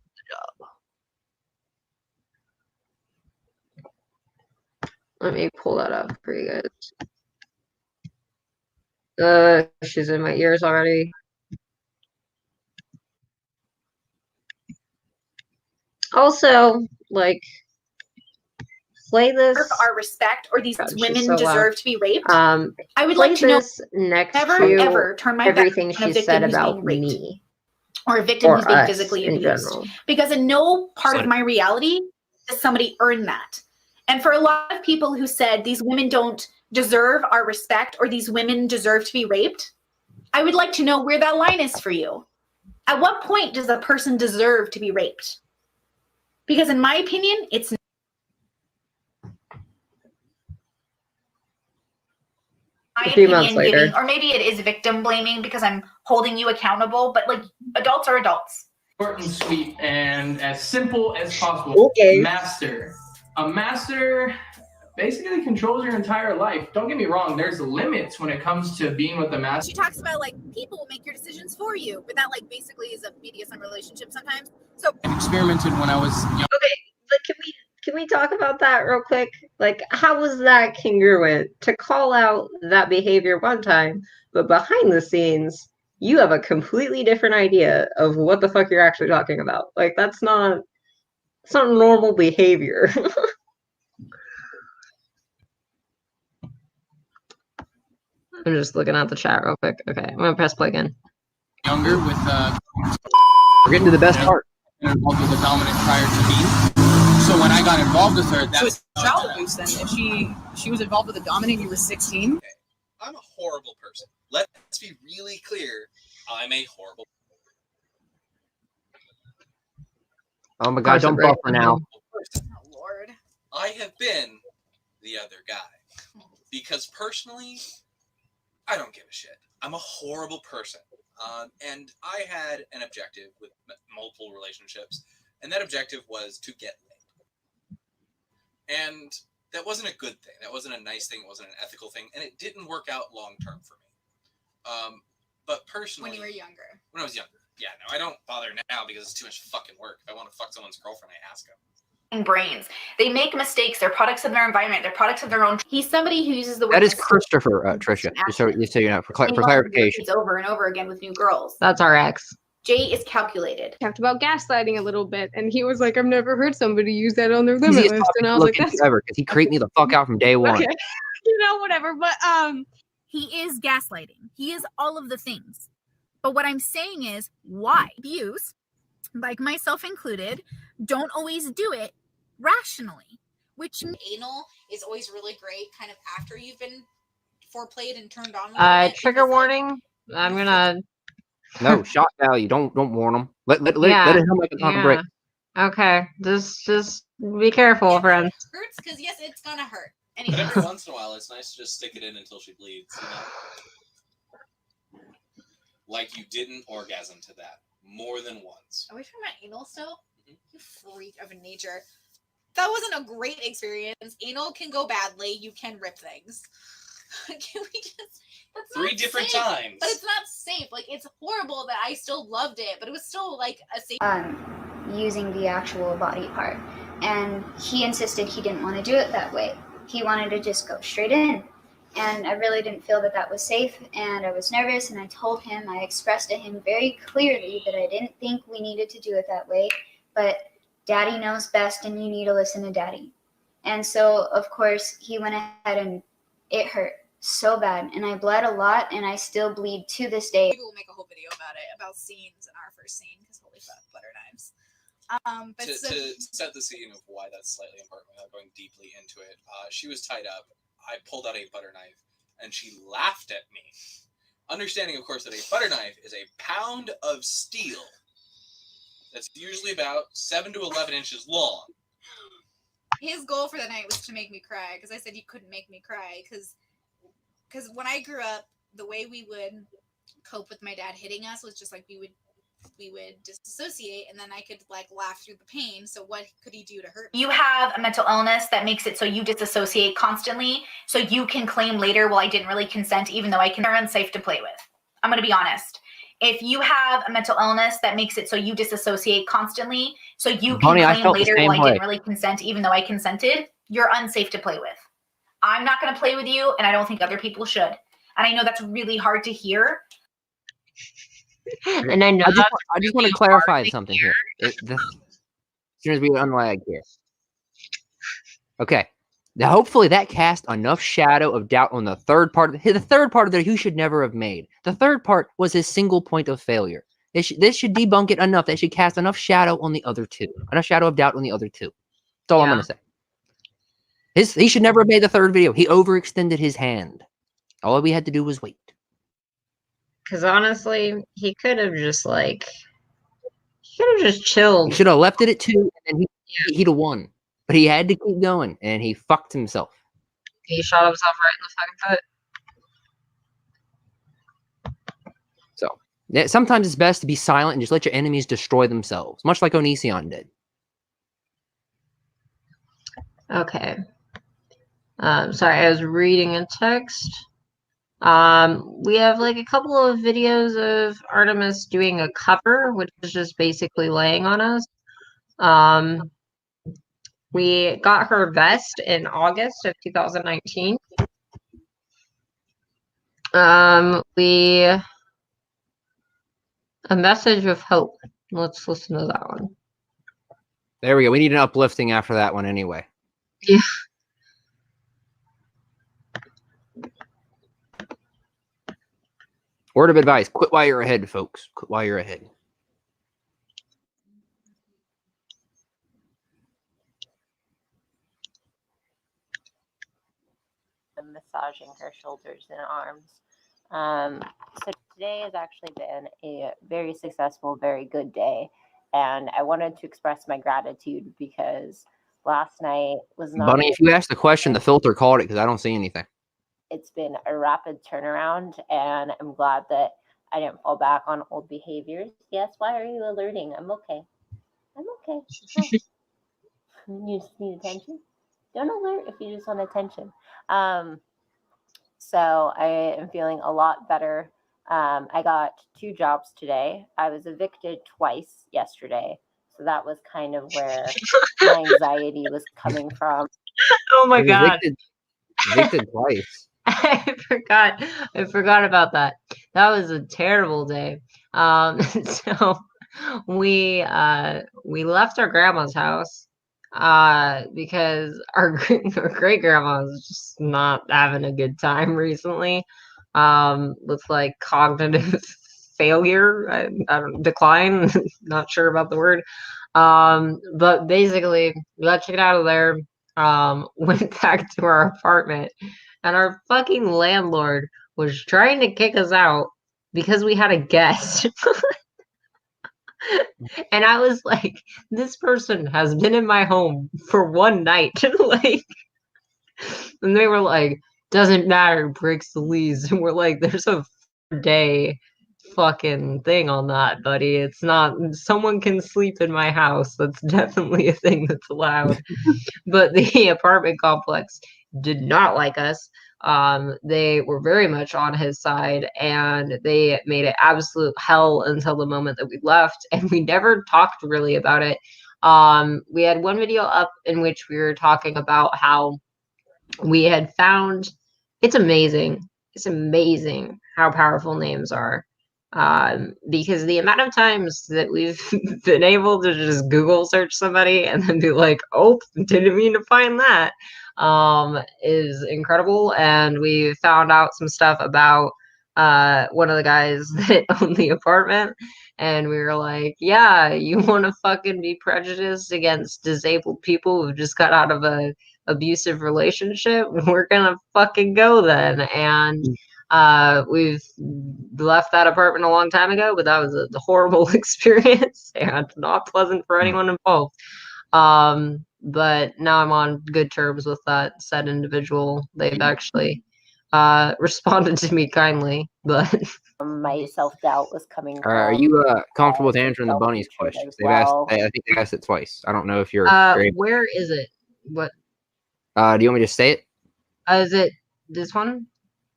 Let me pull that up for you guys. She's in my ears already. Also, like, play this. Our respect, or these women so deserve to be raped. I would like to know. Next Never to ever turn my back everything on a she victim said who's about being raped. me. Or a victim who's being us physically in abused. general. Because in no part of my reality does somebody earn that. And for a lot of people who said these women don't deserve our respect or these women deserve to be raped, I would like to know where that line is for you. At what point does a person deserve to be raped? Because in my opinion, it's a few months later. giving, or maybe it is victim blaming because I'm holding you accountable, but like adults are adults. Short and sweet and as simple as possible. Okay. Master. A master basically controls your entire life. Don't get me wrong, there's limits when it comes to being with the master. She talks about like people will make your decisions for you, but that like basically is a BDSM relationship sometimes. So I experimented when I was young. Okay, but can we talk about that real quick? Like, how was that congruent to call out that behavior one time, but behind the scenes, you have a completely different idea of what the fuck you're actually talking about? Like, it's not normal behavior. I'm just looking at the chat real quick. Okay, I'm gonna press play again. Younger with We're getting to the best part. Involved with a dominant prior to me. So when I got involved with her, so it's child abuse then. If she was involved with a dominant, you were 16. Okay. I'm a horrible person. Let's be really clear. I'm a horrible Oh my God, don't buffer now. person. oh Lord. I have been the other guy. Because personally, I don't give a shit. I'm a horrible person. And I had an objective with multiple relationships, and that objective was to get laid. And that wasn't a good thing. That wasn't a nice thing. It wasn't an ethical thing, and it didn't work out long term for me. But personally, When you were younger. When I was younger, yeah, no, I don't bother now because it's too much fucking work. If I want to fuck someone's girlfriend, I ask them. Brains. They make mistakes. They're products of their environment. They're products of their own. He's somebody who uses the word. That is Christopher, Trisha. Just so you know, for clarification. It's over and over again with new girls. That's our ex. Jay is calculated. Talked about gaslighting a little bit, and he was like, "I've never heard somebody use that on their limit list," and I was like, "That's ever," because he creeped me the fuck out from day one. Okay. You know, whatever. But He is gaslighting. He is all of the things. But what I'm saying is, why abuse, like myself included, don't always do it rationally. Which anal is always really great, kind of after you've been foreplayed and turned on. Trigger warning. I'm gonna. No shock value. Don't warn them. Let it come like a break. Okay, just be careful, friends. It hurts because yes, it's gonna hurt. But Anyway, every once in a while, it's nice to just stick it in until she bleeds. You know? Like you didn't orgasm to that more than once. are we talking about anal still? You freak of nature. That wasn't a great experience. Anal can go badly. You can rip things. Can we just? That's Three different safe. times. But it's not safe. Like it's horrible that I still loved it, but it was still like a safe. Using the actual body part, and he insisted he didn't want to do it that way. He wanted to just go straight in, And I really didn't feel that that was safe, and I was nervous, and I told him, I expressed to him very clearly that I didn't think we needed to do it that way, but Daddy knows best and you need to listen to Daddy. And so, of course, he went ahead and it hurt so bad, and I bled a lot, and I still bleed to this day. Maybe we'll make a whole video about it, about scenes in our first scene, because holy fuck, butter knives. But to so, set the scene of why that's slightly important without going deeply into it, she was tied up. I pulled out a butter knife, and she laughed at me. Understanding, of course, that a butter knife is a pound of steel that's usually about 7 to 11 inches long. his goal for the night was to make me cry, because I said you couldn't make me cry, because when I grew up, the way we would cope with my dad hitting us was just like we would disassociate, and then I could like laugh through the pain. So what could he do to hurt me? You have a mental illness that makes it so you disassociate constantly, so you can claim later, well, I didn't really consent, even though I can. They're unsafe to play with. I'm going to be honest. If you have a mental illness that makes it so you disassociate constantly, so you can claim later, well, I didn't really consent, even though I consented, you're unsafe to play with. I'm not going to play with you, and I don't think other people should. And I know that's really hard to hear. And I know I just want to clarify something here. As soon as we unlag here. Okay. Now, hopefully that cast enough shadow of doubt on the third part. The third part of there you should never have made. The third part was his single point of failure. This should debunk it enough. That should cast enough shadow on the other two. Enough shadow of doubt on the other two. That's all I'm going to say. He should never have made the third video. He overextended his hand. All we had to do was wait. Because honestly, he could have just chilled. He should have left it at 2, and then he'd have won. But he had to keep going, and he fucked himself. He shot himself right in the fucking foot. So sometimes it's best to be silent and just let your enemies destroy themselves, much like Onision did. Okay. Sorry, I was reading a text. We have like a couple of videos of Artemis doing a cover, which is just basically laying on us. We got her vest in August of 2019. A message of hope. Let's listen to that one. There we go. We need an uplifting after that one anyway. Yeah. Word of advice, quit while you're ahead, folks. Quit while you're ahead. I'm massaging her shoulders and arms. So today has actually been a very successful, very good day. And I wanted to express my gratitude because last night was not... Bunny, if you asked the question, the filter called it because I don't see anything. It's been a rapid turnaround, and I'm glad that I didn't fall back on old behaviors. Yes, why are you alerting? I'm okay. I'm okay. You just need attention? Don't alert if you just want attention. So I am feeling a lot better. I got 2 jobs today. I was evicted twice yesterday. So that was kind of where my anxiety was coming from. Oh my God. Evicted twice. I forgot about that. That was a terrible day. So we left our grandma's house because our great grandma was just not having a good time recently with like cognitive failure. I don't decline. Not sure about the word. But basically we got checked out of there. Went back to our apartment. And our fucking landlord was trying to kick us out because we had a guest. And I was like, this person has been in my home for one night. Like, and they were like, doesn't matter, breaks the lease. And we're like, there's a day fucking thing on that, buddy. It's not, someone can sleep in my house. That's definitely a thing that's allowed. But the apartment complex did not like us. They were very much on his side, and they made it absolute hell until the moment that we left, and we never talked really about it. We had one video up in which we were talking about how we had found it's amazing. It's amazing how powerful names are. Because the amount of times that we've been able to just Google search somebody and then be like, oh, didn't mean to find that, is incredible. And we found out some stuff about one of the guys that owned the apartment. And we were like, yeah, you want to fucking be prejudiced against disabled people who just got out of a abusive relationship? We're gonna fucking go then. And we've left that apartment a long time ago, but that was a horrible experience and not pleasant for anyone involved. But now I'm on good terms with that said individual. They've actually responded to me kindly, but my self-doubt was coming from. Are you comfortable with answering the bunnies question? They've asked. I think they asked it twice. I don't know if you're. Where is it? What? Do you want me to say it? Is it this one?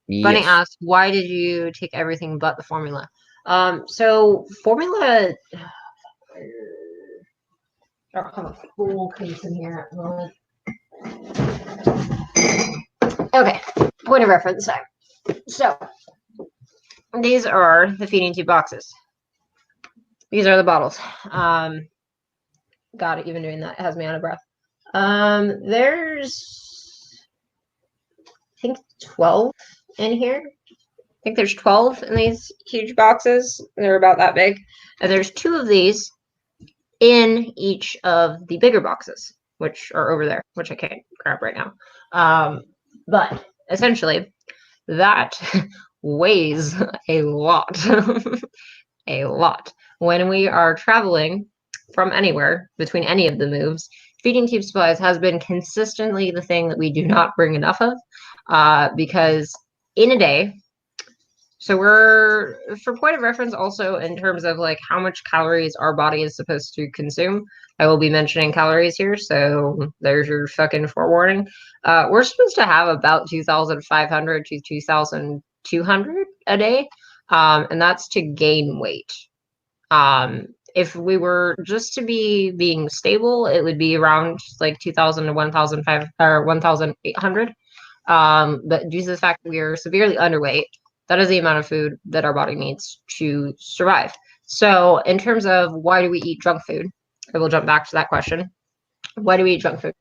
Yes. Bunny asked, "Why did you take everything but the formula?" So formula. I don't have a full case in here at the moment. Okay, point of reference time. So these are the feeding tube boxes. These are the bottles. God, even doing that has me out of breath. There's, I think, 12 in here. I think there's 12 in these huge boxes. They're about that big. And there's 2 of these in each of the bigger boxes, which are over there, which I can't grab right now. But essentially, that weighs a lot. A lot. When we are traveling from anywhere between any of the moves, feeding tube supplies has been consistently the thing that we do not bring enough of, because in a day, so we're, for point of reference also in terms of like how much calories our body is supposed to consume, I will be mentioning calories here, so there's your fucking forewarning. We're supposed to have about 2,500 to 2,200 a day, and that's to gain weight. If we were just to be being stable, it would be around like 2,000 to 1,500 or 1,800. But due to the fact that we are severely underweight, that is the amount of food that our body needs to survive. So in terms of why do we eat junk food, I will jump back to that question. Why do we eat junk food?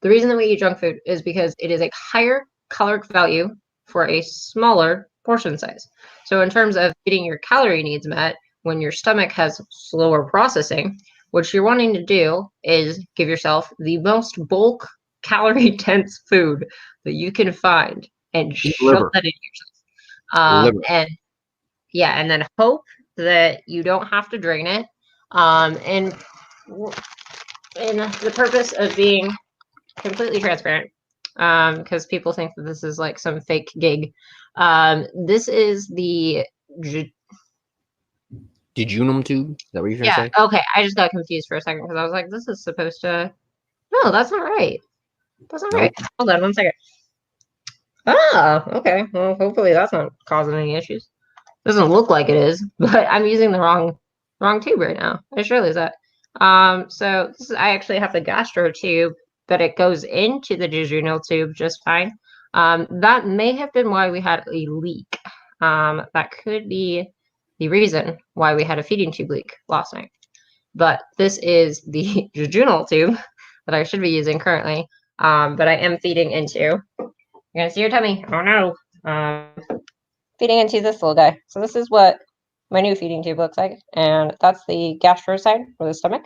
The reason that we eat junk food is because it is a higher caloric value for a smaller portion size. So in terms of getting your calorie needs met, when your stomach has slower processing, what you're wanting to do is give yourself the most bulk calorie dense food that you can find and shove that in yourself. And yeah, and then hope that you don't have to drain it. And in the purpose of being completely transparent, because people think that this is like some fake gig, this is the jejunum tube. Is that what you're trying to say? Okay. I just got confused for a second because I was like, this is supposed to. No, that's not right. That's not right. Hold on 1 second. Ah, okay. Well, hopefully that's not causing any issues. Doesn't look like it is, but I'm using the wrong tube right now. I just realized that. So this is, I actually have the gastro tube, but it goes into the jejunal tube just fine. That may have been why we had a leak. That could be the reason why we had a feeding tube leak last night. But this is the jejunal tube that I should be using currently, but I am feeding into. You're gonna see your tummy. Oh no. Feeding into this little guy. So this is what my new feeding tube looks like, and that's the gastro side for the stomach.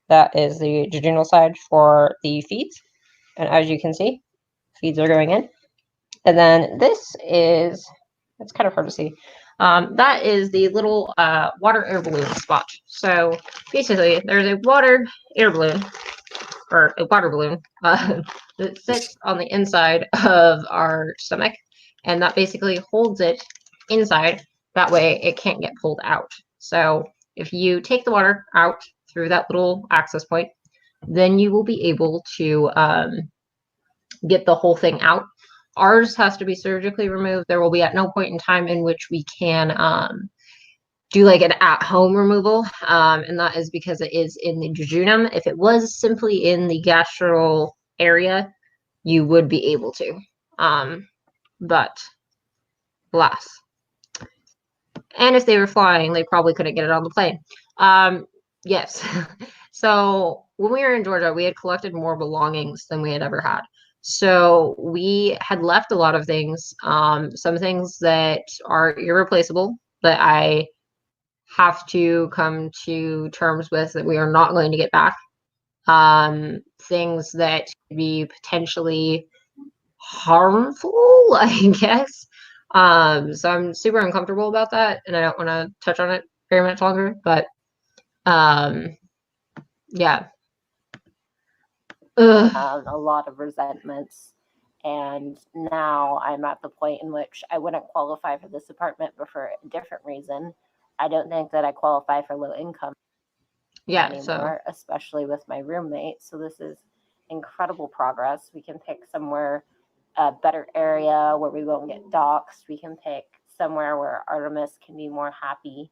That is the jejunal side for the feeds, and as you can see, feeds are going in. And then this is, it's kind of hard to see. That is the little water air balloon spot. So basically, there's a water air balloon, or a water balloon, that sits on the inside of our stomach, and that basically holds it inside. That way it can't get pulled out. So if you take the water out through that little access point, then you will be able to get the whole thing out. Ours has to be surgically removed. There will be at no point in time in which we can do like an at-home removal, and that is because it is in the jejunum. If it was simply in the gastral area, you would be able to. but alas. And if they were flying, they probably couldn't get it on the plane. Yes. So when we were in Georgia, we had collected more belongings than we had ever had. So we had left a lot of things, some things that are irreplaceable that I have to come to terms with that we are not going to get back. Things that could be potentially harmful, I guess. So I'm super uncomfortable about that, and I don't want to touch on it very much longer, but yeah. A lot of resentments. And now I'm at the point in which I wouldn't qualify for this apartment, but for a different reason. I don't think that I qualify for low income anymore, especially with my roommate. So this is incredible progress. We can pick somewhere, a better area where we won't get doxxed. We can pick somewhere where Artemis can be more happy.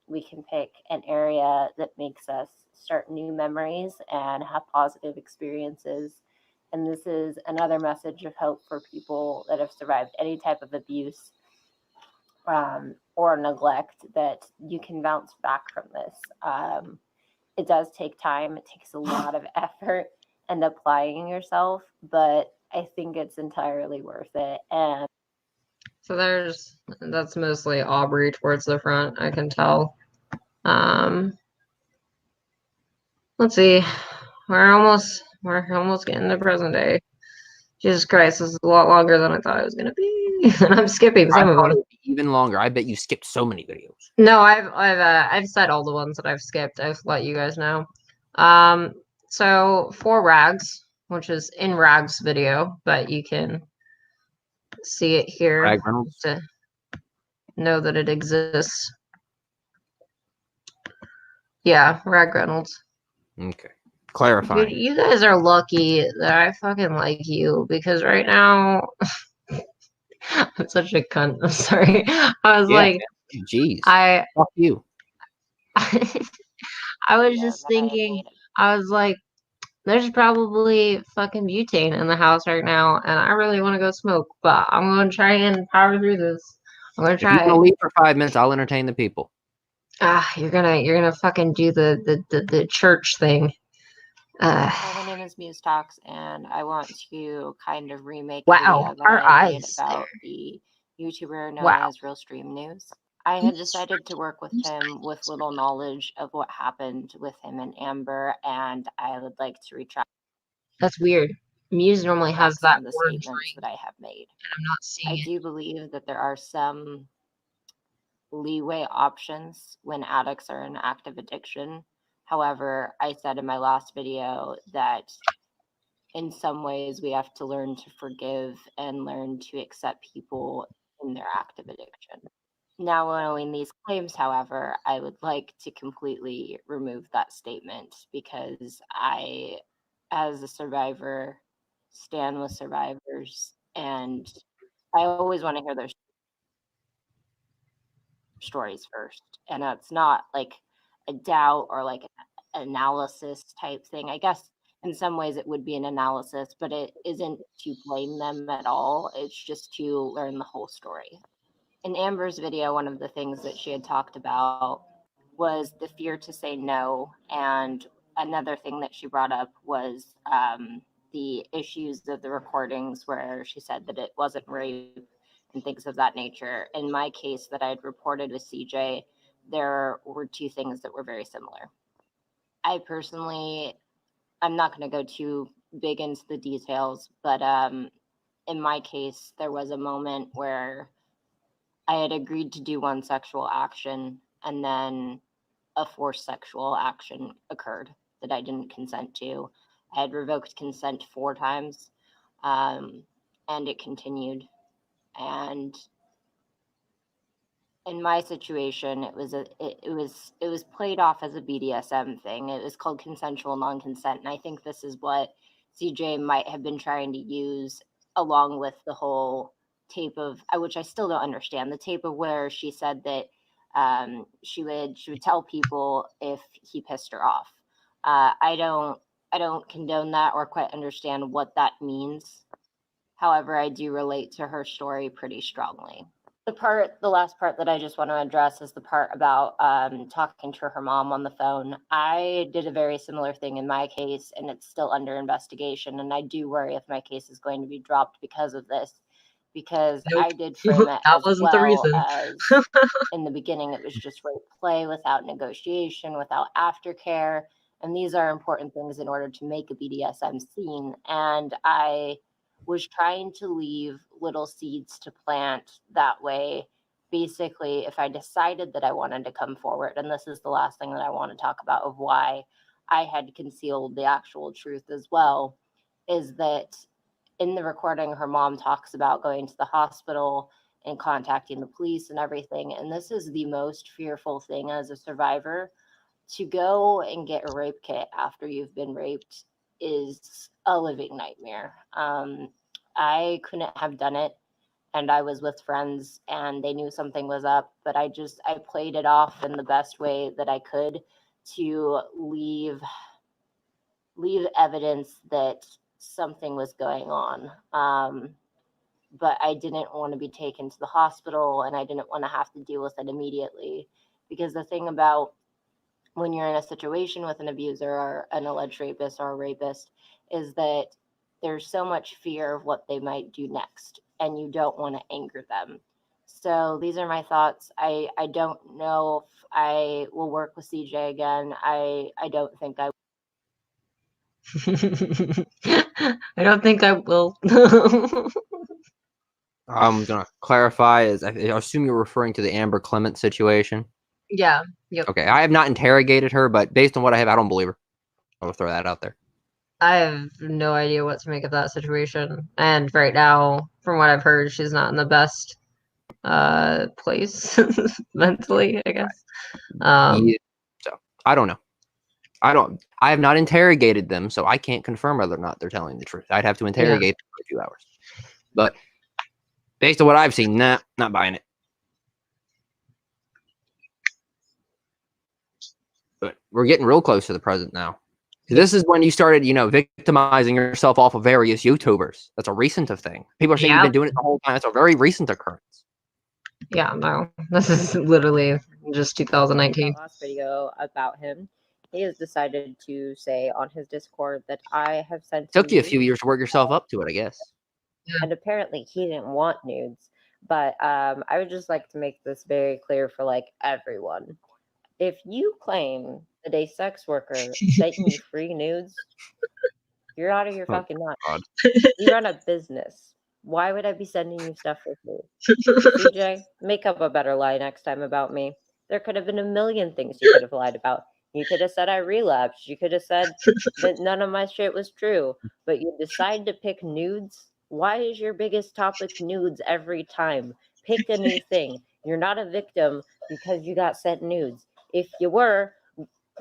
We can pick an area that makes us start new memories and have positive experiences. And this is another message of hope for people that have survived any type of abuse or neglect, that you can bounce back from this. It does take time. It takes a lot of effort and applying yourself, but I think it's entirely worth it. And so that's mostly Aubrey towards the front, I can tell. Let's see. We're almost getting to present day. Jesus Christ, this is a lot longer than I thought it was gonna be. And I'm skipping some of them. Even longer. I bet you skipped so many videos. No, I've said all the ones that I've skipped. I've let you guys know. So for Rags, which is in Rags video, but you can see it here Rag Reynolds to know that it exists. Yeah, Rag Reynolds. Okay. Clarifying. Dude, you guys are lucky that I fucking like you, because right now I'm such a cunt. I'm sorry. I was like, jeez. Fuck you. I was just thinking, I was like, there's probably fucking butane in the house right now, and I really want to go smoke, but I'm going to try and power through this. I'm going to try. If you want to leave for 5 minutes, I'll entertain the people. You're gonna fucking do the church thing. My name is Muse Talks, and I want to kind of remake Wow, a video that our I made eyes about the YouTuber known Wow. as Real Stream News. I had decided to work with him with little knowledge of what happened with him and Amber, and I would like to retract. That's weird. Muse normally has that the orange statements that I have made. and I'm not seeing I do believe that there are some leeway options when addicts are in active addiction. However, I said in my last video that in some ways we have to learn to forgive and learn to accept people in their active addiction. Now, knowing these claims, however, I would like to completely remove that statement, because I, as a survivor, stand with survivors, and I always want to hear their stories first. And it's not like a doubt or like an analysis type thing. I guess in some ways it would be an analysis, but it isn't to blame them at all. It's just to learn the whole story. In Amber's video, one of the things that she had talked about was the fear to say no. And another thing that she brought up was the issues of the recordings, where she said that it wasn't rape and things of that nature. In my case that I'd reported with CJ, there were two things that were very similar. I personally, I'm not going to go too big into the details, but in my case, there was a moment where I had agreed to do one sexual action, and then a forced sexual action occurred that I didn't consent to. I had revoked consent 4 times, and it continued. And in my situation, it was played off as a BDSM thing. It was called consensual non-consent, and I think this is what CJ might have been trying to use, along with the whole tape of, which I still don't understand, the tape of where she said that she would tell people if he pissed her off. I don't condone that or quite understand what that means. However, I do relate to her story pretty strongly. The last part that I just want to address is the part about talking to her mom on the phone. I did a very similar thing in my case, and it's still under investigation. And I do worry if my case is going to be dropped because of this, because Nope. I did frame it That as wasn't the well reason. as in the beginning, it was just rape play without negotiation, without aftercare. And these are important things in order to make a BDSM scene. And I was trying to leave little seeds to plant that way. Basically, if I decided that I wanted to come forward, and this is the last thing that I want to talk about of why I had concealed the actual truth as well, is that in the recording, her mom talks about going to the hospital and contacting the police and everything. And this is the most fearful thing as a survivor. To go and get a rape kit after you've been raped is a living nightmare. I couldn't have done it, and I was with friends and they knew something was up, but I played it off in the best way that I could to leave evidence that something was going on. But I didn't want to be taken to the hospital, and I didn't want to have to deal with it immediately, because the thing about when you're in a situation with an abuser or an alleged rapist or a rapist is that there's so much fear of what they might do next, and you don't want to anger them. So these are my thoughts. I don't know if I will work with CJ again. I don't think I I don't think I will. I'm gonna clarify. I assume you're referring to the Amber Clement situation. Yeah. Yep. Okay, I have not interrogated her, but based on what I have, I don't believe her. I'll throw that out there. I have no idea what to make of that situation. And right now, from what I've heard, she's not in the best place mentally, I guess. Yeah, so I don't know. I have not interrogated them, so I can't confirm whether or not they're telling the truth. I'd have to interrogate them for a few hours. But based on what I've seen, nah, not buying it. But we're getting real close to the present now. This is when you started, victimizing yourself off of various YouTubers. That's a recent thing. People are saying you've been doing it the whole time. That's a very recent occurrence. Yeah, no. This is literally just 2019. Last video about him. He has decided to say on his Discord that I have sent It took him you a few nudes, years to work yourself up to it, I guess. and apparently he didn't want nudes. But I would just like to make this very clear for everyone. If you claim that a sex worker sent you free nudes, you're out of your fucking mind. We run a business. Why would I be sending you stuff for free? CJ, make up a better lie next time about me. There could have been a million things you could have lied about. You could have said I relapsed. You could have said that none of my shit was true. But you decide to pick nudes? Why is your biggest topic nudes every time? Pick a new thing. You're not a victim because you got sent nudes. If you were,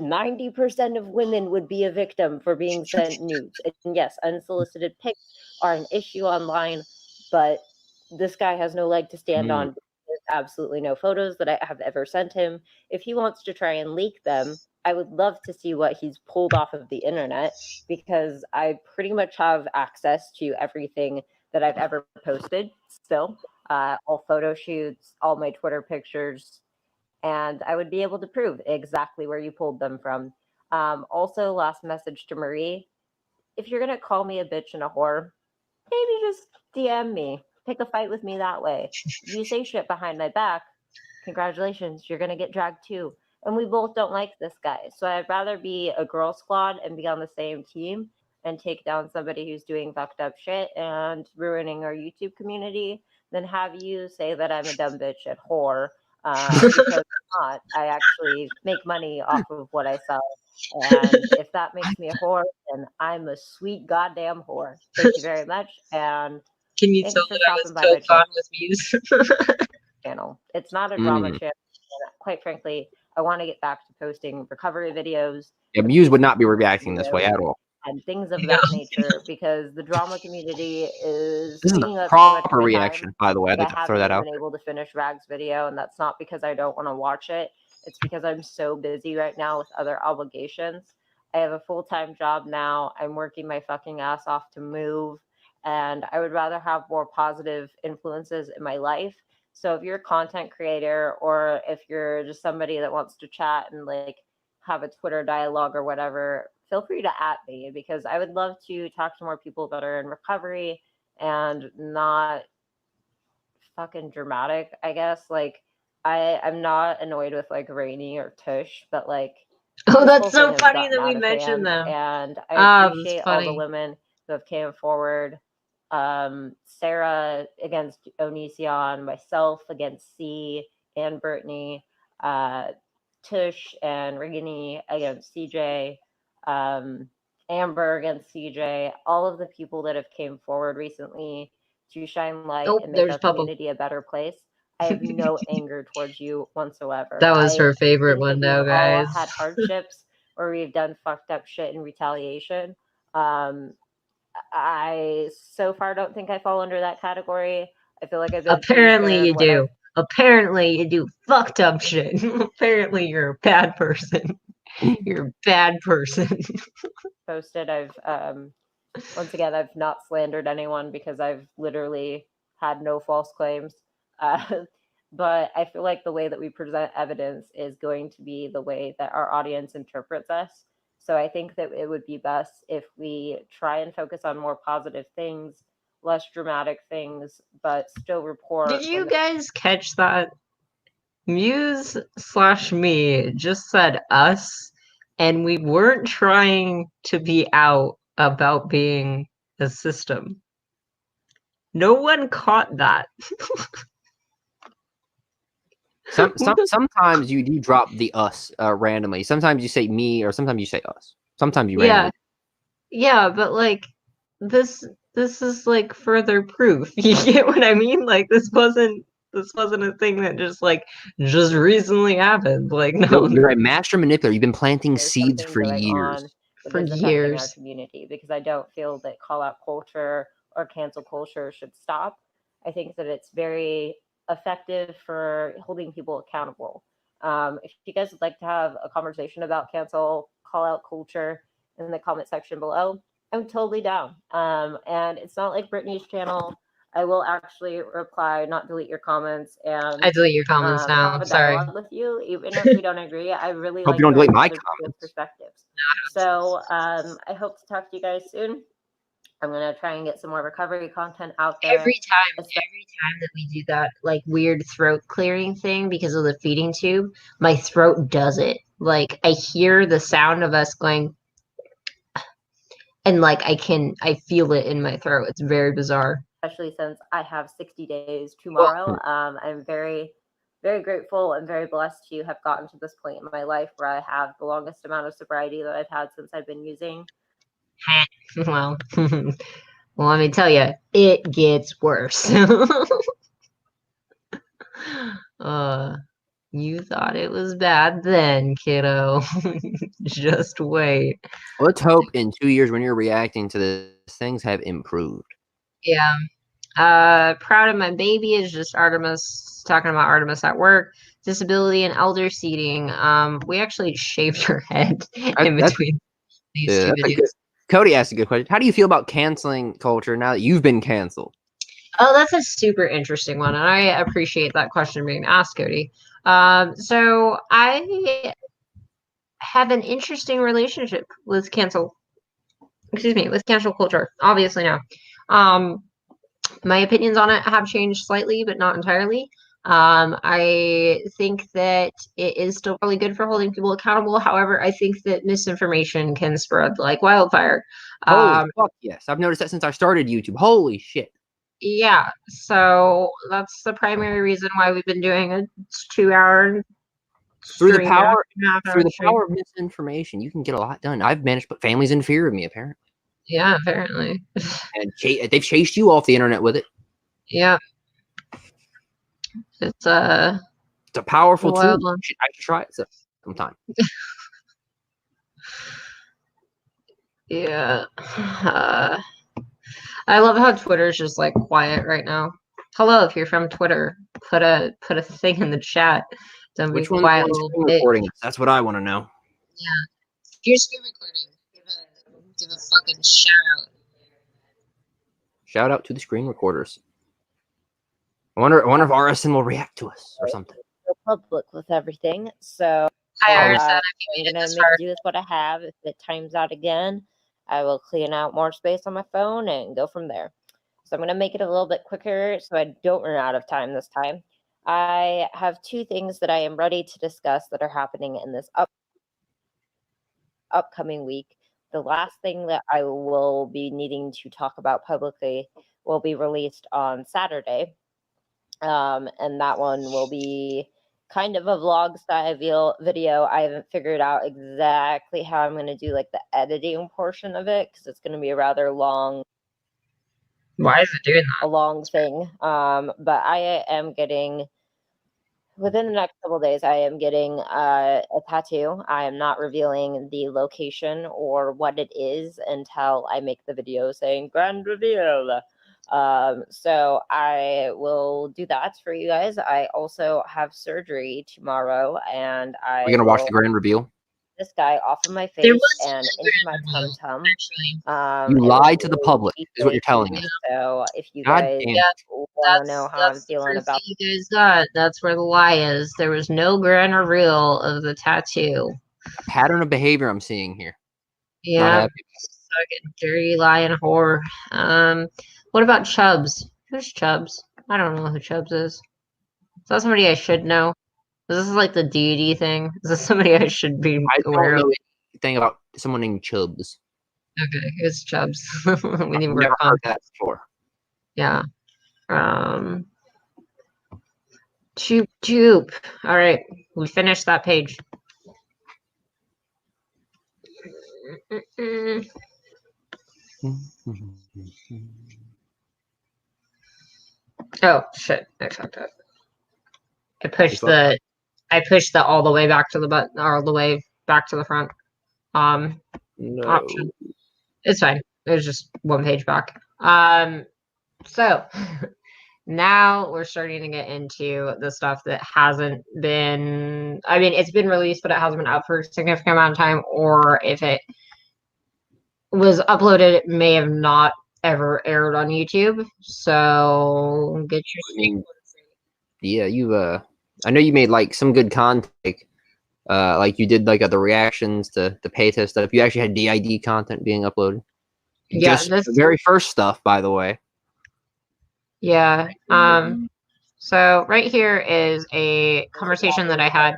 90% of women would be a victim for being sent nudes. And yes, unsolicited pics are an issue online, but this guy has no leg to stand on. There's absolutely no photos that I have ever sent him. If he wants to try and leak them, I would love to see what he's pulled off of the internet, because I pretty much have access to everything that I've ever posted still, all photo shoots, all my Twitter pictures, and I would be able to prove exactly where you pulled them from. Also, last message to Marie, if you're going to call me a bitch and a whore, maybe just DM me. Pick a fight with me that way. If you say shit behind my back, congratulations, you're going to get dragged too. And we both don't like this guy. So I'd rather be a girl squad and be on the same team and take down somebody who's doing fucked up shit and ruining our YouTube community than have you say that I'm a dumb bitch and whore. Because I'm not. I actually make money off of what I sell. And if that makes me a whore, then I'm a sweet goddamn whore. Thank you very much. And can you thanks tell for that I was stopping by my co-con with Muse? channel. It's not a drama channel. And quite frankly, I want to get back to posting recovery videos. Yeah, Muse would not be reacting this way at all. And things of that nature, because the drama community is This is taking a up so much proper of my reaction, time by the way. I'd that like I to throw that haven't out. been able to finish Rag's video, and that's not because I don't want to watch it. It's because I'm so busy right now with other obligations. I have a full-time job now. I'm working my fucking ass off to move, and I would rather have more positive influences in my life. So if you're a content creator, or if you're just somebody that wants to chat and like have a Twitter dialogue or whatever, feel free to @ me, because I would love to talk to more people that are in recovery and not fucking dramatic, I guess. Like I'm not annoyed with like Rainey or Tush, but like Oh, this that's whole so thing has funny gotten that we out of mentioned hand, them. and I That's appreciate all the funny. women who have came forward. Sarah against Onision, myself against C and Brittany, Tush and Rigany against CJ, Amber against CJ, all of the people that have came forward recently to shine light Oh, and make there's our Pubble. community a better place. I have no anger towards you whatsoever. That was her I favorite think that one, though, we've all guys. had hardships or we've done fucked up shit in retaliation. I so far don't think I fall under that category. I feel like I've been pretty Apparently fair in you what I've do. Apparently you do fucked up shit. Apparently you're a bad person. You're a bad person. posted. I've once again, I've not slandered anyone because I've literally had no false claims. But I feel like the way that we present evidence is going to be the way that our audience interprets us. So I think that it would be best if we try and focus on more positive things, less dramatic things, but still report. Did you guys catch that? Muse/me just said us, and we weren't trying to be out about being a system. No one caught that. Sometimes you do drop the us randomly. Sometimes you say me, or sometimes you say us. Sometimes you randomly. Yeah, but like this is like further proof. You get what I mean? Like this wasn't a thing that just recently happened. Like no, you're a master manipulator. You've been planting There's seeds something for going years. on that For is affecting our years. community, because I don't feel that call out culture or cancel culture should stop. I think that it's very effective for holding people accountable. If you guys would like to have a conversation about cancel call out culture in the comment section below, I'm totally down. And it's not like Brittany's channel. I will actually reply, not delete your comments, and I delete your comments now. have a Sorry. dialogue with you, even if we don't agree. I really Hope like you don't delete hearing my other people's perspectives. So I hope to talk to you guys soon. I'm gonna try and get some more recovery content out there. Every time that we do that like weird throat clearing thing because of the feeding tube, my throat does it. Like I hear the sound of us going, and like I feel it in my throat. It's very bizarre. Especially since I have 60 days tomorrow. I'm very, very grateful and very blessed to have gotten to this point in my life where I have the longest amount of sobriety that I've had since I've been using. Well, well, let me tell you, it gets worse. You thought it was bad then, kiddo. Just wait. Let's hope in 2 years when you're reacting to this, things have improved. Yeah. Proud of my baby is just Artemis, talking about Artemis at work. Disability and elder seating. We actually shaved her head in between these two videos. Cody asked a good question. How do you feel about canceling culture now that you've been canceled? Oh, that's a super interesting one, and I appreciate that question being asked, Cody. So I have an interesting relationship with cancel culture, obviously now. My opinions on it have changed slightly, but not entirely. I think that it is still really good for holding people accountable. However, I think that misinformation can spread like wildfire. Holy fuck yes. I've noticed that since I started YouTube. Holy shit. Yeah, so that's the primary reason why we've been doing a 2-hour through the power of misinformation, you can get a lot done. I've managed to put families in fear of me, apparently. Yeah, apparently. And they've chased you off the internet with it. Yeah. It's a powerful tool. I should try it sometime. Yeah. I love how Twitter's just like quiet right now. Hello, if you're from Twitter, put a thing in the chat. Don't be quiet. Recording. That's what I want to know. Yeah. If you're screen recording, give a fucking shout out. Shout out to the screen recorders. I wonder if RSN will react to us or something. Go public with everything. So I I'm understand gonna make do with what I have. If it times out again, I will clean out more space on my phone and go from there. So I'm gonna make it a little bit quicker so I don't run out of time this time. I have 2 things that I am ready to discuss that are happening in this upcoming week. The last thing that I will be needing to talk about publicly will be released on Saturday. And that one will be kind of a vlog style video. I haven't figured out exactly how I'm going to do like the editing portion of it because it's going to be a rather long. Why is it doing that? A long thing. But I am getting within the next couple of days. I am getting a tattoo. I am not revealing the location or what it is until I make the video saying grand reveal. So I will do that for you guys. I also have surgery tomorrow, and We're gonna watch the grand reveal. This guy off of my face and into my tum tum. You lied to the public, is what you're telling me. So if you God guys damn. want to know how I'm feeling about, you guys got. That's where the lie is. There was no grand reveal of the tattoo. Pattern of behavior I'm seeing here. Yeah, fucking dirty lying whore. What about Chubbs? Who's Chubbs? I don't know who Chubbs is. Is that somebody I should know? Is this like the deity thing? Is this somebody I should be aware I don't of? know anything about someone named Chubbs. Okay, it's Chubbs. We need I've more never heard that before. Yeah. Choop. All right, we finished that page. Oh shit! I fucked up. I pushed the all the way back to the button, or all the way back to the front. No. Option. It's fine. It was just one page back. So now we're starting to get into the stuff that hasn't been. I mean, it's been released, but it hasn't been up for a significant amount of time, or if it was uploaded, it may have not ever aired on YouTube. So get your. Yeah, you I know you made like some good content, like you did like the reactions to the pay test stuff. You actually had DID content being uploaded. Yeah, just the very first stuff, by the way. Yeah. So right here is a conversation that I had.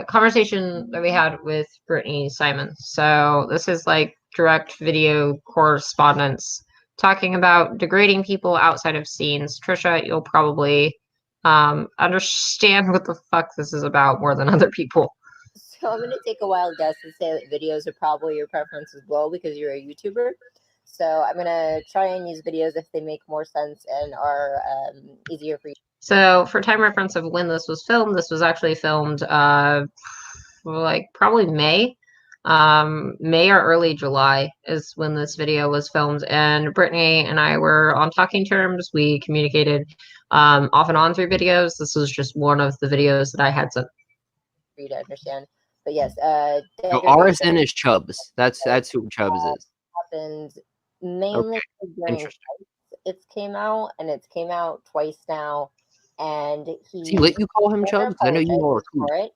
Conversation that we had with Brittany Simon. So this is like direct video correspondence talking about degrading people outside of scenes. Trisha, you'll probably understand what the fuck this is about more than other people. So I'm going to take a wild guess and say that videos are probably your preference as well because you're a YouTuber. So I'm going to try and use videos if they make more sense and are easier for you. So for time reference of when this was actually filmed like probably May. May or early July is when this video was filmed, and Brittany and I were on talking terms. We communicated off and on through videos. This was just one of the videos that I had sent. For you to understand. But yes, RSN is Chubbs. That's who Chubbs is. Happened mainly during it came out, and it's came out twice now. And he let you call him Chubbs? I know you are cool.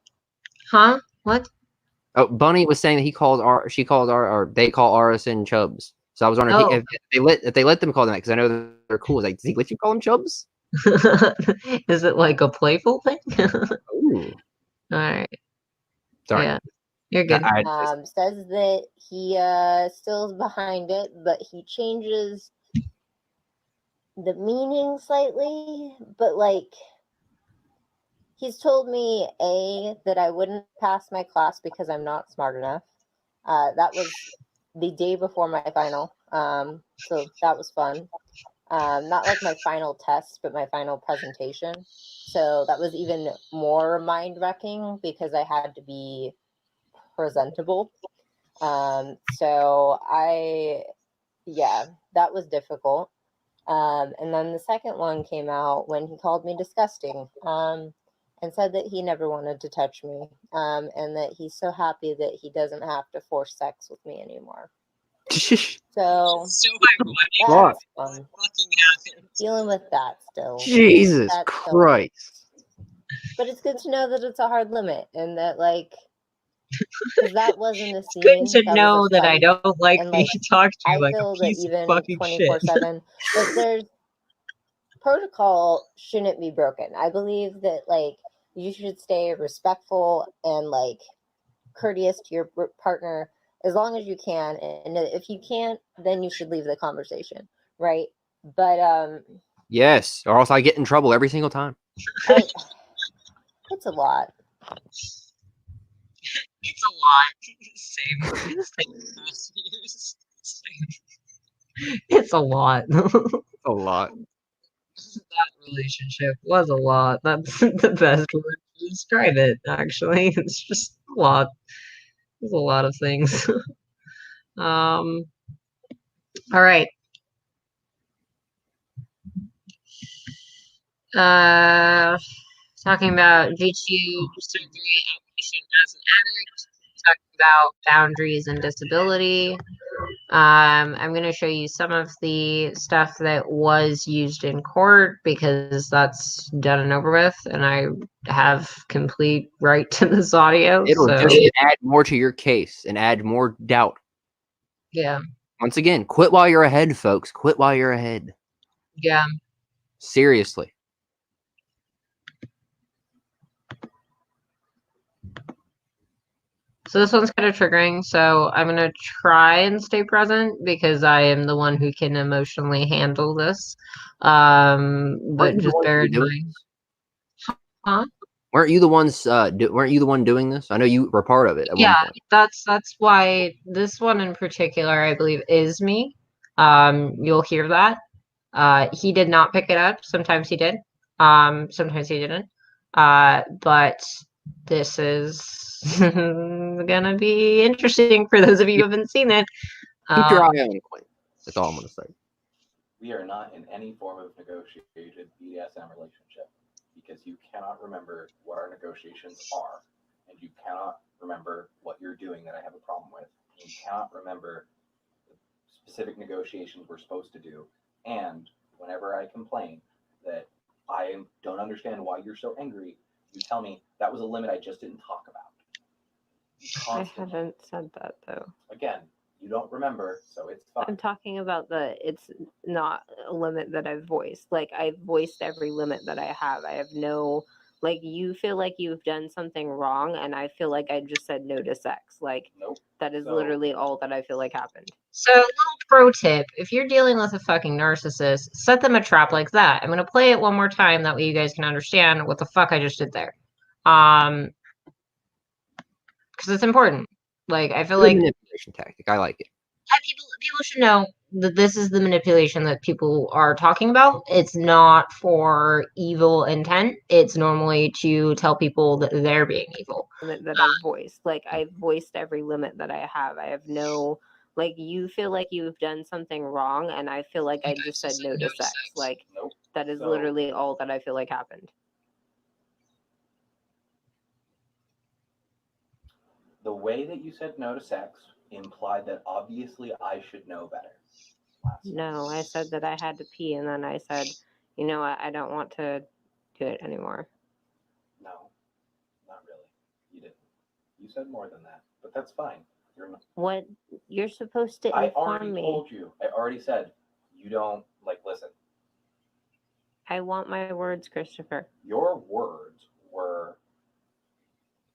Huh? What? Oh, Bunny was saying that they call RSN Chubbs. So I was wondering if they let them call them that because I know they're cool. Like, does he let you call him Chubbs? Is it like a playful thing? Ooh. All right. Sorry. Yeah, you're good. Says that he still is behind it, but he changes the meaning slightly. But like, he's told me that I wouldn't pass my class because I'm not smart enough. That was the day before my final. So that was fun. Not like my final test, but my final presentation. So that was even more mind-wrecking because I had to be presentable. So that was difficult. And then the second one came out when he called me disgusting. And said that he never wanted to touch me, and that he's so happy that he doesn't have to force sex with me anymore. So So that's fun. Dealing with that still. Jesus That's Christ. But it's good to know that it's a hard limit and that, like, because that wasn't a scene. Good to that know was a that I fight. don't like And, being like, talked to I like a feel that piece of even fucking shit. 24/7, like, there's protocol shouldn't be broken. I believe that, like, you should stay respectful and, like, courteous to your partner as long as you can, and if you can't, then you should leave the conversation, right? But Yes, or else I get in trouble every single time. it's a lot. It's a lot. Same. Same. It's a lot. A lot. That relationship was a lot. That's the best word to describe it, actually. It's just a lot. There's a lot of things. All right. Talking about VTU surgery outpatient as an addict. Talking about boundaries and disability. I'm going to show you some of the stuff that was used in court because that's done and over with, and I have complete right to this audio. It'll so just add more to your case and add more doubt. Yeah. Once again, quit while you're ahead, folks. Quit while you're ahead. Yeah. Seriously. So this one's kind of triggering, so I'm going to try and stay present because I am the one who can emotionally handle this. But just bear in mind. Huh? Weren't you the ones? Weren't you the one doing this? I know you were part of it at one point. That's why this one in particular, I believe, is me. You'll hear that. He did not pick it up. Sometimes he did. Sometimes he didn't. But this is gonna be interesting for those of you who haven't seen it. Keep your eye on it. That's all I'm gonna say. We are not in any form of negotiated BDSM relationship because you cannot remember what our negotiations are, and you cannot remember what you're doing that I have a problem with. You cannot remember the specific negotiations we're supposed to do, and whenever I complain that I don't understand why you're so angry, you tell me that was a limit I just didn't talk about. I haven't said that though. Again, you don't remember, so it's fine. I'm talking about it's not a limit that I've voiced. Like, I've voiced every limit that I have. I have no, like, you feel like you've done something wrong, and I feel like I just said no to sex. Like, nope. That is literally all that I feel like happened. So, little pro tip, if you're dealing with a fucking narcissist, set them a trap like that. I'm going to play it one more time, that way you guys can understand what the fuck I just did there. Because it's important. Like, I feel like manipulation tactic. I like it. People should know that this is the manipulation that people are talking about. It's not for evil intent. It's normally to tell people that they're being evil. That I've voiced. Like, I've voiced every limit that I have. I have no, like, you feel like you've done something wrong, and I feel like I just said no to sex. Like, nope. That is literally all that I feel like happened. The way that you said no to sex implied that obviously I should know better. No, I said that I had to pee, and then I said, you know, I don't want to do it anymore. No, not really. You didn't. You said more than that, but that's fine. You're not. What? You're supposed to I inform already me. told you. I already said you don't, like, listen. I want my words, Christopher. Your words were,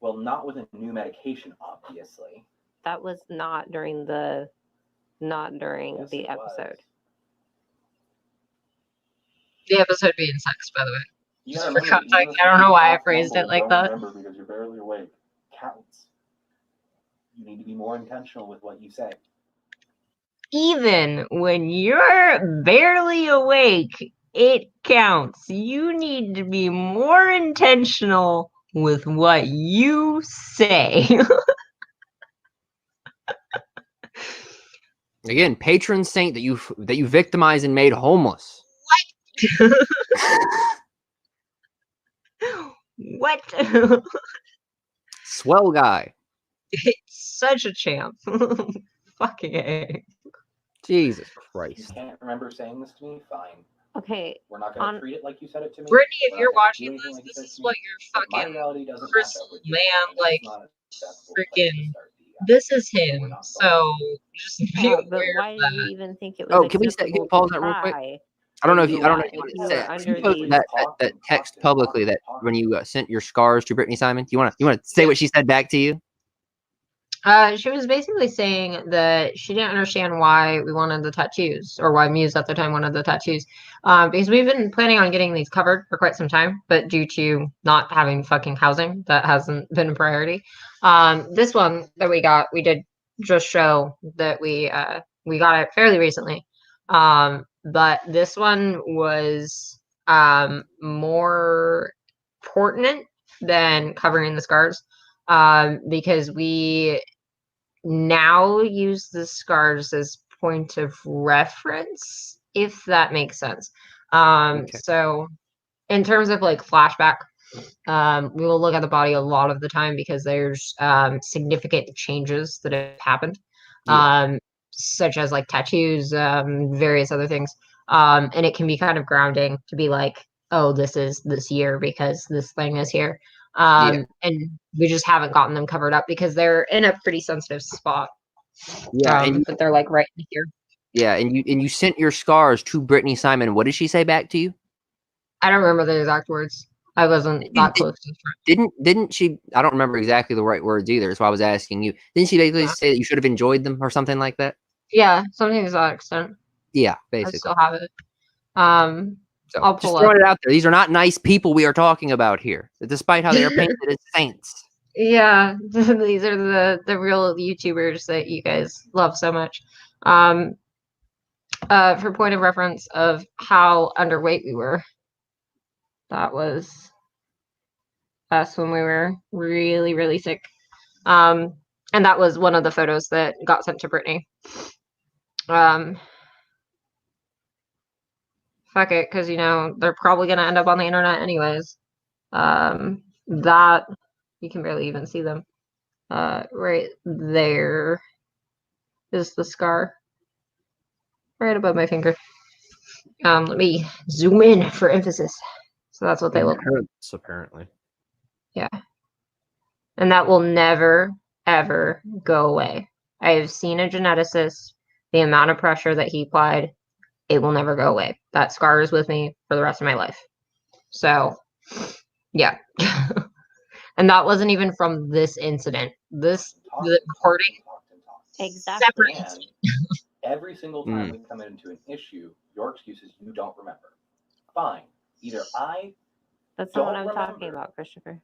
well, not with a new medication, obviously. That was not during the episode. The episode being sex, by the way. You gotta remember, I don't know why I phrased it like that. Remember, because you're barely awake. Counts. You need to be more intentional with what you say. Even when you're barely awake, it counts. You need to be more intentional with what you say. Again, patron saint that you victimized and made homeless. What? Swell guy. It's such a champ. Fucking A. Jesus You Christ. can't remember saying this to me? Fine. Okay. We're not going to treat it like you said it to me. Brittany, if We're you're not gonna watching do anything this, like you this said is to what me. your But my fucking reality doesn't match crystal up with yours, man, and that's like, not an acceptable place to freaking, start the this is So we're him. not So going just be Yeah, aware but of why did you that. even think it was Oh, can we acceptable pause to that real quick? try I don't know to if you do I don't know that if you if want you to were say can under you post these? that text publicly that when you sent your scars to Brittany Simon. You want to say what she said back to you? She was basically saying that she didn't understand why we wanted the tattoos, or why Muse at the time wanted the tattoos, because we've been planning on getting these covered for quite some time, but due to not having fucking housing, that hasn't been a priority. This one that we did just show that we got it fairly recently, but this one was more pertinent than covering the scars, because we now use the scars as point of reference, if that makes sense. So in terms of like flashback, we will look at the body a lot of the time because there's significant changes that have happened, such as like tattoos, various other things, and it can be kind of grounding to be like, oh, this is this year because this thing is here. And we just haven't gotten them covered up because they're in a pretty sensitive spot. But they're like right in here. Yeah, and you sent your scars to Brittany Simon. What did she say back to you? I don't remember the exact words. I wasn't that close to Didn't she? I don't remember exactly the right words either. So I was asking you. Didn't she basically say that you should have enjoyed them or something like that? Yeah, something to that extent. Yeah, I basically. still have it. So I'll just pull throwing up. it out there. These are not nice people we are talking about here, despite how they are painted as saints. Yeah, these are the real YouTubers that you guys love so much. For point of reference of how underweight we were, that was us when we were really, really sick. And that was one of the photos that got sent to Brittany. Fuck it, because they're probably gonna end up on the internet anyways. That you can barely even see them. Right there is the scar, right above my finger. Let me zoom in for emphasis. So that's what they look like. Hurts, apparently. Yeah. And that will never, ever go away. I have seen a geneticist, the amount of pressure that he applied, it will never go away. That scar is with me for the rest of my life. So, yeah. And that wasn't even from this incident. The recording. Exactly. And every single time we come into an issue, your excuse is you don't remember. Fine. Either I That's not what don't I'm remember. talking about, Christopher.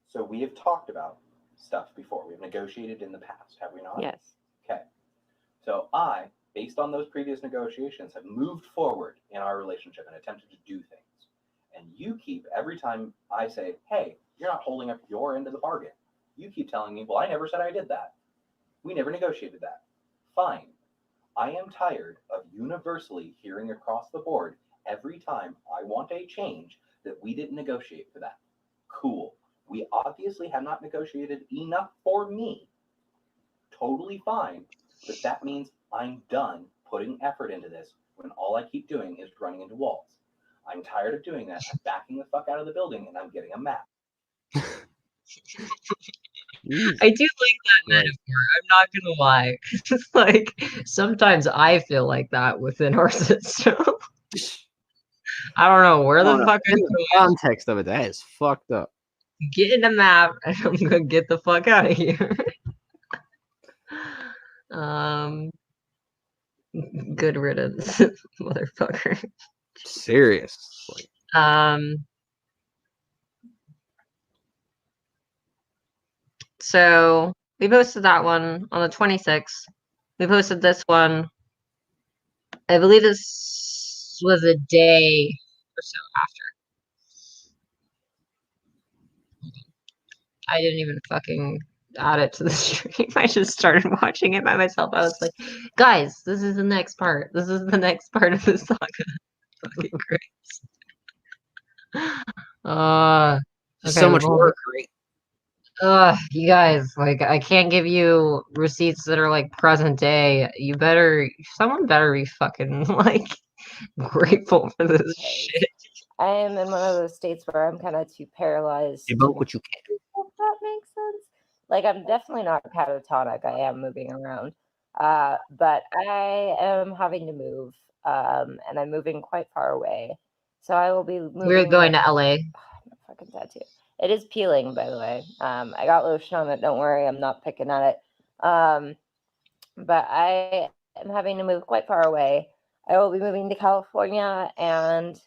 So we have talked about stuff before. We've negotiated in the past, have we not? Yes. Okay. So I, based on those previous negotiations, have moved forward in our relationship and attempted to do things. And you keep, every time I say, hey, you're not holding up your end of the bargain, you keep telling me, well, I never said I did that. We never negotiated that. Fine. I am tired of universally hearing across the board every time I want a change that we didn't negotiate for that. Cool. We obviously have not negotiated enough for me. Totally fine. But that means I'm done putting effort into this when all I keep doing is running into walls. I'm tired of doing that. I'm backing the fuck out of the building and I'm getting a map. I do like that metaphor. I'm not gonna lie. It's like sometimes I feel like that within our system. I don't know where the fuck in the context of it, that is fucked up. Get in the map and I'm gonna get the fuck out of here. Good riddance, motherfucker. Seriously. So we posted that one on the 26th. We posted this one. I believe this was a day or so after. I didn't even fucking add it to the stream. I just started watching it by myself. I was like, guys, this is the next part. This is the next part of the saga. Fucking great. So much work, right? You guys, like, I can't give you receipts that are like present day. Someone better be fucking like grateful for this shit. I am in one of those states where I'm kind of too paralyzed. Debunk what you can. If that makes sense. Like, I'm definitely not catatonic. I am moving around. But I am having to move, and I'm moving quite far away. So I will be moving. We're going to LA. My fucking tattoo. It is peeling, by the way. I got lotion on it. Don't worry, I'm not picking at it. But I am having to move quite far away. I will be moving to California, and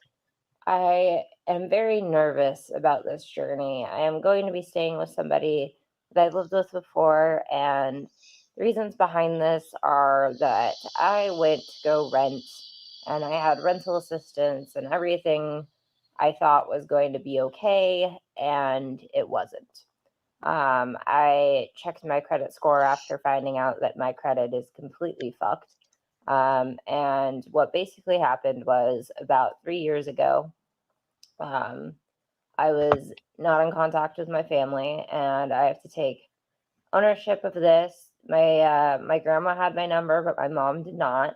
I am very nervous about this journey. I am going to be staying with somebody that I've lived with before, and the reasons behind this are that I went to go rent, and I had rental assistance, and everything I thought was going to be okay, and it wasn't. I checked my credit score after finding out that my credit is completely fucked. And what basically happened was about 3 years ago, I was not in contact with my family, and I have to take ownership of this. My grandma had my number, but my mom did not,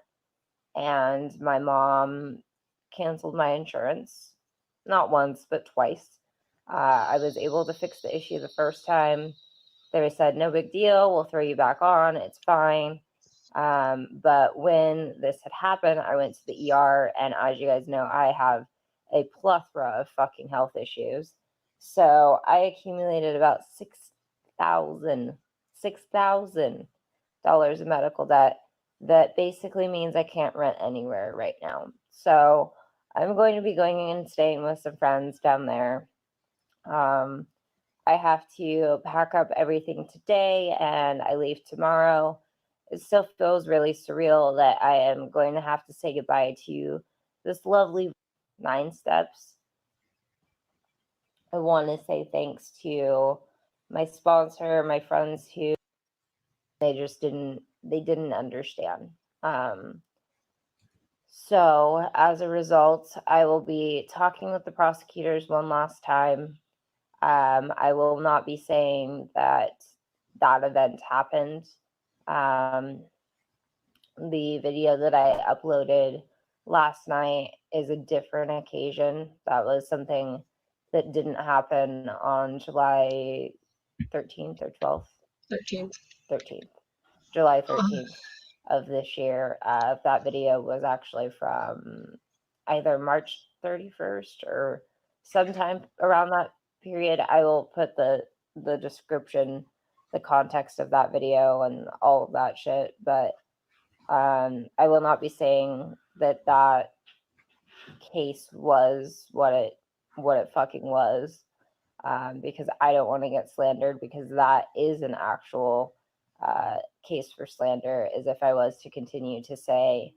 and my mom canceled my insurance, not once but twice. I was able to fix the issue the first time. They said, no big deal, we'll throw you back on, it's fine. But when this had happened, I went to the ER, and as you guys know, I have a plethora of fucking health issues. So I accumulated about $6,000 of medical debt. That basically means I can't rent anywhere right now. So I'm going to be going and staying with some friends down there. I have to pack up everything today, and I leave tomorrow. It still feels really surreal that I am going to have to say goodbye to this lovely 9 steps. I want to say thanks to my sponsor, my friends who they didn't understand. So as a result, I will be talking with the prosecutors one last time. I will not be saying that event happened. The video that I uploaded last night is a different occasion. That was something that didn't happen on July 13th or 12th? 13th. July 13th of this year. That video was actually from either March 31st or sometime around that period. I will put the description, the context of that video and all of that shit, but I will not be saying that case was what it fucking was, because I don't want to get slandered, because that is an actual case for slander, is if I was to continue to say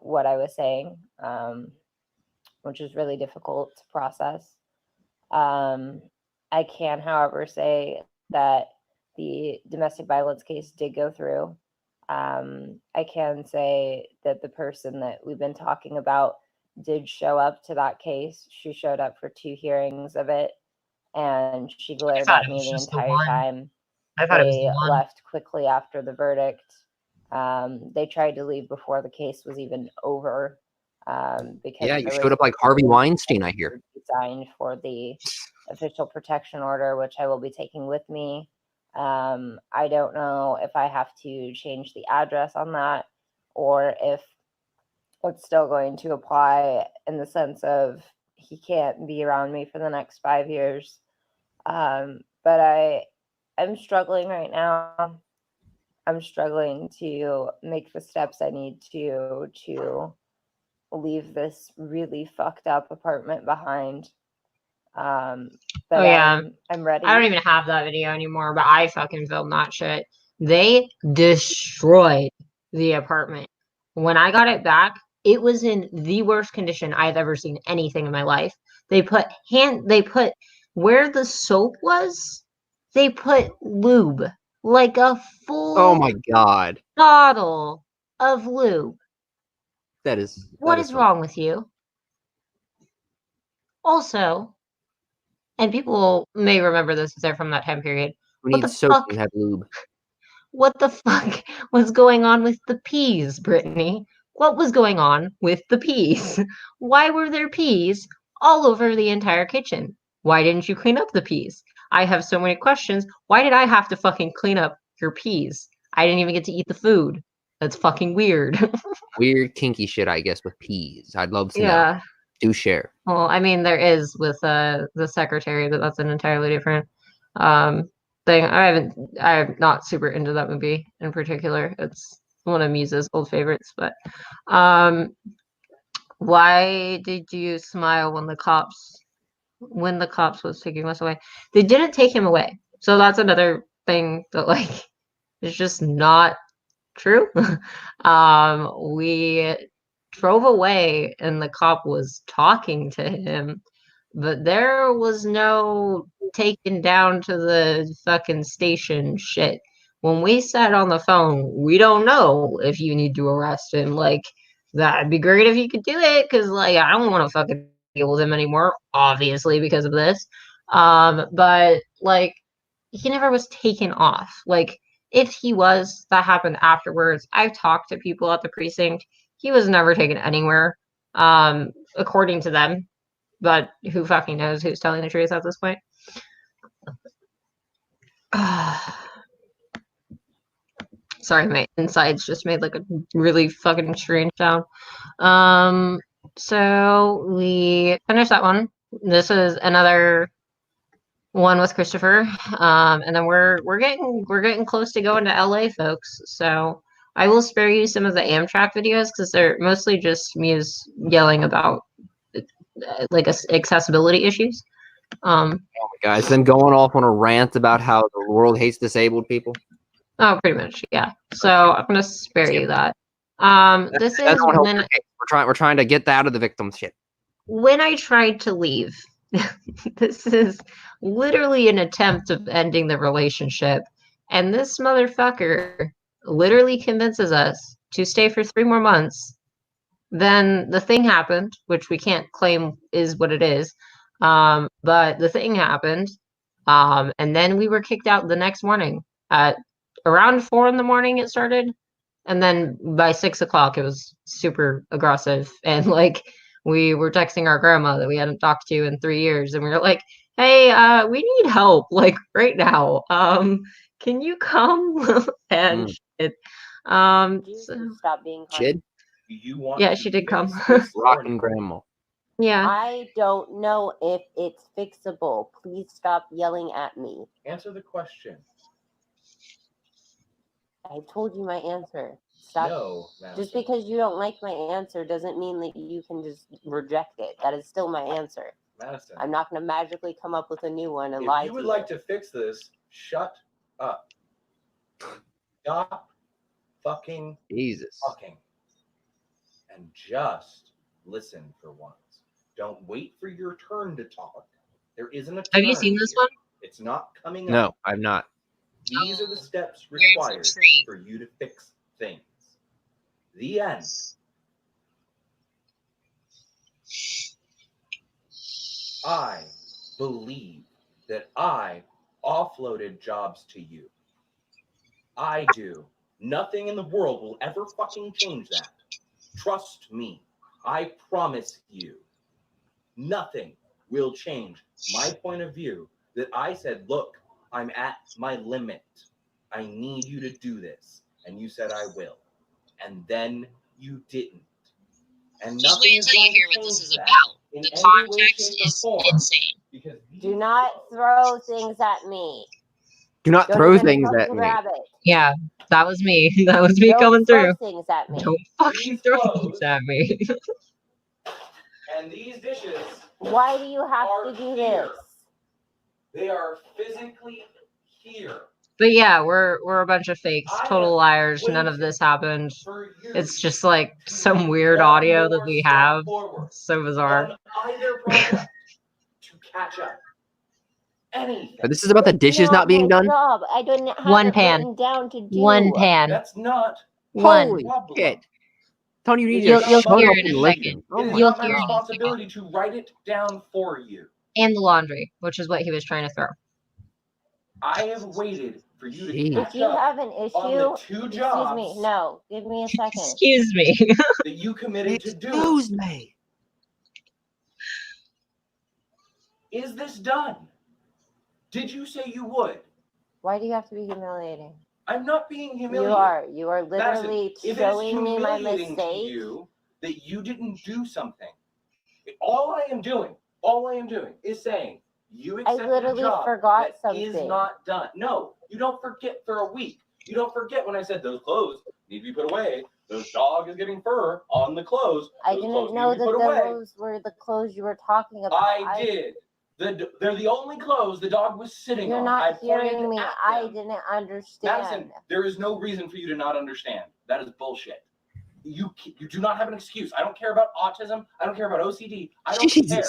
what I was saying, which is really difficult to process. I can, however, say that the domestic violence case did go through. I can say that the person that we've been talking about did show up to that case. She showed up for 2 hearings of it, and she glared at me the entire time. They left quickly after the verdict. They tried to leave before the case was even over. Because you showed up like Harvey Weinstein, I hear. Signed for the official protection order, which I will be taking with me. I don't know if I have to change the address on that, or if it's still going to apply in the sense of he can't be around me for the next 5 years. But I'm struggling right now. I'm struggling to make the steps I need to leave this really fucked up apartment behind. But I'm ready. I don't even have that video anymore, but I fucking filmed that shit. They destroyed the apartment. When I got it back, it was in the worst condition I've ever seen anything in my life. They put where the soap was, they put lube, like a full Oh my god. bottle of lube. What is wrong with you? Also, and people may remember this if they're from that time period. We What need the soap fuck? and have lube. What the fuck was going on with the peas, Brittany? What was going on with the peas? Why were there peas all over the entire kitchen? Why didn't you clean up the peas? I have so many questions. Why did I have to fucking clean up your peas? I didn't even get to eat the food. That's fucking weird. Weird kinky shit, I guess, with peas. I'd love to know. Yeah. Do share. Well, I mean, there is with the secretary, but that's an entirely different thing. I'm not super into that movie in particular. It's one of Muse's old favorites, but why did you smile when the cops was taking us away? They didn't take him away. So that's another thing that like is just not true. We drove away and the cop was talking to him, but there was no taken down to the fucking station shit. When we sat on the phone, we don't know if you need to arrest him. Like, that'd be great if you could do it, because like I don't want to fucking deal with him anymore, obviously, because of this. But like he never was taken off. Like, if he was, that happened afterwards. I've talked to people at the precinct. He was never taken anywhere, according to them. But who fucking knows who's telling the truth at this point? Sorry, my insides just made like a really fucking strange sound. So we finished that one. This is another one with Christopher. And then we're getting close to going to LA, folks. So I will spare you some of the Amtrak videos because they're mostly just Muse yelling about like accessibility issues. Oh my guys, then going off on a rant about how the world hates disabled people. Oh, pretty much, yeah. So I'm gonna spare you that. This is when we're trying to get out of the victim shit. When I tried to leave. This is literally an attempt of ending the relationship, and this motherfucker literally convinces us to stay for 3 more months. Then the thing happened, which we can't claim is what it is. But the thing happened, and then we were kicked out the next morning at around 4 in the morning. It started, and then by 6 o'clock it was super aggressive, and like we were texting our grandma that we hadn't talked to in 3 years, and we were like, "Hey, we need help like right now. Can you come?" And shit. Stop being Chid? You want Yeah, she did come. Rockin' grandma. Yeah. I don't know if it's fixable. Please stop yelling at me. Answer the question. I told you my answer. Stop. No, just because you don't like my answer doesn't mean that you can just reject it. That is still my answer. Madison, I'm not going to magically come up with a new one and if lie you to would you. like to fix this, shut up. Stop fucking talking. And just listen for once. Don't wait for your turn to talk. There isn't a turn. Have you seen this one? It's not coming up. No, I've not. These are the steps required for you to fix things. The end. I believe that I offloaded jobs to you. I do. Nothing in the world will ever fucking change that. Trust me. I promise you. Nothing will change my point of view that I said, look, I'm at my limit. I need you to do this. And you said I will. And then you didn't. And just wait until you hear what this is about. The context is insane. Do not throw things at me. Do not Don't throw even things fucking at me. grab it. Yeah, that was me. That was me Don't coming throw through. things at me. Don't fucking throw things at me. And these dishes. Why do you have to do this? They are physically here. But yeah, we're a bunch of fakes, total liars. None of this happened. It's just like some weird audio that we have. It's so bizarre. Either project to catch up. Anything. This is about the dishes not being done? Job. I didn't have One it pan. written down to do. One pan. That's not One. Holy shit. Tony, you need You'll to hear shut it up in and a listen. second. It is You'll not my hear it in a second. responsibility to write it down for you. And the laundry, which is what he was trying to throw. I have waited for you to Jeez. If catch you up have an on the issue, 2 excuse jobs me. No, give me a second. Excuse me. that you committed to doing. Excuse me. Is this done? Did you say you would? Why do you have to be humiliating? I'm not being humiliated. You are. You are Madison, literally if showing me my it's humiliating to mistake. you that you didn't do something, all I am doing is saying you accepted literally a job forgot that something. is not done. No, you don't forget for a week. You don't forget when I said those clothes need to be put away. Those dog is getting fur on the clothes. I Those didn't clothes know need to be that put away. those were the clothes you were talking about. I did. They're the only clothes the dog was sitting You're on. not I pointed hearing me. at I them. didn't understand. Madison, there is no reason for you to not understand. That is bullshit. You do not have an excuse. I don't care about autism. I don't care about OCD. I don't care.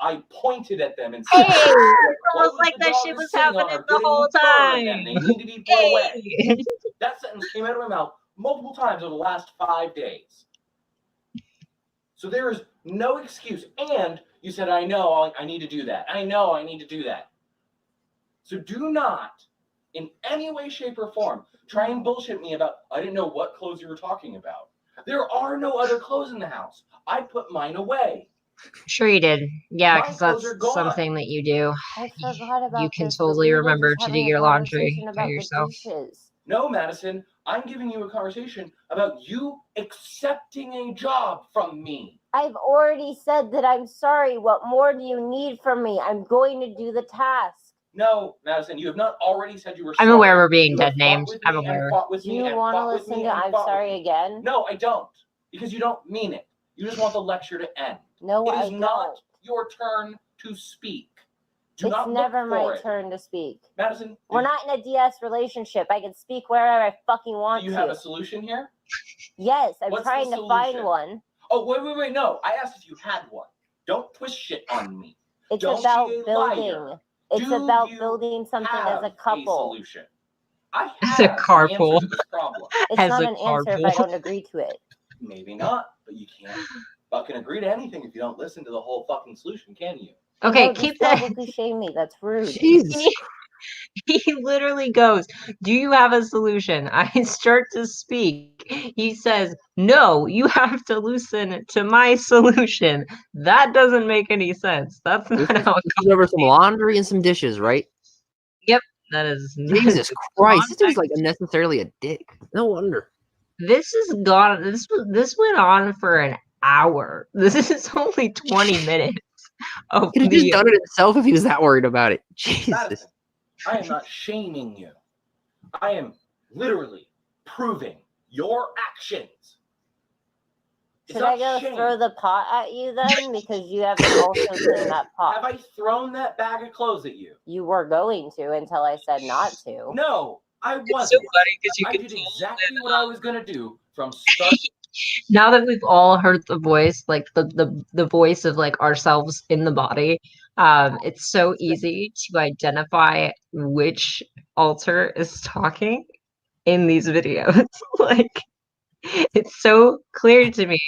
I pointed at them and said, Hey, "The it's almost clothes like the that dog shit is was sitting on happening are the getting whole fur in them. time. They need to be put away." Hey. That sentence came out of my mouth multiple times over the last 5 days. So there is no excuse. And you said, I know I need to do that. I know I need to do that. So do not, in any way, shape, or form, try and bullshit me about, I didn't know what clothes you were talking about. There are no other clothes in the house. I put mine away. Sure you did. Yeah, My because clothes that's are gone. something that you do. I forgot about You can this, but totally we were remember just to do having a your laundry conversation by about the yourself. dishes. No, Madison, I'm giving you a conversation about you accepting a job from me. I've already said that I'm sorry. What more do you need from me? I'm going to do the task. No, Madison, you have not already said you were I'm sorry. aware we're being You dead have named. fought with I'm me and aware. fought with Do me you and want to fought with listen me to and I'm fought with sorry me. again? No, I don't. Because you don't mean it. You just want the lecture to end. No, It I is don't. not your turn to speak. Do It's not never look my for it. turn to speak. Madison, We're not in a DS relationship. I can speak wherever I fucking want do you to. have a solution here? Yes, I'm What's trying the to find solution? one. Oh, wait. No, I asked if you had one. Don't twist shit on me. It's Don't about be a building. liar. It's Do about you building something as have a couple. solution? I As a have an answer carpool. to this problem. It's As not a an answer if I carpool. don't agree to it. Maybe not, but you can't fucking agree to anything if you don't listen to the whole fucking solution, can you? Okay, No, keep just that. publicly shame me. That's rude. Jesus. He literally goes, "Do you have a solution?" I start to speak. He says, "No, you have to listen to my solution." That doesn't make any sense. That's not how it This is over some laundry and some dishes, right? Yep, that is. Jesus Christ, this dude's like unnecessarily a dick. No wonder. This is gone. This went on for an hour. This is only 20 minutes. Oh, Could have just done it himself if he was that worried about it. Jesus. Madison, I am not shaming you. I am literally proving your actions. It's Should I not go shame. throw the pot at you then? Because you haven't also cleaned that pot. Have I thrown that bag of clothes at you? You were going to until I said not to. No, I wasn't. It's so funny because you I can did tell exactly what I was gonna do from start. now that we've all heard the voice, like the voice of like ourselves in the body, it's so easy to identify which alter is talking in these videos. Like it's so clear to me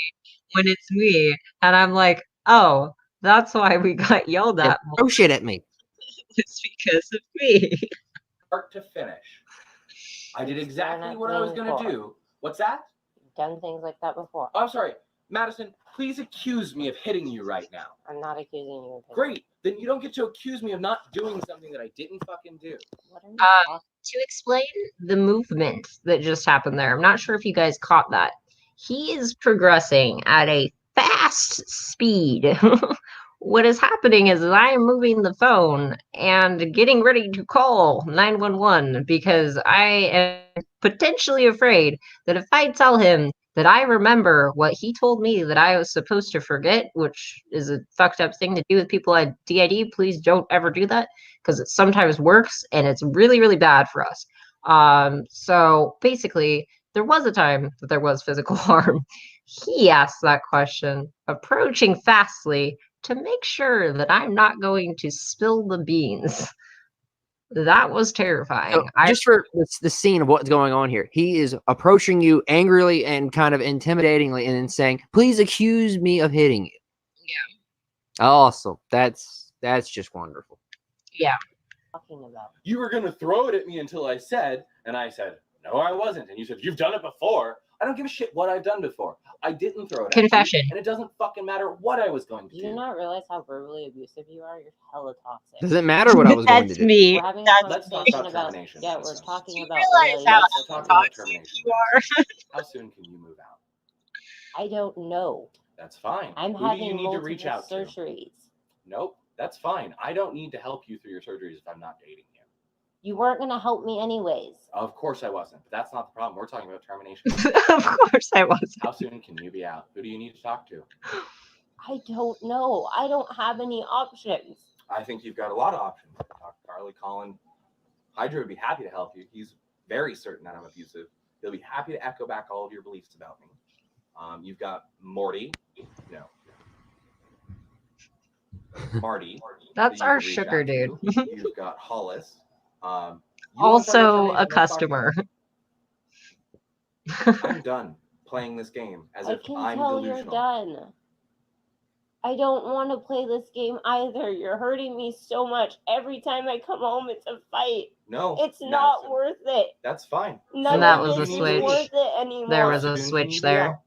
when it's me, and I'm like, oh, that's why we got yelled And at. throw shit at me. It's because of me. Start to finish. I did exactly what I was gonna do. What's that? Done things like that before. Oh, I'm sorry, Madison. Please accuse me of hitting you right now. I'm not accusing you of hitting. Great. Then you don't get to accuse me of not doing something that I didn't fucking do. What are you To explain the movement that just happened there, I'm not sure if you guys caught that. He is progressing at a fast speed. What is happening is that I am moving the phone and getting ready to call 911 because I am potentially afraid that if I tell him that I remember what he told me that I was supposed to forget, which is a fucked up thing to do with people at DID, please don't ever do that because it sometimes works and it's really, really bad for us. So basically, there was a time that there was physical harm. He asked that question, approaching fastly to make sure that I'm not going to spill the beans. That was terrifying. So, just for the scene of what's going on here, he is approaching you angrily and kind of intimidatingly and then saying, please accuse me of hitting you. Yeah. Awesome. That's That's just wonderful. Yeah. Talking about. You were going to throw it at me until I said, and I said, no, I wasn't. And you said, you've done it before. I don't give a shit what I've done before. I didn't throw it Confession. at you, and it doesn't fucking matter what I was going to do. Do you not realize how verbally abusive you are? You're hella toxic. Does it matter what I was going to do? Me. We're having a Let's talk conversation about about termination. yeah, we're talking You about realize how relationships. Let's talk about toxic termination. you are. How soon can you move out? I don't know. That's fine. I'm Who do having you need to multiple reach out to? surgeries. Nope, that's fine. I don't need to help you through your surgeries if I'm not dating you. You weren't gonna help me anyways. Of course I wasn't, but that's not the problem. We're talking about termination. Of course I wasn't. How soon can you be out? Who do you need to talk to? I don't know. I don't have any options. I think you've got a lot of options. Talk to Carly, Colin. Hydra would be happy to help you. He's very certain that I'm abusive. He'll be happy to echo back all of your beliefs about me. You've got Morty. No. Marty. That's that you our can reach sugar out to. dude. You've got Hollis. You wanna talk about Also termination? a Let's talk customer. about it. I'm done playing this game as I if can I'm tell delusional. you're done. I don't want to play this game either. You're hurting me so much. Every time I come home, it's a fight. No. It's not Madison, worth it. That's fine. None And that of was this a is switch. worth it anymore. There was How a soon can switch you be there. out?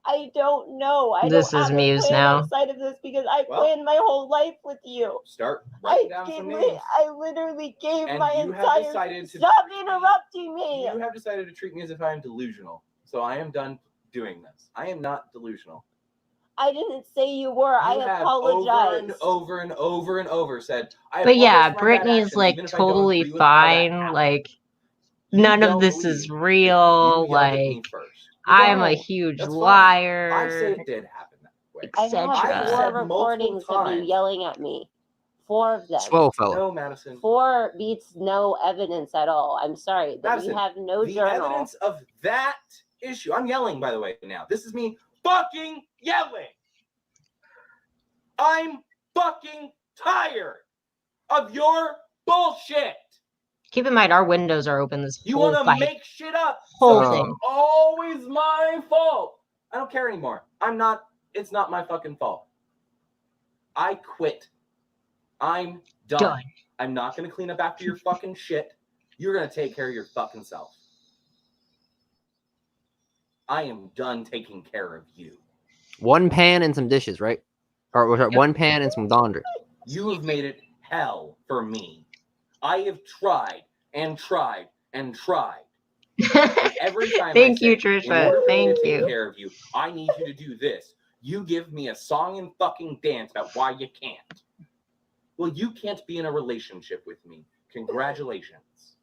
I don't know. I This don't is have a Muse plan now. outside of this because I Well, planned my whole life with you. Start I writing down some names. literally gave And my you have entire. decided to Stop treat me- interrupting me. You have decided to treat me as if I am delusional. So I am done doing this. I am not delusional. I didn't say you were. I You have apologize. over and over and over said, I But yeah, apologize for my bad Brittany's actions, like even if I don't totally agree with how that fine. happened. Like You none of don't this believe is that real. You yelled at me Like first. I'm No, a huge That's fine. I say liar, it did happen that way. I have etc. said 4 multiple recordings of you times. yelling at me. 4 of them. Swell fella. No, Madison. 4 beats no evidence at all. I'm sorry that Madison, you have no the journal. evidence of that issue. I'm yelling, by the way, now. This is me fucking yelling. I'm fucking tired of your bullshit. Keep in mind our windows are open this You whole want to fight. make shit up. Whole so thing. It's always my fault. I don't care anymore. It's not my fucking fault. I quit. I'm done. Done. I'm not going to clean up after your fucking shit. You're going to take care of your fucking self. I am done taking care of you. 1 pan and some dishes, right? Or was it 1 pan and some laundry? You have made it hell for me. I have tried and tried and tried. And every time Thank I say, you, in Trisha. order for me Thank to take you. care of you, I need you to do this. You give me a song and fucking dance about why you can't. Well, you can't be in a relationship with me. Congratulations.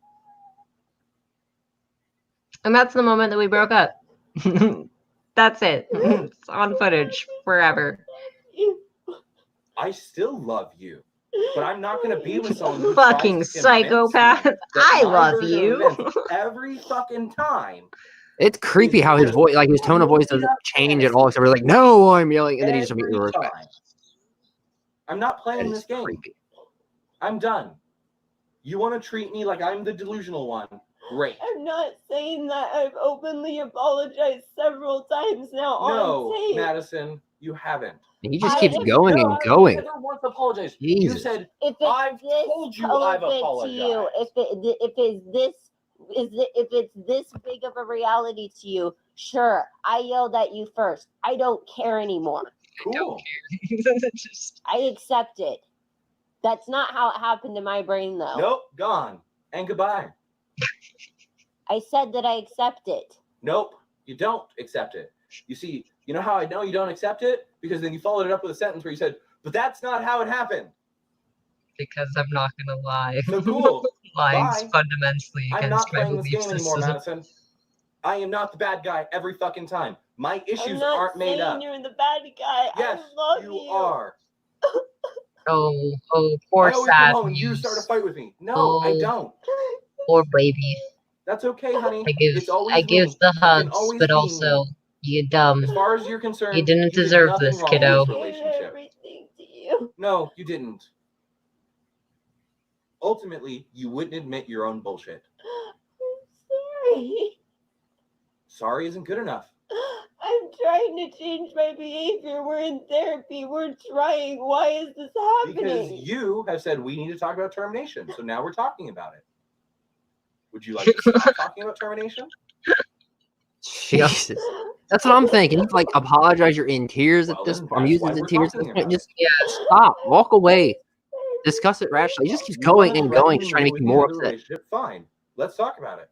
And that's the moment that we broke up. That's it. It's on footage forever. I still love you, but I'm not going to be with someone who Fucking tries to convince psychopath. me that I my love version of you. events every fucking time. It's creepy how his voice, like his tone of voice, doesn't change at all. So we're like, "No, I'm yelling," and then he just immediately Every reverts back. time. I'm not playing That this is game. creepy. I'm done. You want to treat me like I'm the delusional one? Great. I'm not saying that. I've openly apologized several times now No, on tape. Madison, you haven't. He just I keeps am going and You going. never once apologized. You Jesus. said, If it's I've this told you I've COVID apologized. to you, if it's this big of a reality to you, sure, I yelled at you first. I don't care anymore. Cool. I accept it. That's not how it happened in my brain, though. Nope, gone. And goodbye. I said that I accept it. Nope, you don't accept it. You see, you know how I know you don't accept it? Because then you followed it up with a sentence where you said, but that's not how it happened. Because I'm not gonna lie. So cool. Lying's Bye. fundamentally I'm against not my playing this belief game anymore, system. Madison. I am not the bad guy every fucking time. My I'm issues not aren't made saying up. you're the bad guy. Yes, I love you are. Oh, I poor always sad come home and you Muse. start a fight with me. No, I Oh. don't. Poor baby. That's okay, honey. I give It's always I give me. the It can hugs, always but be also me. you dumb. As far as you're concerned, You didn't did deserve nothing this, wrong with kiddo. this I gave relationship. everything to you. No, you didn't. Ultimately, you wouldn't admit your own bullshit. I'm sorry. Sorry isn't good enough. I'm trying to change my behavior. We're in therapy. We're trying. Why is this happening? Because you have said we need to talk about termination. So now we're talking about it. Would you like to stop talking about termination? Jesus. That's what I'm thinking. He's like, apologize, you're in tears at this point. I'm using why the we're tears at talking this point. about Just stop. Walk away. Discuss it rationally. He just keeps going and going, just trying to make you more upset. Relationship, fine. Let's talk about it.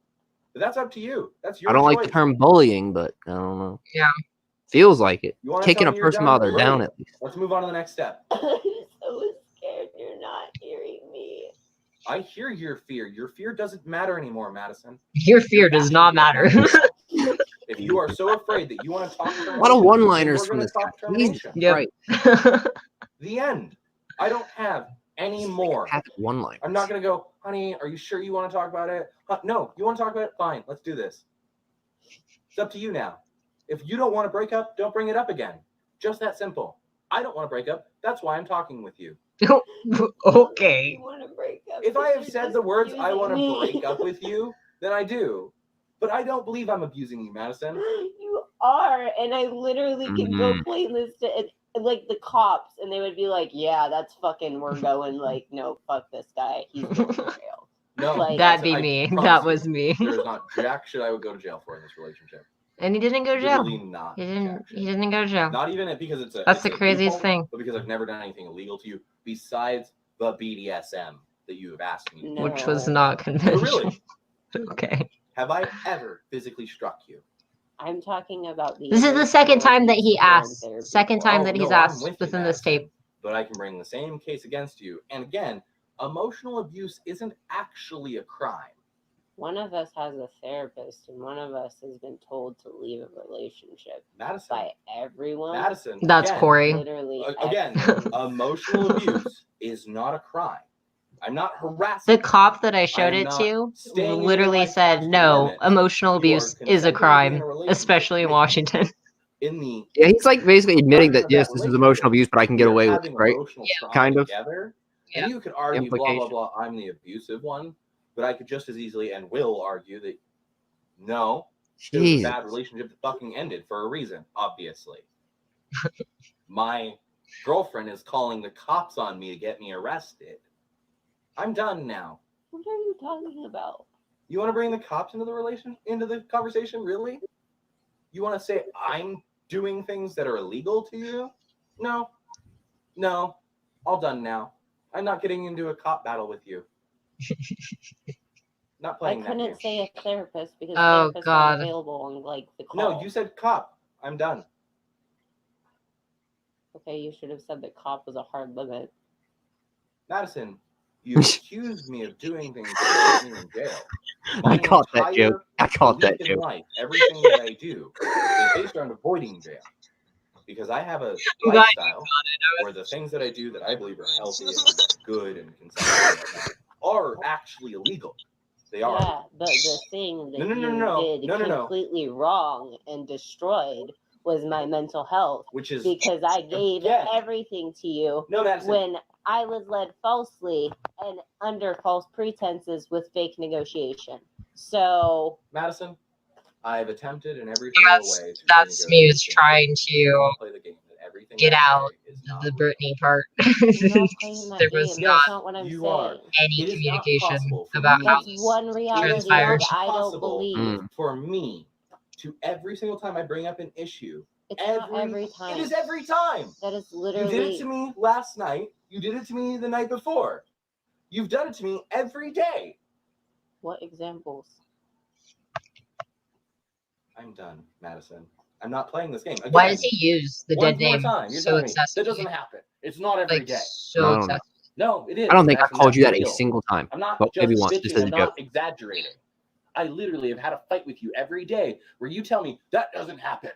But that's up to you. That's your I don't choice. like the term bullying, but I don't know. Yeah. Feels like it. You wanna Kicking tell a me you're person while they're Great. down at least. Let's move on to the next step. I'm so scared you're not hearing me. I hear your fear. Your fear doesn't matter anymore, Madison. Your fear does not matter. If you are so afraid that you want to talk termination, A lot of one-liners we're from gonna this talk guy. termination. Yep. Right. The end. I don't have any more. One-liners. I'm not going to go, honey, are you sure you want to talk about it? No, you want to talk about it? Fine, let's do this. It's up to you now. If you don't want to break up, don't bring it up again. Just that simple. I don't want to break up. That's why I'm talking with you. Okay. Want to break up? If I have said the words, I want to me. break up with you, then I do. But I don't believe I'm abusing you, Madison. You are, and I literally can go plain this to like the cops, and they would be like, "Yeah, that's fucking. We're going like, no, fuck this guy. He's going to jail." No, Like, That'd be me. That was me. There is not jack shit I would go to jail for in this relationship. And he didn't go to jail. Literally not. He didn't go to jail. Not even because it's a. That's it's the a craziest loophole, thing. But because I've never done anything illegal to you besides the BDSM that you have asked me. No. Which was not Oh, conventional. really? Okay. Have I ever physically struck you? I'm talking about the. This is the second time that he asked. Second time Oh, that he's no, I'm asked with you, within this Madison. tape. But I can bring the same case against you. And again, emotional abuse isn't actually a crime. One of us has a therapist, and one of us has been told to leave a relationship Madison. by everyone. Madison. That's again, Corey. Literally. Again, emotional abuse is not a crime. I'm not harassing. The cop that I showed am it not to staying in literally your life said, past no, your limits. emotional You are abuse is a consenting to be in crime, a relationship especially in with me. Washington. In the Yeah, he's like basically admitting that of yes, that this is emotional abuse, but I can get we are away with it, having right? emotional trauma Kind of. together. Yeah. And you could argue blah blah Implication. blah. I'm the abusive one, but I could just as easily and will argue that no, it was a Jesus. bad relationship that fucking ended for a reason. Obviously, my girlfriend is calling the cops on me to get me arrested. I'm done now. What are you talking about? You want to bring the cops into the conversation? Really? You want to say I'm doing things that are illegal to you? No. All done now. I'm not getting into a cop battle with you. Not I playing that couldn't game. say a therapist because Oh, therapists God. aren't available on like the call. No, you said cop. I'm done. Okay, you should have said that cop was a hard limit. Madison, you accused me of doing things that put me in jail. I caught that joke. I caught that belief in joke. life, everything that I do is based around avoiding jail. Because I have a I'm glad you lifestyle where the things that I do that I believe are healthy and good and consensual and whatnot are actually illegal. They are. Yeah, but the thing that you did completely wrong and destroyed was my mental health. Which is because I gave everything to you when I was led falsely and under false pretenses with fake negotiation. So Madison, I've attempted in every single way to That's Muse trying to play the game that everything get I say out is of the Brittany part. There was not what I'm you saying. are. any It is not communication possible for about me- how That's this one reality transpired. that I don't Possible believe. for me to every single time I bring up an issue. It's not every time. It is every time. That is You literally. did it to me last night. You did it to me the night before. You've done it to me every day. What examples? I'm done, Madison. I'm not playing this game. Again, Why does he use the one dead more name time, you're so telling me excessively? that doesn't happen. It's not every Like, day. so I don't know. excessively. No, it is. I don't think I Madison, called you that's that a real. single time. I'm not Well, just maybe once, bitching. just as a I'm joke. not exaggerating. I literally have had a fight with you every day where you tell me that doesn't happen.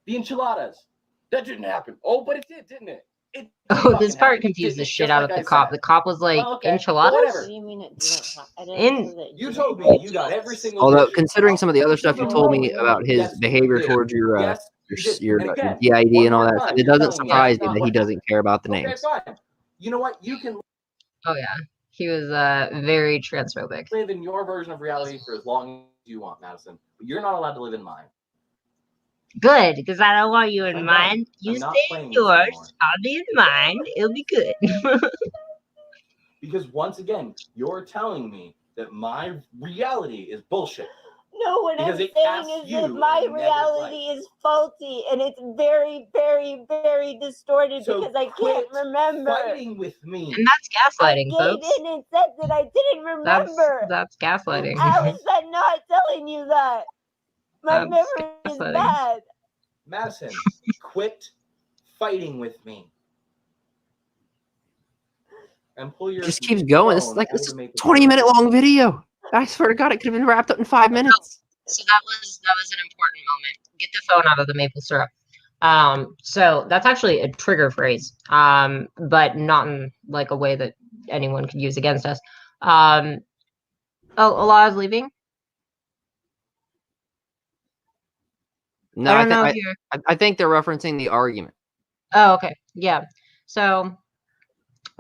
The enchiladas. That didn't happen. Oh, but it did, didn't it? It Oh, this fucking part happened, confused didn't the it? shit Just out of like the I cop. said. The cop was like, Oh, okay. enchiladas? Whatever. What do you mean it didn't happen? I didn't In say that it You didn't told me happen. you got every single Although, dish considering some of the other stuff you told me No, about his yes, behavior you did. towards your Yes, you did. your And again, DID one and all more that, time, it you're doesn't telling me surprise that's me not that he what doesn't care about the Okay, names. fine. You know what? You can Oh, yeah. He was very transphobic. live in your version of reality for as long as you want, Madison. But you're not allowed to live in mine. Good, because I don't want you in I'm mine. not- You I'm not stay playing in this yours. anymore. I'll be in mine. It'll be good. Because once again, you're telling me that my reality is bullshit. No, what Because I'm it saying casts is you that my in a negative reality is faulty and it's very, very, very distorted So because I quit can't remember. fighting with me. And that's I gaslighting, gave folks. in and said that I didn't remember. That's gaslighting. How is that not telling you that? My That's memory is gaslighting. bad. Madison, quit fighting with me. And pull your Just keeps going. It's phone like out of it's the a maple 20-minute long video. I swear to God, it could have been wrapped up in 5 minutes. So that was an important moment. Get the phone out of the maple syrup. So that's actually a trigger phrase, but not in like a way that anyone could use against us. Oh, Alaa's leaving. No, I don't know if you're. I think they're referencing the argument. Oh, okay, yeah. So,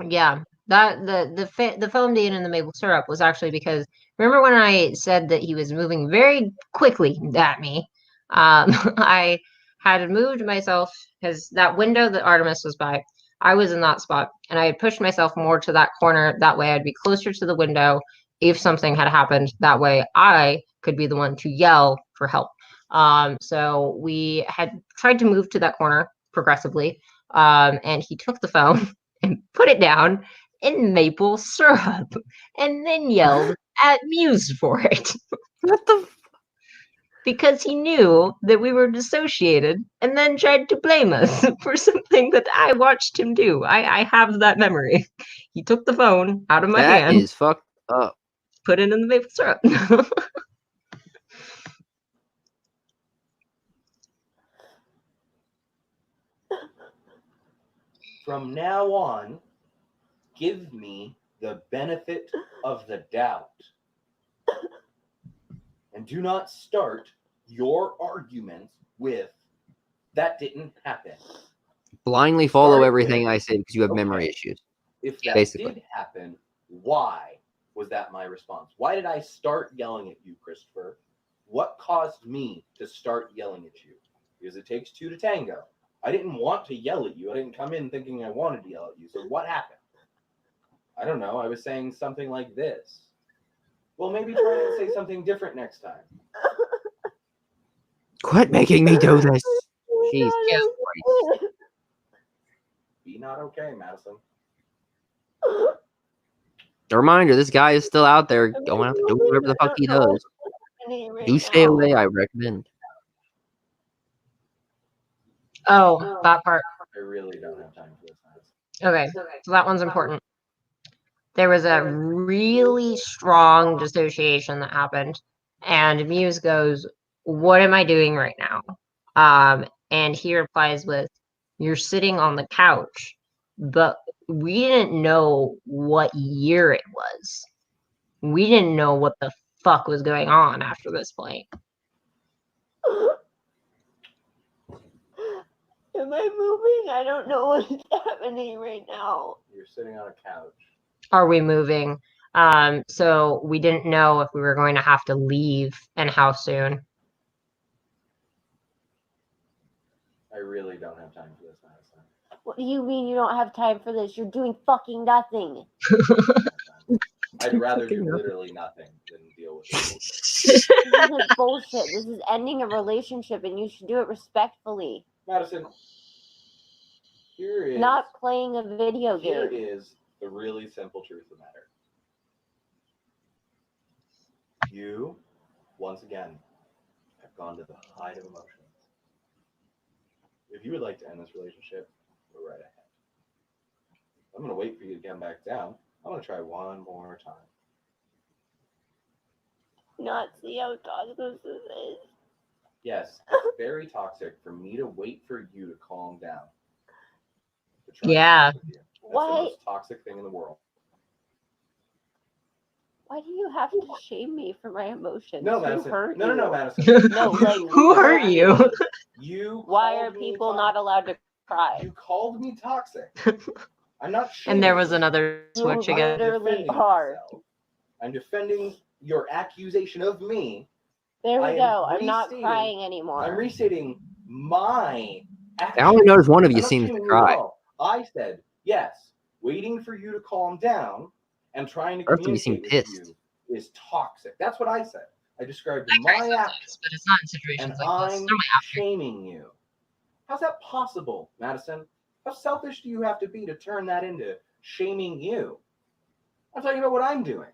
yeah, that the foam Dean and the maple syrup was actually because remember when I said that he was moving very quickly at me? I had moved myself because that window that Artemis was by, I was in that spot, and I had pushed myself more to that corner. That way, I'd be closer to the window if something had happened. That way, I could be the one to yell for help. So we had tried to move to that corner progressively, and he took the phone and put it down in maple syrup, and then yelled at Muse for it. What the? Because he knew that we were dissociated and then tried to blame us for something that I watched him do. I have that memory. He took the phone out of my That hand. is fucked up. Put it in the maple syrup. From now on, give me the benefit of the doubt. And do not start your arguments with, that didn't happen. Blindly follow Start everything with, I say because you have memory okay, issues. If that basically. did happen, why was that my response? Why did I start yelling at you, Christopher? What caused me to start yelling at you? Because it takes two to tango. I didn't want to yell at you. I didn't come in thinking I wanted to yell at you. So what happened? I don't know. I was saying something like this. Well, maybe try and say something different next time. Quit making me do this. Jesus Christ. Be not okay, Madison. A reminder, this guy is still out there going out to do whatever the fuck he does. Do stay away, I recommend. Oh, that part. I really don't have time for this. Okay, so that one's important. There was a really strong dissociation that happened, and Muse goes, "What am I doing right now?" And he replies with, "You're sitting on the couch," but we didn't know what year it was. We didn't know what the fuck was going on after this point. Am I moving? I don't know what's happening right now. You're sitting on a couch. Are we moving? So we didn't know if we were going to have to leave and how soon. I really don't have time for this, Madison. What do you mean you don't have time for this? You're doing fucking nothing. I'd rather do literally nothing than deal with this. This isn't bullshit. This is ending a relationship, and you should do it respectfully. Madison, here is not playing a video game. Here is the really simple truth of the matter. You, once again, have gone to the height of emotions. If you would like to end this relationship, go right ahead. I'm going to wait for you to come back down. I'm going to try one more time. Not see how toxic this is. Yes, it's very toxic for me to wait for you to calm down. To try Yeah. to talk with you. That's Why? the most toxic thing in the world. Why do you have to shame me for my emotions? No, Who Madison. hurt No, you? Madison. No, like Who hurt you? You. Why are people not allowed to cry? You called me toxic. I'm not sure. And there was another switch You again. literally are. I'm defending your accusation of me. There I we am go. I'm not restating- crying anymore. I'm restating my action. I only noticed one of you I'm not seems to shaming you cry. at all. I said, yes, waiting for you to calm down and trying to Rest of you seem communicate with pissed. you is toxic. That's what I said. I described I cry my sometimes, action, but it's not in situations and like this. I'm Normally after. shaming you. How's that possible, Madison? How selfish do you have to be to turn that into shaming you? I'm talking about what I'm doing.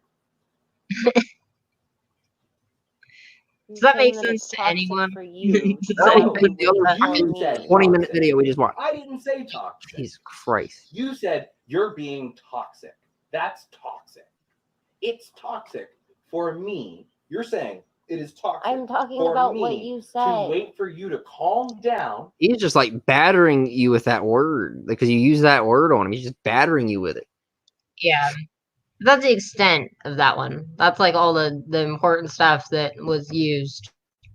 Does that make saying that sense it's to toxic anyone? for you. Does No, anyone because the feel other that? You fucking said 20-minute toxic. video we just watched. I didn't say toxic. Jesus Christ. You said you're being toxic. That's toxic. It's toxic for me. You're saying it is toxic. I'm talking for about me what you to said. wait for you to calm down. He's just like battering you with that word because you use that word on him. He's just battering you with it. Yeah. That's the extent of that one. That's like all the important stuff that was used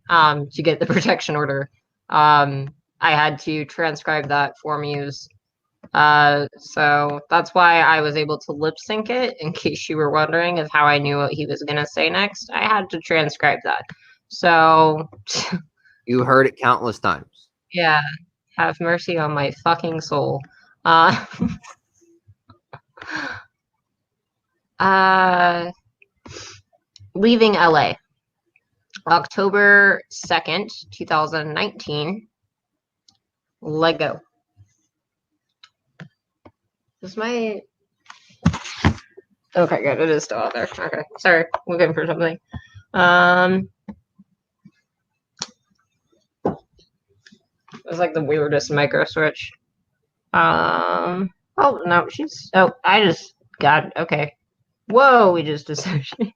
to get the protection order. I had to transcribe that for Muse. So that's why I was able to lip sync it, in case you were wondering, is how I knew what he was gonna say next. I had to transcribe that. So You heard it countless times. yeah, have mercy on my fucking soul. Uh leaving LA. October 2nd, 2019. Lego. Is my... Okay, good. It is still out there. Okay. Sorry. Looking for something. It's like the weirdest micro switch. Oh, no. She's... Oh, I just got... Okay. Whoa, we just dissociated.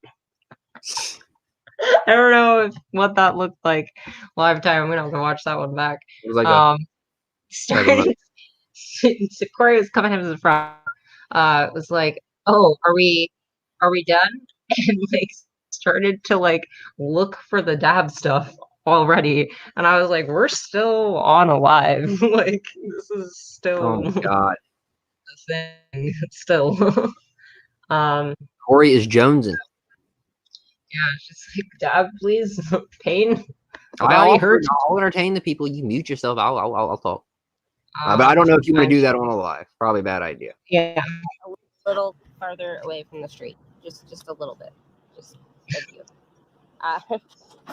I don't know what that looked like live time. I'm gonna have to watch that one back. It was like Corey was coming in as a front. It was like, oh, are we done? And like started to like look for the dab stuff already. And I was like, we're still on alive. Like this is still oh my god. a thing. Still. Corey is jonesing. Yeah, it's just like dab, please. Pain. I'll entertain the people. You mute yourself. I'll talk. But I don't know if you want to do that on a live. Probably a bad idea. Yeah. A little farther away from the street. Just a little bit. Just thank you.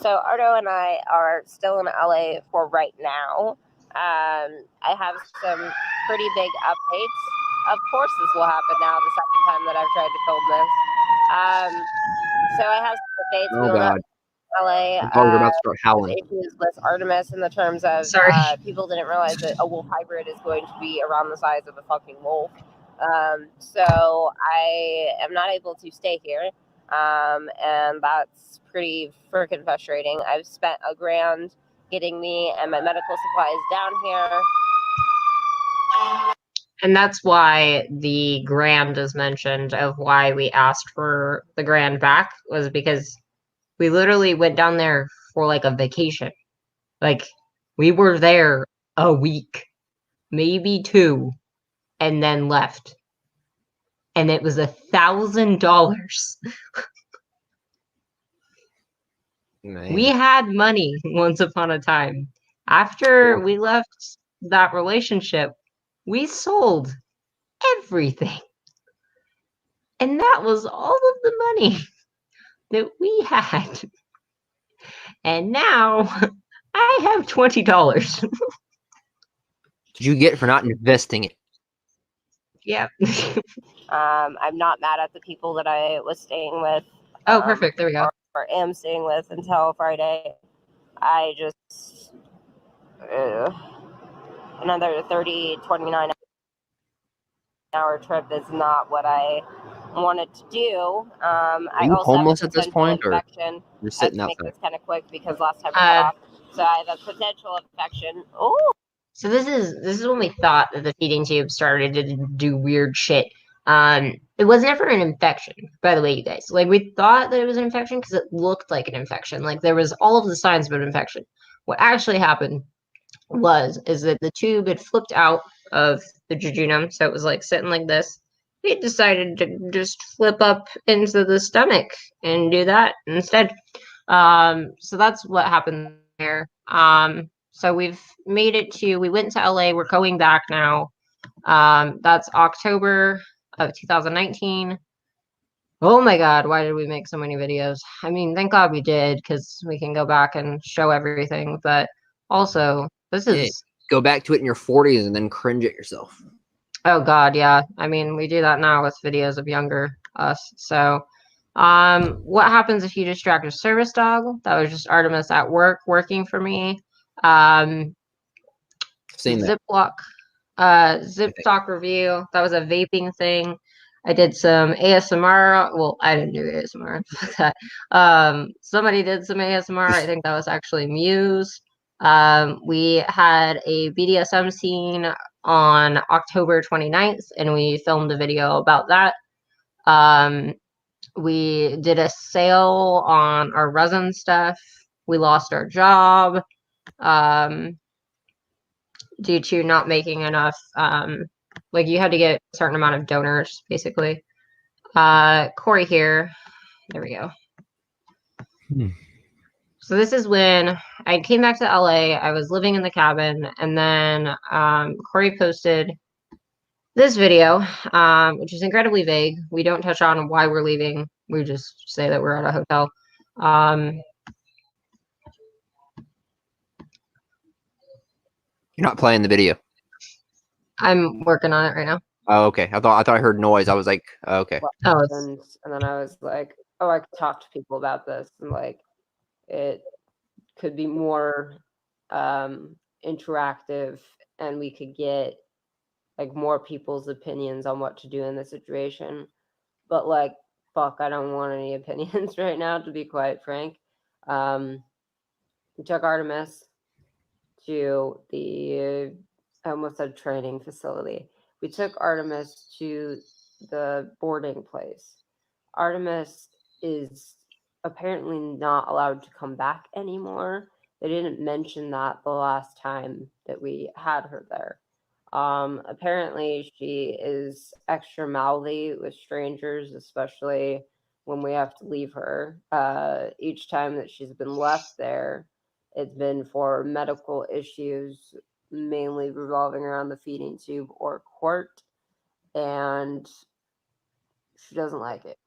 So Ardo and I are still in LA for right now. I have some pretty big updates. Of course this will happen now, the second time that I've tried to film this. So I have some updates. Oh god. LA, We're about to start howling. issues with Artemis in the terms of people didn't realize that a wolf hybrid is going to be around the size of a fucking wolf. So I am not able to stay here. And that's pretty freaking frustrating. I've spent $1,000 getting me and my medical supplies down here. And that's why the grand is mentioned of why we asked for the grand back, was because we literally went down there for like a vacation. Like we were there a week, maybe 2, and then left. And it was $1,000. We had money once upon a time. After we left that relationship, we sold everything. And that was all of the money that we had. And now I have $20. Did you get for not investing it? Yeah. I'm not mad at the people that I was staying with. Oh, perfect. There we go. Or am staying with until Friday. I just another 29-hour trip is not what I wanted to do. Are you homeless at this point, or you're sitting outside? outside? Make this kind of quick because last time we got off, so I have a potential infection. Oh. So this is when we thought that the feeding tube started to do weird shit. It was never an infection, by the way, you guys. Like we thought that it was an infection because it looked like an infection. Like there was all of the signs of an infection. What actually happened is that the tube had flipped out of the jejunum, so it was like sitting like this. It decided to just flip up into the stomach and do that instead. So that's what happened there. So we've made it to. We went to LA. We're going back now. That's October of 2019. Oh my God, why did we make so many videos? I mean, thank God we did, because we can go back and show everything. But also, this is go back to it in your 40s and then cringe at yourself. Oh God, yeah. I mean, we do that now with videos of younger us. So, what happens if you distract a service dog? That was just Artemis at work working for me. Seen that. Zip talk review. That was a vaping thing. I did some ASMR. Well, I didn't do ASMR. Fuck that. Somebody did some ASMR. I think that was actually Muse. We had a BDSM scene on October 29th, and we filmed a video about that. We did a sale on our resin stuff. We lost our job due to not making enough. Like you had to get a certain amount of donors, basically. Corey here. There we go. So this is when I came back to LA. I was living in the cabin, and then Corey posted this video, which is incredibly vague. We don't touch on why we're leaving. We just say that we're at a hotel. You're not playing the video. I'm working on it right now. Oh, okay. I thought I heard noise. I was like, oh, okay. And then I was like, oh, I could talk to people about this, and like it could be more interactive, and we could get like more people's opinions on what to do in the situation. But like, fuck, I don't want any opinions right now, to be quite frank. We took Artemis to the, I almost said training facility. We took Artemis to the boarding place. Artemis is apparently not allowed to come back anymore. They didn't mention that the last time that we had her there. Apparently she is extra mouthy with strangers, especially when we have to leave her. Each time that she's been left there, it's been for medical issues, mainly revolving around the feeding tube or quart, and she doesn't like it.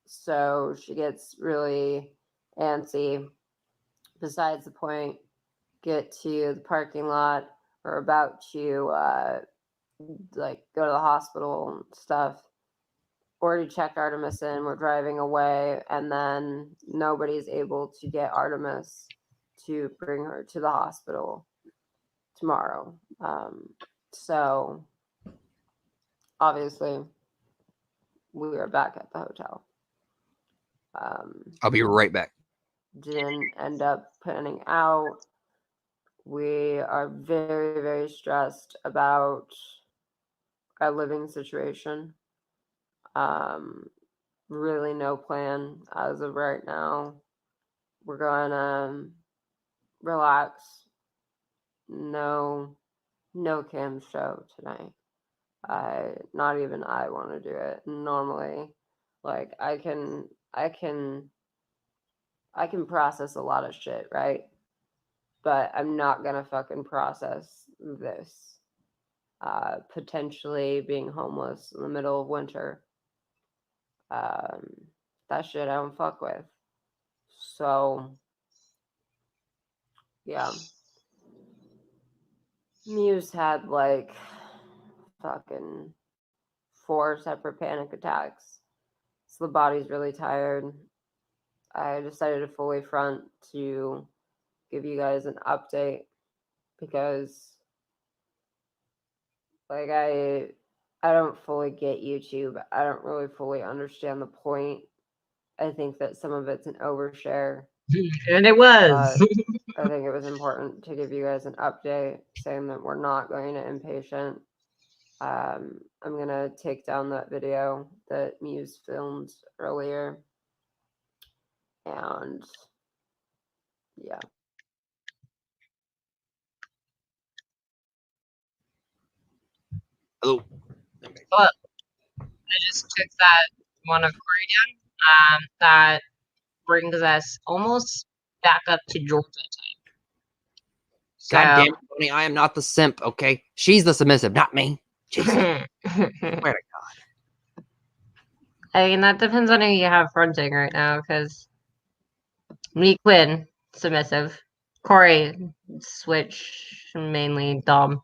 So she gets really antsy. Besides the point, get to the parking lot. We're about to like go to the hospital and stuff. Already checked Artemis in. We're driving away, and then nobody's able to get Artemis to bring her to the hospital tomorrow. So obviously we are back at the hotel. I'll be right back. Didn't end up panning out. We are very, very stressed about our living situation. Really no plan as of right now. We're going to relax. No cam show tonight. Not even I want to do it. Normally, like I can process a lot of shit, right? But I'm not gonna fucking process this. Potentially being homeless in the middle of winter. That shit I don't fuck with. So yeah. Muse had like fucking 4 separate panic attacks. So the body's really tired. I decided to fully front to give you guys an update because like I don't fully get YouTube. I don't really fully understand the point. I think that some of it's an overshare. And it was. I think it was important to give you guys an update saying that we're not going to inpatient. I'm going to take down that video that Muse filmed earlier. And yeah. Hello. But I just took that one of Corey down. That brings us almost back up to Georgia time. God damn it, Tony, I am not the simp, okay? She's the submissive, not me. Jesus. Swear to God. I mean, that depends on who you have fronting right now, because me, Quinn, submissive. Corey, switch, mainly dumb.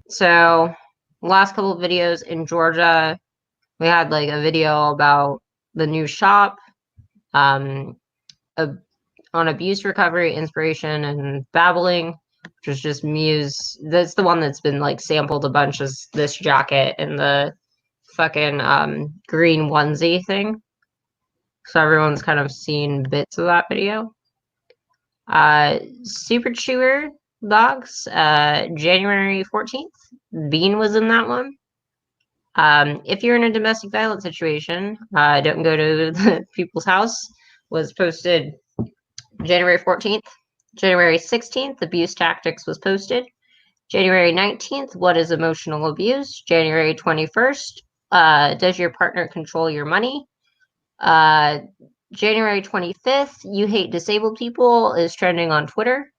So, last couple of videos in Georgia, we had like a video about the new shop, on abuse recovery, inspiration, and babbling, which is just Muse. That's the one that's been like sampled a bunch, is this jacket and the fucking green onesie thing. So everyone's kind of seen bits of that video. Super Chewer Dogs, January 14th. Bean was in that one. If you're in a domestic violence situation, don't go to the people's house, was posted January 14th. January 16th, abuse tactics was posted. January 19th, what is emotional abuse? January 21st, does your partner control your money? January 25th, you hate disabled people is trending on Twitter.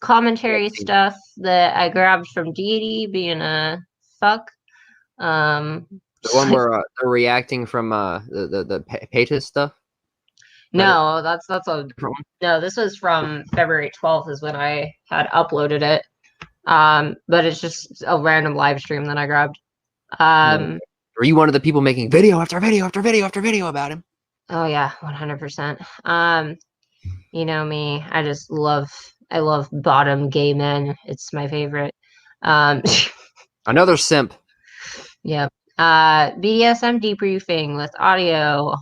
Commentary stuff that I grabbed from Deity being a fuck. The one where they're reacting from the Pages stuff? No, that's a no. This was from February 12th is when I had uploaded it. But it's just a random live stream that I grabbed. Were you one of the people making video after video after video after video about him? Oh yeah, 100%. You know me, I love bottom gay men. It's my favorite. Another simp. Yep. BDSM debriefing with audio,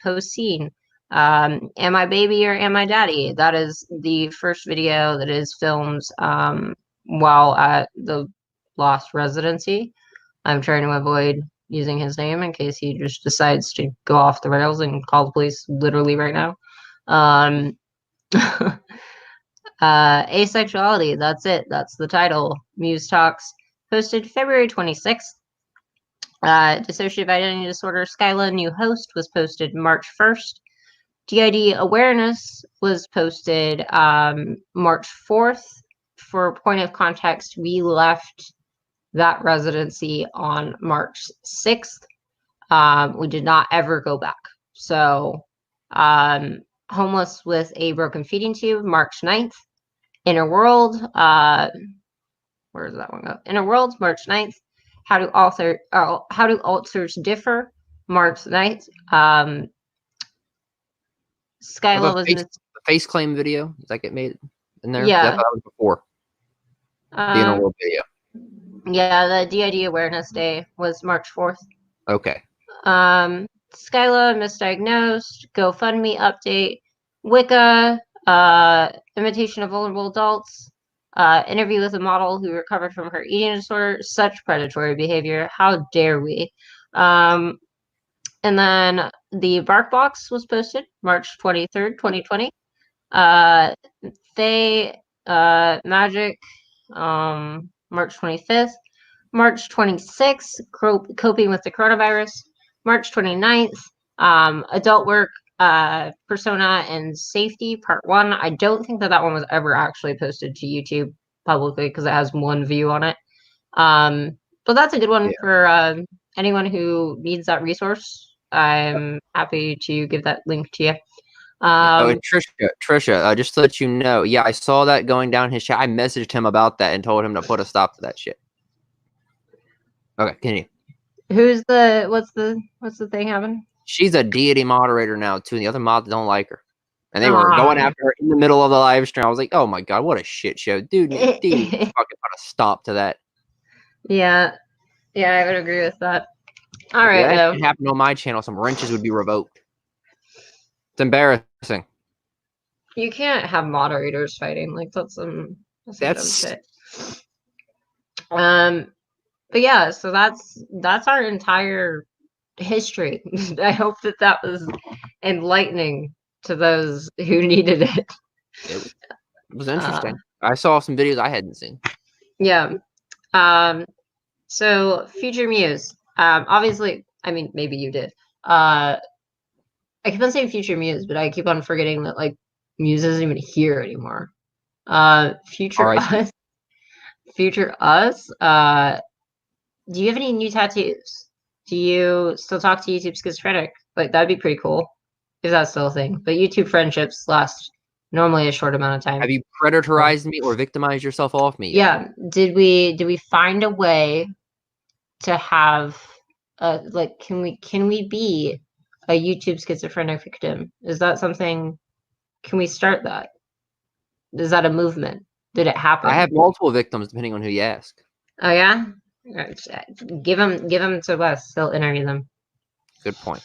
post scene. Am I baby or am I daddy? That is the first video that is filmed while at the Lost residency. I'm trying to avoid using his name in case he just decides to go off the rails and call the police literally right now. Asexuality, that's it. That's the title. Muse Talks, posted February 26th. Dissociative identity disorder, Skyla, new host, was posted March 1st. DID awareness was posted March 4th. For point of context, we left that residency on March 6th. We did not ever go back. So, homeless with a broken feeding tube, March 9th. Inner World, where does that one go? Inner World, March 9th. How do alters differ? March 9th. Skyla was in the face claim video. Does that get made in there? Yeah. I thought that was before. The Inner World video. Yeah, the DID Awareness Day was March 4th. Okay. Skyla, misdiagnosed, GoFundMe update, Wicca, imitation of vulnerable adults, interview with a model who recovered from her eating disorder, such predatory behavior, how dare we? And then the Bark Box was posted March 23rd, 2020. Faye, Magic, March 25th. March 26th, coping with the coronavirus. March 29th, adult work, persona and safety, part 1. I don't think that one was ever actually posted to YouTube publicly because it has 1 view on it. But that's a good one for anyone who needs that resource. I'm happy to give that link to you. Trisha, just to let you know, yeah, I saw that going down his chat. I messaged him about that and told him to put a stop to that shit. Okay, continue. What's the thing happening? She's a Deity moderator now too, and the other mods don't like her. And they were going after her in the middle of the live stream. I was like, oh my god, what a shit show. Dude, Deity fucking put a stop to that. Yeah, I would agree with that. All right, if that happened on my channel, some wrenches would be revoked. It's embarrassing. You can't have moderators fighting. Like that's some dumb shit. But yeah, so that's our entire history. I hope that was enlightening to those who needed it. It was interesting. I saw some videos I hadn't seen. Yeah. So future Muse. Obviously, I mean, maybe you did. I keep on saying future Muse, but I keep on forgetting that like Muse isn't even here anymore. Future R.I.P. us. Future us. Do you have any new tattoos? Do you still talk to YouTube Schizophrenic? Like, that'd be pretty cool if that's still a thing. But YouTube friendships last normally a short amount of time. Have you predatorized me or victimized yourself off me yet? Yeah. Did we find a way to have like can we be a YouTube Schizophrenic victim? Is that something? Can we start that? Is that a movement? Did it happen? I have multiple victims depending on who you ask. Oh yeah? Give them to Wes. He'll interview them. Good point.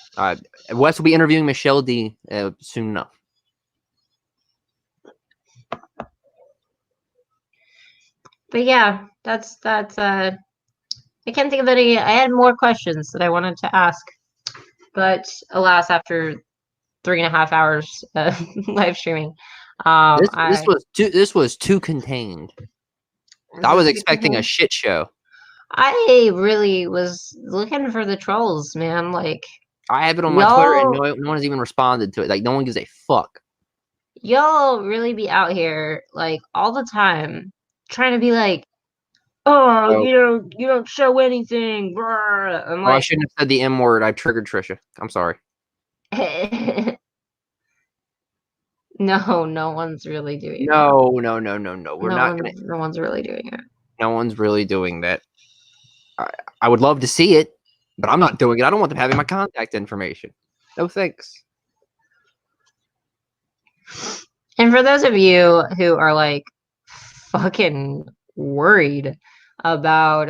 Wes will be interviewing Michelle D soon enough. But yeah, that's I can't think of any. I had more questions that I wanted to ask, but alas, after 3.5 hours live streaming, this was too contained. I was expecting a shit show. I really was looking for the trolls, man. Like, I have it on my Twitter, and no one has even responded to it. Like, no one gives a fuck. Y'all really be out here like all the time trying to be like, oh, you don't show anything. I'm like, I shouldn't have said the M word. I triggered Trisha. I'm sorry. No one's really doing it. No. We're not gonna. No one's really doing it. No one's really doing that. I would love to see it, but I'm not doing it. I don't want them having my contact information. No thanks. And for those of you who are like fucking worried about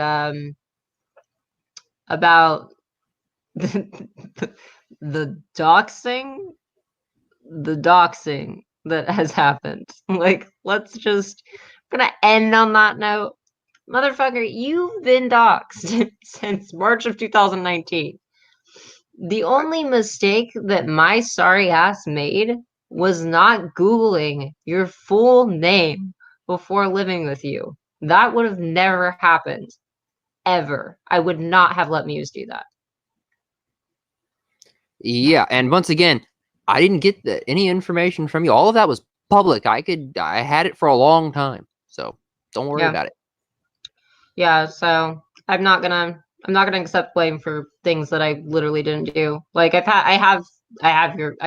the doxing that has happened. Like, I'm gonna end on that note. Motherfucker, you've been doxed since March of 2019. The only mistake that my sorry ass made was not Googling your full name before living with you. That would have never happened. Ever. I would not have let Muse do that. Yeah, and once again, I didn't get any information from you. All of that was public. I had it for a long time. So don't worry about it. Yeah, so I'm not gonna accept blame for things that I literally didn't do. Like I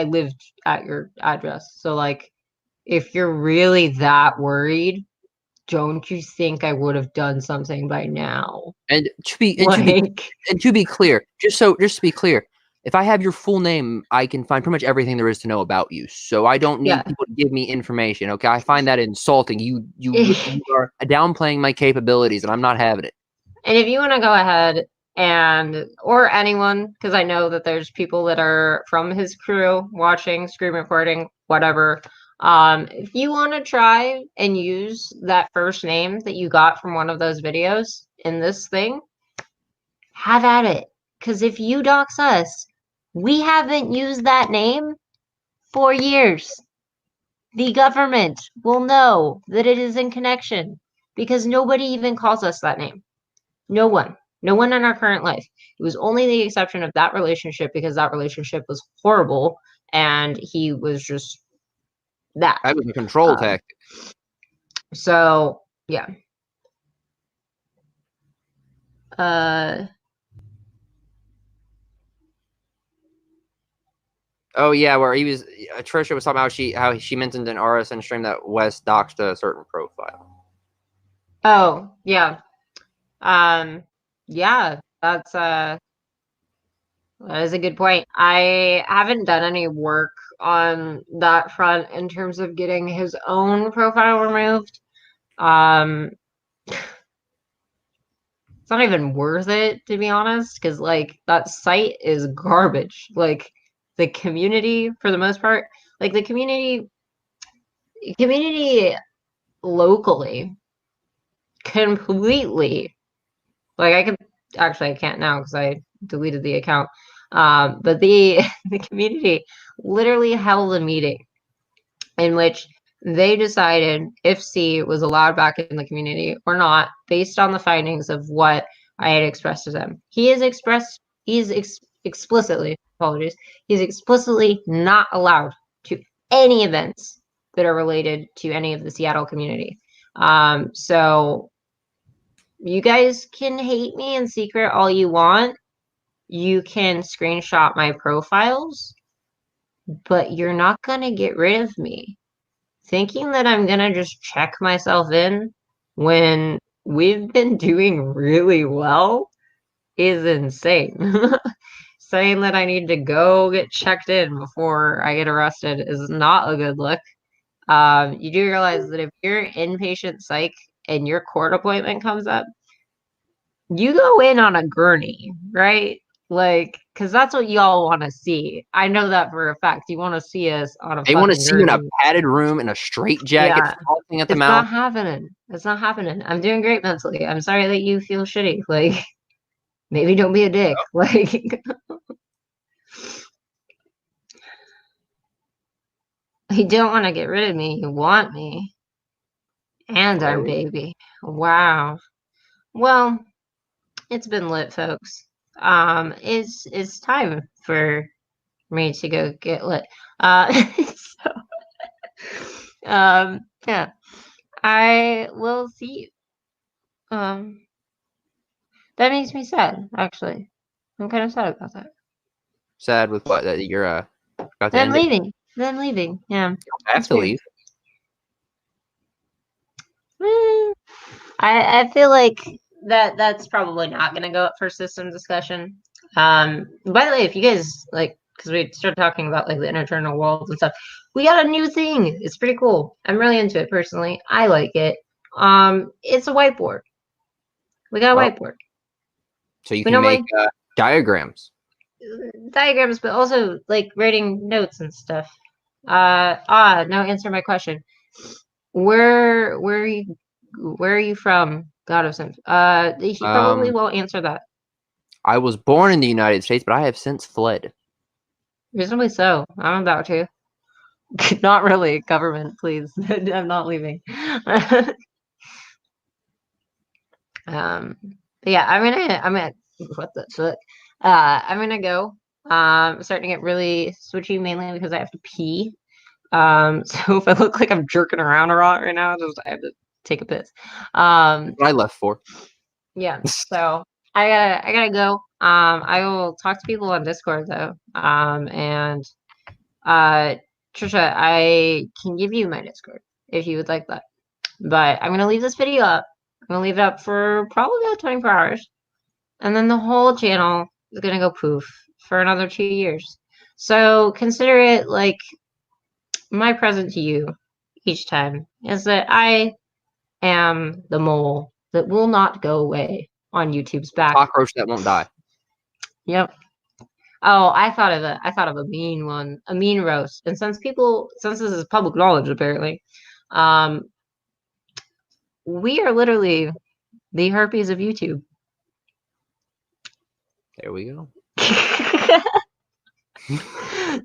lived at your address. So like if you're really that worried, don't you think I would have done something by now? And to be clear, just to be clear, if I have your full name, I can find pretty much everything there is to know about you. So I don't need people to give me information. Okay, I find that insulting. You are downplaying my capabilities, and I'm not having it. And if you want to go ahead or anyone, because I know that there's people that are from his crew watching, screen recording, whatever. If you want to try and use that first name that you got from one of those videos in this thing, have at it. Because if you dox us, we haven't used that name for years. The government will know that it is in connection because nobody even calls us that name. No one in our current life. It was only the exception of that relationship because that relationship was horrible and he was just that. That was a control tactic. So, yeah. Oh yeah, where he was. Trisha was talking about how she mentioned in RSN stream that Wes doxed a certain profile. Oh yeah, yeah. That is a good point. I haven't done any work on that front in terms of getting his own profile removed. It's not even worth it, to be honest, because like that site is garbage. Like the community, for the most part, like the community locally completely, like I can't now because I deleted the account. But the community literally held a meeting in which they decided if C was allowed back in the community or not based on the findings of what I had expressed to them. He's explicitly not allowed to any events that are related to any of the Seattle community. So you guys can hate me in secret all you want. You can screenshot my profiles, but you're not going to get rid of me. Thinking that I'm going to just check myself in when we've been doing really well is insane. Saying that I need to go get checked in before I get arrested is not a good look. You do realize that if you're inpatient psych and your court appointment comes up, you go in on a gurney, right? Like, because that's what y'all want to see. I know that for a fact. You want to see us on a They want to fucking see you in a gurney. padded room in a straight jacket, Yeah. frothing at the It's mouth. not happening. It's not happening. I'm doing great mentally. I'm sorry that you feel shitty. Like, maybe don't be a dick. Like, you don't want to get rid of me. You want me. And our baby. Wow. Well, it's been lit, folks. It's time for me to go get lit. So, yeah. I will see you. That makes me sad, actually. I'm kind of sad about that. Sad with what? That you're about to Then end it? leaving. Then leaving. Yeah. I have to leave. I feel like that's probably not going to go up for system discussion. By the way, if you guys like, because we started talking about like the internal worlds and stuff, we got a new thing. It's pretty cool. I'm really into it personally. I like it. It's a whiteboard. We got a whiteboard. So you We can make normally- diagrams. Diagrams, but also like writing notes and stuff. No, answer my question. Where are you from? God of Sims. He probably won't answer that. I was born in the United States, but I have since fled. Reasonably so. I'm about to. Not really, government, please. I'm not leaving. But yeah, I'm gonna what the fuck? I'm gonna go. I'm starting to get really switchy mainly because I have to pee. So if I look like I'm jerking around a lot right now, I have to take a piss. What I left for. Yeah. So I gotta go. I will talk to people on Discord though. And Trisha, I can give you my Discord if you would like that. But I'm gonna leave this video up. I'm gonna leave it up for probably about 24 hours. And then the whole channel is gonna go poof for another 2 years. So consider it like my present to you each time is that I am the mole that will not go away on YouTube's back. Cockroach that won't die. Yep. Oh, I thought of a mean one, a mean roast. And since this is public knowledge apparently, we are literally the herpes of YouTube. There we go.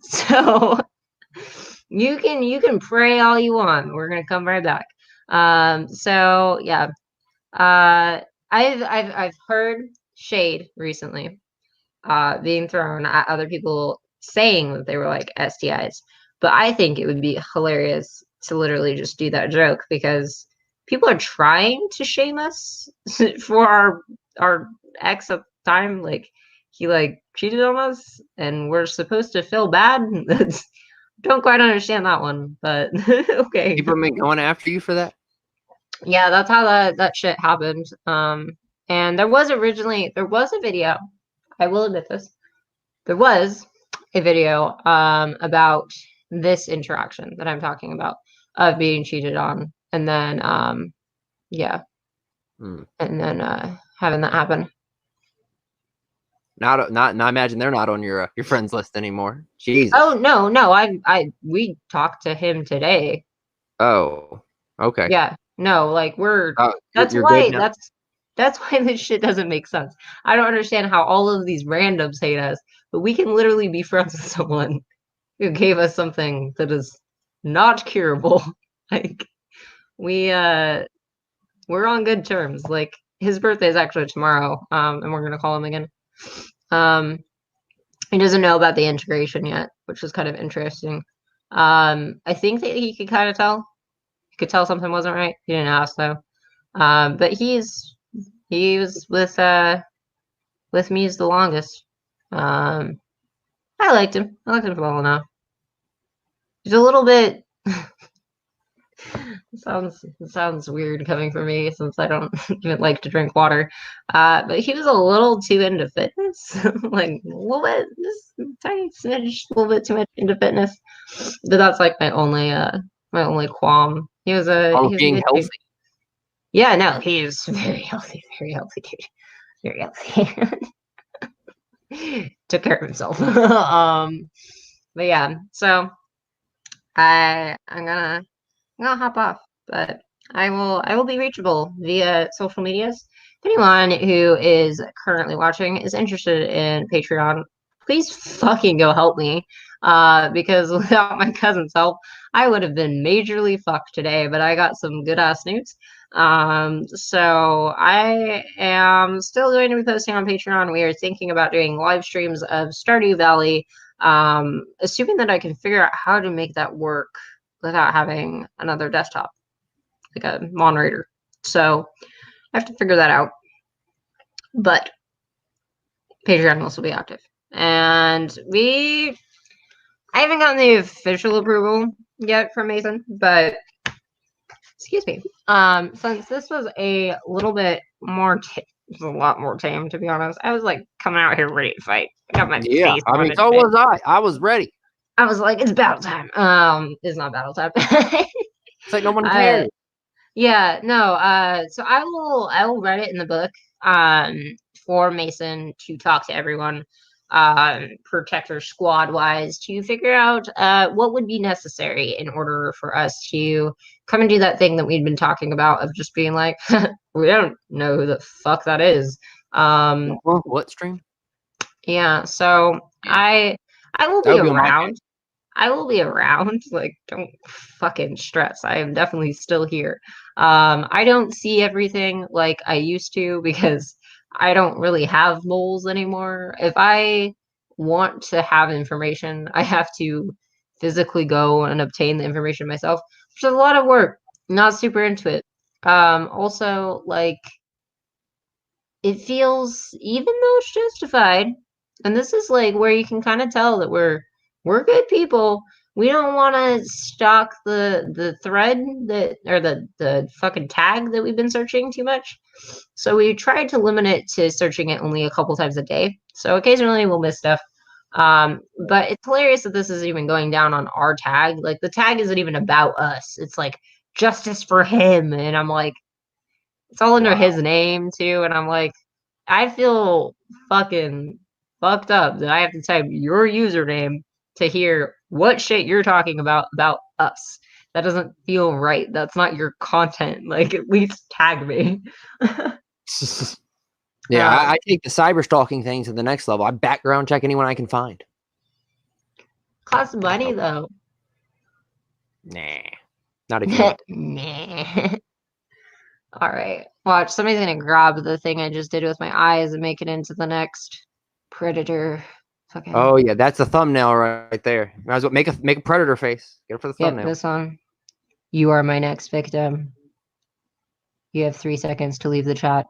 So you can pray all you want. We're gonna come right back. So yeah. I've heard shade recently being thrown at other people saying that they were like STIs. But I think it would be hilarious to literally just do that joke because people are trying to shame us for our ex at the time. Like he like cheated on us and we're supposed to feel bad. Don't quite understand that one, but okay. People have been going after you for that? Yeah, that's how that shit happened. And there was a video. I will admit this. There was a video about this interaction that I'm talking about of being cheated on, and then yeah, and then having that happen. Not. I imagine they're not on your friends list anymore. Jesus. Oh no, we talked to him today. Oh, okay. Yeah, no, like we're that's you're why good now? that's why this shit doesn't make sense. I don't understand how all of these randoms hate us, but we can literally be friends with someone who gave us something that is not curable. Like we're on good terms. Like his birthday is actually tomorrow, and we're gonna call him again. He doesn't know about the integration yet, which is kind of interesting. I think that he could kind of tell. He could tell something wasn't right. He didn't ask though. But he was with Muse the longest. I liked him. I liked him well enough. He's a little bit. It sounds weird coming from me since I don't even like to drink water. But he was a little too into fitness, like a little bit, just tiny smidge, a little bit too much into fitness. But that's like my only qualm. He was a being good healthy. dude. Yeah, no, he's very healthy, dude, very healthy. Took care of himself. But yeah, so I'm gonna hop off, but I will be reachable via social medias. If anyone who is currently watching is interested in Patreon, please fucking go help me. Because without my cousin's help, I would have been majorly fucked today, but I got some good ass news. So I am still going to be posting on Patreon. We are thinking about doing live streams of Stardew Valley, assuming that I can figure out how to make that work without having another desktop, like a moderator. So I have to figure that out. But Patreon will also be active. And I haven't gotten the official approval yet from Mason, but excuse me. Since this was a little bit more a lot more tame, to be honest. I was like coming out here ready to fight. I got my face I mean, so was I. I was ready. I was like, it's battle time. It's not battle time. It's like no one cares. Yeah, no. So I will write it in the book for Mason to talk to everyone, protector squad wise, to figure out what would be necessary in order for us to come and do that thing that we'd been talking about of just being like, we don't know who the fuck that is. What stream? Yeah, so I will be around. I will be around. Like, don't fucking stress. I am definitely still here. I don't see everything like I used to because I don't really have moles anymore. If I want to have information, I have to physically go and obtain the information myself, which is a lot of work. Not super into it. Also, like, it feels, even though it's justified, and this is like where you can kind of tell that we're good people. We don't want to stalk the thread that, or the fucking tag that we've been searching too much. So we tried to limit it to searching it only a couple times a day. So occasionally we'll miss stuff. But it's hilarious that this is even going down on our tag. Like, the tag isn't even about us. It's like justice for him, and I'm like, it's all under his name too, and I'm like, I feel fucking fucked up that I have to type your username to hear what shit you're talking about us. That doesn't feel right. That's not your content. Like, at least tag me. Yeah, I take the cyber stalking thing to the next level. I background check anyone I can find. Costs money though. Nah, not if you want. Nah. All right, watch. Somebody's gonna grab the thing I just did with my eyes and make it into the next predator. Fucking. Oh yeah, that's a thumbnail right there. Might as well make a predator face. Get it for the thumbnail. Yep, this one. You are my next victim. You have 3 seconds to leave the chat.